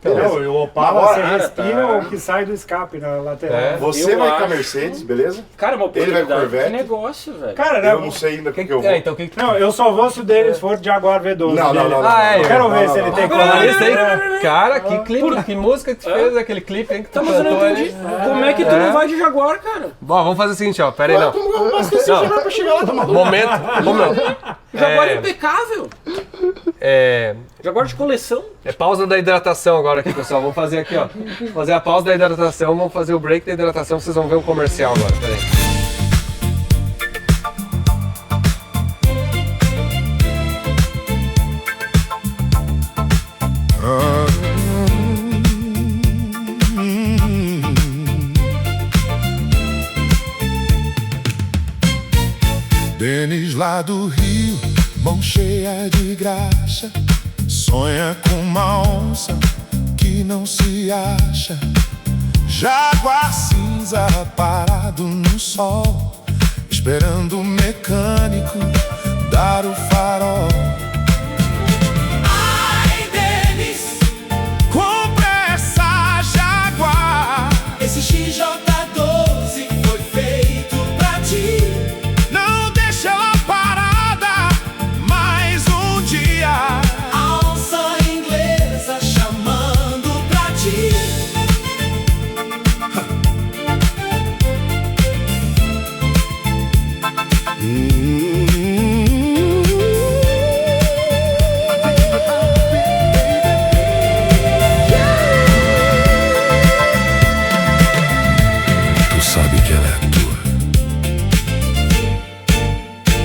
Não, e o Opala Agora, você cara, respira tá. o que sai do escape na lateral. É. Você Eu vai com a acho- Mercedes, beleza? Cara, uma Ele vai com oportunidade Corvette? de negócio, velho. Cara, né? Eu não sei ainda o que eu vou. É, então o que Não, eu só vou se o deles for de Jaguar V12. Não, dele. não. Ah, é, Eu quero não, ver não, se ele não. tem Falar coragem. isso aí, cara, que clipe, que música que tu fez, aquele clipe hein, que tu Tá, mas eu não cantou entendi. ali. Como é que tu não vai de Jaguar, cara? Bom, vamos fazer o seguinte, ó, pera aí, não. Como que eu vou abastecer o Jaguar pra chegar lá? Tá maluco? Momento, vamos Jaguar é É. impecável. é, Jaguar de coleção. é pausa da hidratação agora aqui, pessoal, vamos fazer aqui, ó. Fazer a pausa da hidratação, vamos fazer o break da hidratação, vocês vão ver um comercial agora, pera aí. Denis lá do Rio, mão cheia de graxa, sonha com uma onça que não se acha. Jaguar cinza parado no sol, esperando o mecânico dar o farol. Ai, Denis, compra essa Jaguar. Esse XJ12 foi feito pra ti. Não deixa ela parada mais um dia. A onça inglesa chamando pra ti. Tu sabe que ela é tua.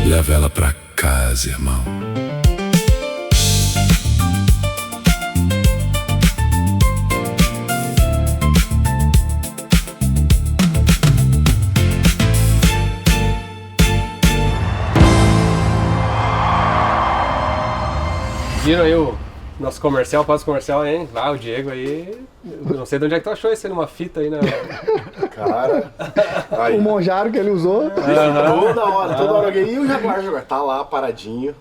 Leva ela pra casa, irmão. Viram aí o nosso comercial, pós-comercial, hein? Vai, o Diego aí, eu não sei de onde é que tu achou isso aí, numa fita aí, né? Cara. Aí. O Monjaro que ele usou. Toda hora alguém. E o Jaguar? Tá lá paradinho.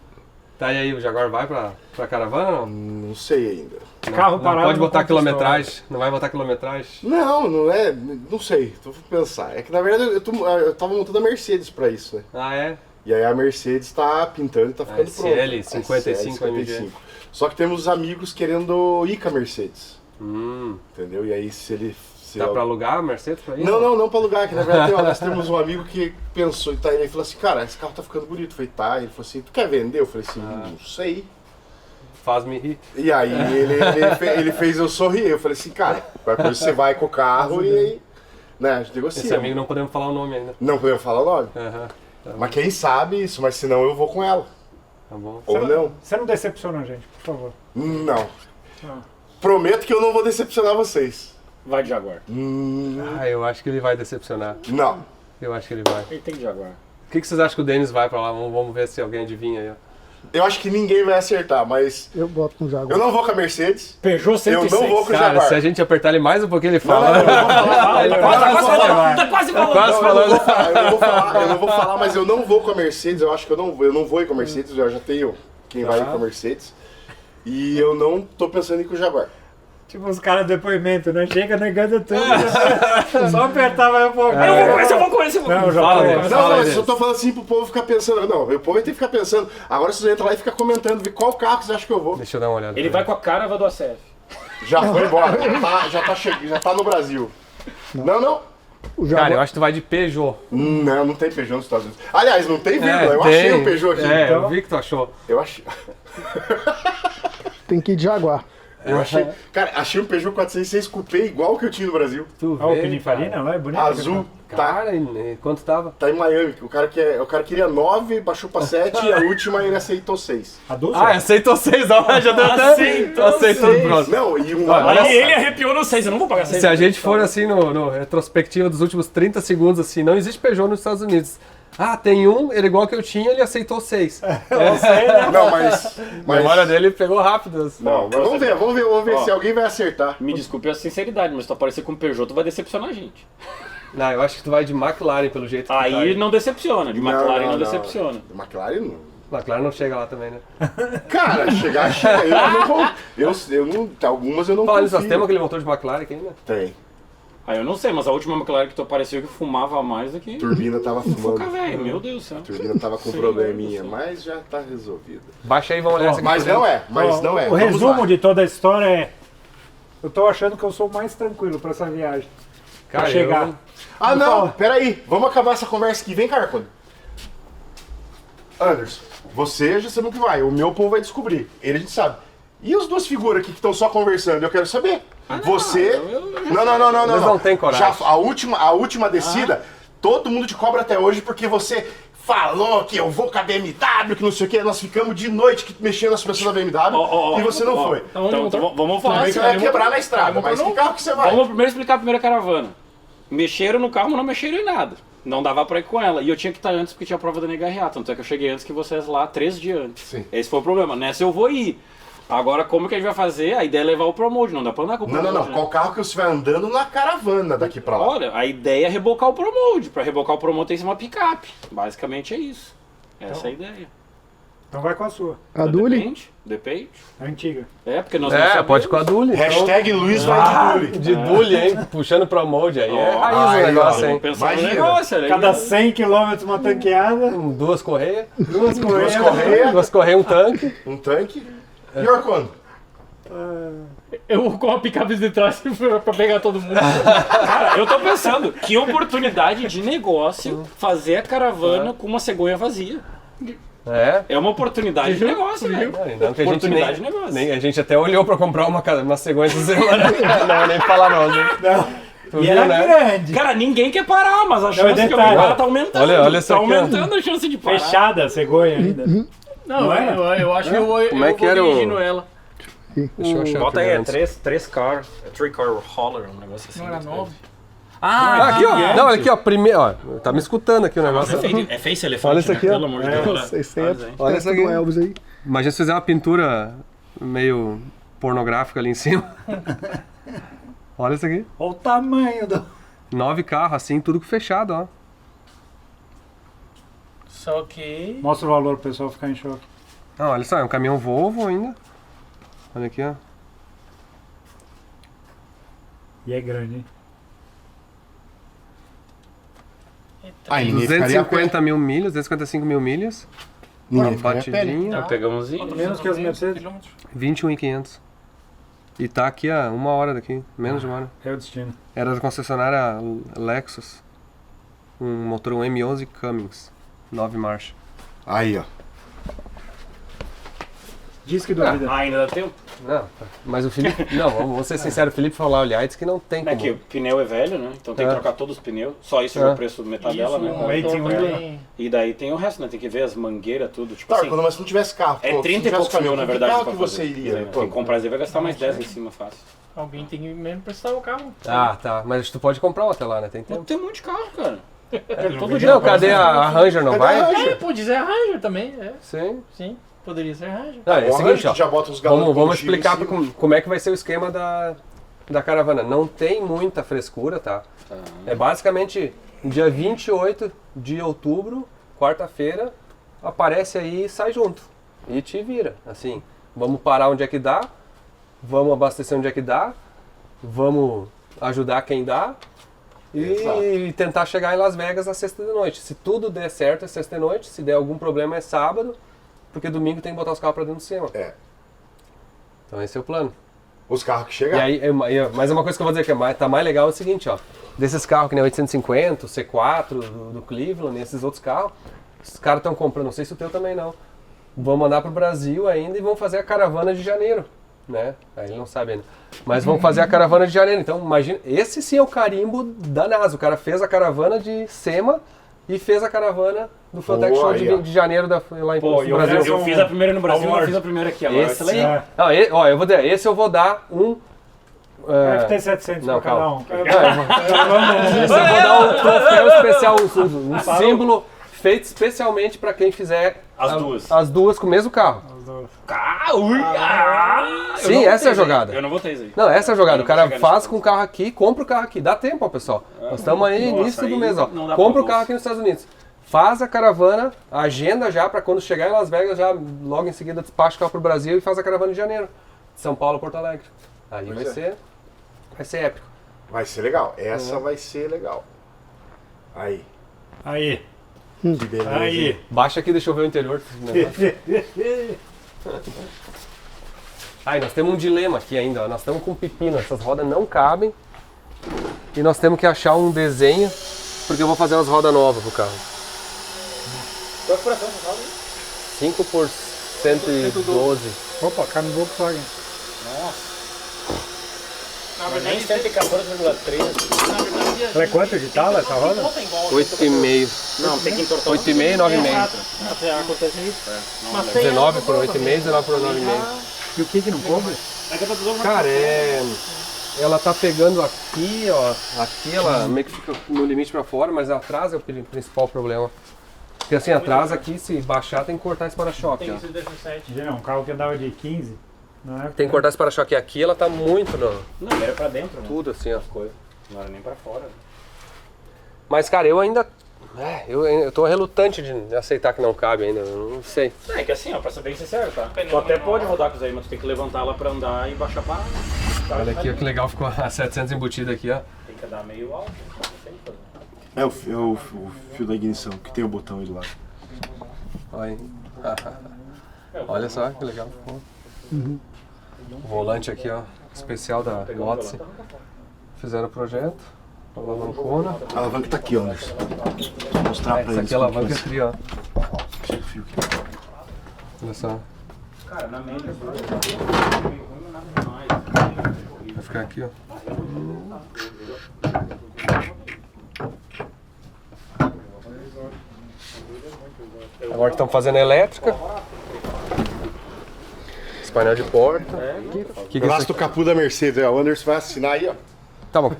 Tá, e aí, o Jaguar vai pra caravana ou não? Não sei ainda. Carro Não parado. pode não botar conta quilometragem, não vai botar quilometragem? Não é. Não sei. Tô pensar. É que na verdade eu tava montando a Mercedes pra isso, né? Ah, é? E aí a Mercedes tá pintando e tá ficando pronta. SL 55 AMG. Só que temos amigos querendo ir com a Mercedes. Entendeu? E aí se ele. Se Dá eu- pra alugar a Mercedes pra ir? Não pra alugar, que na verdade nós temos um amigo que pensou, tá, ele falou assim, cara, esse carro tá ficando bonito. Eu falei, tá, ele falou assim, tu quer vender? Eu falei assim, não sei. Faz-me rir. E aí ele fez eu sorrir. Eu falei assim, cara, qualquer coisa você vai com o carro e aí, né, a gente negocia. Esse amigo não podemos falar o nome ainda. Não podemos falar o nome. Aham, Mas quem sabe isso, mas senão eu vou com ela. tá bom. Ou não. Você não decepciona a gente, por favor. Não. Ah. Prometo que eu não vou decepcionar vocês. Vai de Jaguar. Ah, eu acho que ele vai decepcionar. Não. Eu acho que ele vai. Ele tem de Jaguar. O que vocês acham que o Denis vai pra lá? Vamos ver se alguém adivinha aí. Ó. Eu acho que ninguém vai acertar, mas Eu boto no Jaguar. eu não vou com a Mercedes. Peugeot Eu 106. não vou com o Cara, Jaguar. se a gente apertar ele mais um pouquinho, ele Não, fala. não, eu não vou falar. Ele Não, vai. não, não, não, não. Tá quase falando. Quase Não, falando. eu não vou falar, mas eu não vou com a Mercedes. Eu acho que eu não vou ir com a Mercedes. Eu já tenho quem vai ir com a Mercedes. E eu não tô pensando em ir com o Jaguar. Tipo os caras do depoimento, né? Chega negando tudo. Só apertar mais um pouco. Eu vou com esse, eu vou com esse. Não, já Fala, foi. Denis. Não, Fala aí, mas eu Denis. tô falando assim pro povo ficar pensando. Não, o povo vai ter que ficar pensando. Agora vocês entram lá e ficam comentando, ver qual carro vocês acham que eu vou. Deixa eu dar uma olhada. Ele vai com a cara do ACF. Já foi embora, já tá no Brasil. Não. O Jaguar, Cara, eu acho que tu vai de Peugeot. Não tem Peugeot nos Estados Unidos. Aliás, não tem vírgula, eu achei o Peugeot aqui. É, Então, eu vi que tu achou. eu achei. tem que ir de Jaguar. Eu achei. Cara, achei um Peugeot 406 Coupé igual o que eu tinha no Brasil. Tu Ah, o vê, Pininfarina lá é bonito. Azul. Cara, e quanto tava? Tá em Miami. O cara queria 9, baixou pra 7 e a última ele aceitou 6. A Dulce? Ah, aceitou 6, ó. Já deu até. Aceitou pronto. Não, e um. Olha Aí ele arrepiou no 6, eu não vou pagar 6. Se a gente for assim no retrospectiva dos últimos 30 segundos, assim, não existe Peugeot nos Estados Unidos. Ah, tem um, ele igual que eu tinha, ele aceitou 6. Não, mas. A memória dele pegou rápido. Não, mas vamos ver Ó. se alguém vai acertar. Me desculpe a sinceridade, mas se tu aparecer com o Peugeot, tu vai decepcionar a gente. Não, eu acho que tu vai de McLaren pelo jeito que tá Aí não decepciona, de McLaren não decepciona. McLaren não. McLaren não chega lá também, né? Cara, chega. Eu não vou. Eu não. Algumas eu não Fala nisso, nós confio. temos aquele motor de McLaren aqui ainda. Tem. Aí eu não sei, mas a última McLaren que tu apareceu que fumava mais do que... A turbina tava Fuca, fumando. velho, meu Deus do céu. A turbina tava com um probleminha, mas já tá resolvida. Baixa aí e vamos olhar essa aqui. Mas não é, Ó, O Vamos resumo lá. de toda a história é: eu tô achando que eu sou mais tranquilo pra essa viagem. Cara, Pra chegar. eu- Ah, não, peraí. Vamos acabar essa conversa aqui. Vem, Carcone. Anderson, você já sabe o que vai. O meu povo vai descobrir. Ele a gente sabe. E as duas figuras aqui que estão só conversando? Eu quero saber. Você. Não. Eles não têm coragem. Já, a última descida, todo mundo te cobra até hoje porque você falou que eu vou com a BMW, que não sei o que. Nós ficamos de noite mexendo nas pessoas da BMW e você não foi. Então vamos falar Também que vai quebrar na estrada, mas que carro que você vai? Vamos primeiro explicar a primeira caravana. Mexeram no carro, mas não mexeram em nada. Não dava pra ir com ela. E eu tinha que estar antes porque tinha a prova da NHRA. Tanto é que eu cheguei antes que vocês lá, 3 dias antes. Sim. Esse foi o problema. Nessa eu vou ir. Agora, como que a gente vai fazer? A ideia é levar o Promode. Não dá pra andar com o Promode. Não. né? Qual carro que você vai andando na caravana daqui pra lá? Olha, a ideia é rebocar o Promode. Pra rebocar o Promode tem que ser uma picape. Basicamente é isso. Essa é a ideia. Então vai com a sua, A Duli? Depende. a antiga. É, porque nós não É, sabemos. pode ir com a Duli. Hashtag Luiz vai de Duli. De Duli, hein? Puxando pra molde aí. É raiz o aí, negócio, ó. hein? Pensando no Imagina. negócio, olha aí. Cada 100 km uma tanqueada, Duas correias. duas Duas correias. correias, Duas correias, um tanque. um tanque. E o Arcone? Eu vou com a picape de trás pra pegar todo mundo. Cara, eu tô pensando, que oportunidade de negócio fazer a caravana com uma cegonha vazia. É. É uma oportunidade de negócio, velho. Não, que a gente Oportunidade de nem, negócio. nem- a gente até olhou pra comprar uma sequência de semana. Não vou nem falar não, né? Tu E viu, era né? grande, Cara, ninguém quer parar, mas a chance que eu detalhe. parar tá aumentando. Olha essa tá aqui, ó. aumentando a chance de parar. fechada a cegonha ainda. Não, Não é? eu acho que eu vou que era o- dirigindo ela. Deixa eu achar Bota aí, primeiro antes. três car hauler, um negócio assim. Não era 9. Ah, aqui, ó. Não, olha aqui, ó. Primeiro, ó. Tá me escutando aqui o negócio. É face elefante, Olha isso aqui, né? ó. Pelo amor de Deus. 600. Olha Festa isso aqui. do Elvis aí. Imagina se fizer uma pintura meio pornográfica ali em cima. Olha isso aqui. Olha o tamanho do. 9 carros, assim, tudo fechado, ó. Só que... Mostra o valor pro pessoal ficar em choque. Ah, olha só, é um caminhão Volvo ainda. Olha aqui, ó. E é grande, hein? Aí ninguém ficaria a pé. 250 mil milhas, 255 mil milhas. Ninguém ficaria a pé. Batidinha. Pegamos Menos que as Mercedes. 21.500. E tá aqui a 1 hora daqui, menos de 1 hora. É o destino. Era da concessionária Lexus. Um motor um M11 Cummins, 9 marcha. Aí, ó. Diz que duvida. ainda dá tempo. Não, mas o Felipe. Não, vamos ser sinceros, o Felipe falou lá, olha, que não tem É que o como. pneu é velho, né? Então tem que trocar todos os pneus. Só isso é o preço do metadela, né? um 18 também. E daí tem o resto, né? Tem que ver as mangueiras, tudo. Tipo Tá, assim, mas se não tivesse carro, é pô, 30 e se tivesse poucos caminhão, mil, na que verdade. carro pra que fazer. você iria? Tem que comprar, aí vai gastar mais 10 em cima fácil. Alguém tem que mesmo prestar o carro. Ah, tá. Mas tu pode comprar um até lá, né? Tem tempo. Tem um monte de carro, cara. Todo Não, cadê a Ranger? Não vai? É, pode dizer a Ranger também, Sim. sim. Poderia ser a Ranger. Não, é o seguinte, ó. já bota os galões de Vamos combustível explicar em cima. como é que vai ser o esquema da caravana. Não tem muita frescura, tá? É basicamente dia 28 de outubro, quarta-feira, aparece aí e sai junto. E te vira. Assim, vamos parar onde é que dá, vamos abastecer onde é que dá, vamos ajudar quem dá e tentar chegar em Las Vegas na sexta de noite. Se tudo der certo é sexta de noite, se der algum problema é sábado, porque domingo tem que botar os carros pra dentro do cima. É. Então esse é o plano. Os carros que E chegaram. aí, mas uma coisa que eu vou dizer que tá mais legal é o seguinte, ó. Desses carros que nem o 850, o C4 do Cleveland, esses outros carros, os caras estão comprando, não sei se o teu também não. Vão mandar pro Brasil ainda e vão fazer a caravana de janeiro, né? Aí ele não sabe ainda. Mas vão fazer a caravana de janeiro. Então imagina, esse sim é o carimbo da NASA. O cara fez a caravana de SEMA e fez a caravana do Fueltech Show aí, ó. de janeiro lá em Pô, no Brasil. eu fiz a primeira no Brasil, eu fiz a primeira aqui agora. Vai ser Esse, legal. não, ó, eu vou dar, esse eu vou dar um FT700 não, pra cada calma. um. esse eu vou dar um troféu especial, um símbolo feito especialmente para quem fizer as duas com o mesmo carro. Sim, essa é a jogada. Eu não votei isso aí. Não, essa é a jogada. O cara chegar faz nesse com o carro aqui, compra o carro aqui. Dá tempo, ó, pessoal. Nós estamos aí Nossa, início do aí mês, ó. não dá Compra o pra carro aqui nos Estados Unidos. Faz a caravana, agenda já para quando chegar em Las Vegas, já logo em seguida despacha o carro pro Brasil e faz a caravana de janeiro. De São Paulo a Porto Alegre. Aí vai ser épico. Vai ser legal. Essa vai ser legal. Aí. Aí. Que beleza. Aí. Baixa aqui, deixa eu ver o interior desse negócio. Aí, nós temos um dilema aqui ainda, ó. Nós estamos com pepino, essas rodas não cabem. E nós temos que achar um desenho, porque eu vou fazer umas rodas novas pro carro. Qual é a furação dessa roda? 5 por 112. Opa, cabe no Volkswagen. Na Nem verdade, 114,3. na verdade, Ela é quanto de tala essa roda? 8,5. Não, tem que entortar. 8,5, 9,5. Até acontece isso. Mas tem 19 por essa 8,5, 19 por 9,5. E o que não coube? Cara, ela tá pegando aqui, ó. Aqui ela meio que fica no limite pra fora, mas atrás é o principal problema. Porque assim, atrás aqui, se baixar, tem que cortar esse para-choque, Tem ó. esse 17. Já um carro que andava de 15. Não é? Tem que cortar esse para-choque. Aqui ela tá muito no... Não, era pra dentro, né? Tudo assim, ó. Coisa. Não era nem pra fora. Mas, cara, eu ainda... eu tô relutante de aceitar que não cabe ainda, eu não sei. É que assim, ó, pra ser bem sincero, tá? Tu até pode rodar com isso aí, mas tu tem que levantar ela pra andar e baixar para. Olha aqui, ó, que legal, ficou a 700 embutida aqui, ó. Tem que dar meio alto. Não tem que fazer. É o fio da ignição, que tem o botão aí do lado. Olha aí. Olha só, que legal ficou. O volante aqui, ó, especial da Odyssey. Fizeram o projeto, a alavancona. A alavanca tá aqui, ó, Anderson. Vou mostrar pra Essa eles. aqui é a alavanca aqui, ó. Chega o fio aqui. Olha só, Cara, na média, nada demais. vai ficar aqui, ó. Agora estamos fazendo a elétrica. Esse painel de porta. Que é Pedaço isso do capô da Mercedes, ó. O Anderson vai assinar aí, ó. aqui? Tá bom.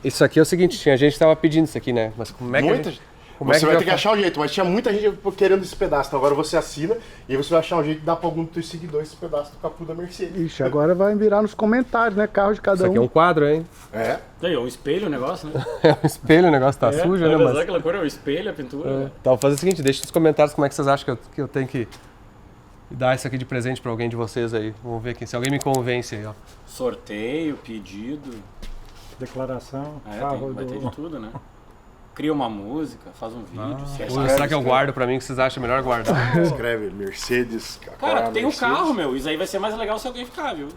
Isso aqui é o seguinte, tinha gente que tava pedindo isso aqui, né? Mas como é que Muita a gente... Como é Você vai já ter que fa- achar um jeito, mas tinha muita gente querendo esse pedaço. Então agora você assina e você vai achar um jeito de dar pra algum dos seus seguidores esse pedaço do capô da Mercedes. Ixi, agora vai virar nos comentários, né? Carro de cada Isso aqui é um quadro, hein? É. Daí, um espelho o negócio, né? É um espelho, o negócio tá sujo, né? Mas... aquela cor é o espelho, a pintura. Então, vou fazer o seguinte, deixa nos comentários como é que vocês acham que eu tenho que e dar isso aqui de presente pra alguém de vocês aí. Vamos ver aqui, se alguém me convence aí, ó. Sorteio, pedido. Declaração, É, carro vai ter do... de tudo, né? Cria uma música, faz um vídeo. se Ou achar- será que eu guardo pra mim, que vocês acham melhor guardar? Escreve Mercedes. Cara, tem um Mercedes. carro, meu. Isso aí vai ser mais legal se alguém ficar, viu?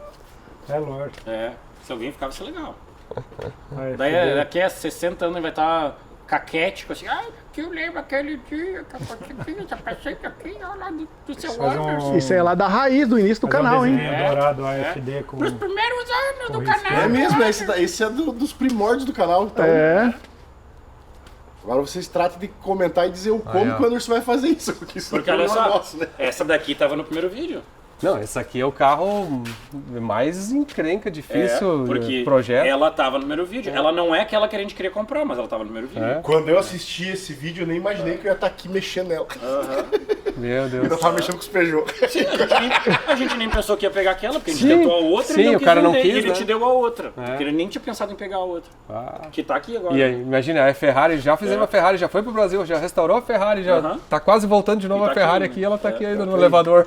É lógico. É, se alguém ficar vai ser legal. Aí, Daí daqui a 60 anos vai estar caquético, assim, que eu lembro aquele dia que eu já passei aqui, olha lá do seu faz Anderson. um, Isso aí é lá da raiz do início do faz um canal, hein? desenho É. dourado AFD com... Nos primeiros anos do risco. canal. É mesmo, esse é dos primórdios do canal. Então, É. agora vocês tratam de comentar e dizer o como ó. que o Anderson vai fazer isso. Porque isso Porque não é olha só, nosso, né? essa daqui tava no primeiro vídeo. Não, esse aqui é o carro mais encrenca, difícil, porque projeto. ela tava no primeiro vídeo. Ela não é aquela que a gente queria comprar, mas ela tava no primeiro vídeo. É. Quando eu assisti esse vídeo, eu nem imaginei que eu ia estar aqui mexendo nela. Meu Eu Deus. ainda tava mexendo com os Peugeot. Sim, a gente nem pensou que ia pegar aquela, porque a gente Sim, tentou a outra sim, e o cara não vender, quis, e ele né? te deu a outra. É. Porque ele nem tinha pensado em pegar a outra. Ah. Que tá aqui agora. E aí, imagina, a Ferrari, já fizemos É. a Ferrari, já foi pro Brasil, já restaurou a Ferrari, já Aham. tá quase voltando de novo E a tá Ferrari aqui, aqui, né? ela tá aqui ainda no tá aí. elevador.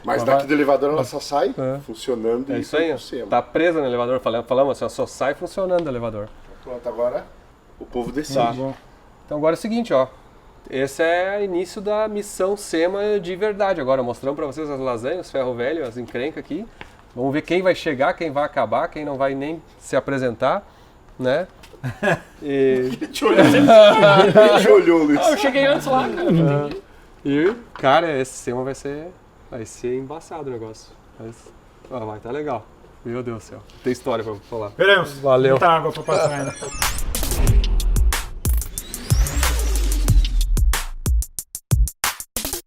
Mas daqui do elevador ela só sai É. funcionando É e isso aí, por ó. cima. Tá presa no elevador, falamos assim, ó, só sai funcionando o elevador. Pronto, agora o povo Tá. decide. Bom, Então agora é o seguinte, ó. Esse é o início da missão SEMA de verdade. Agora mostramos pra vocês as lasanhas, os ferro velho, as encrencas aqui. Vamos ver quem vai chegar, quem vai acabar, quem não vai nem se apresentar, né? E, Ele te olhou, ele te olhou, Luiz. Ah, eu cheguei antes lá, cara. cara, esse SEMA vai ser embaçado o negócio. Vai tá legal. Meu Deus do céu. Tem história pra falar. veremos. Valeu. Muita água pra passar ainda.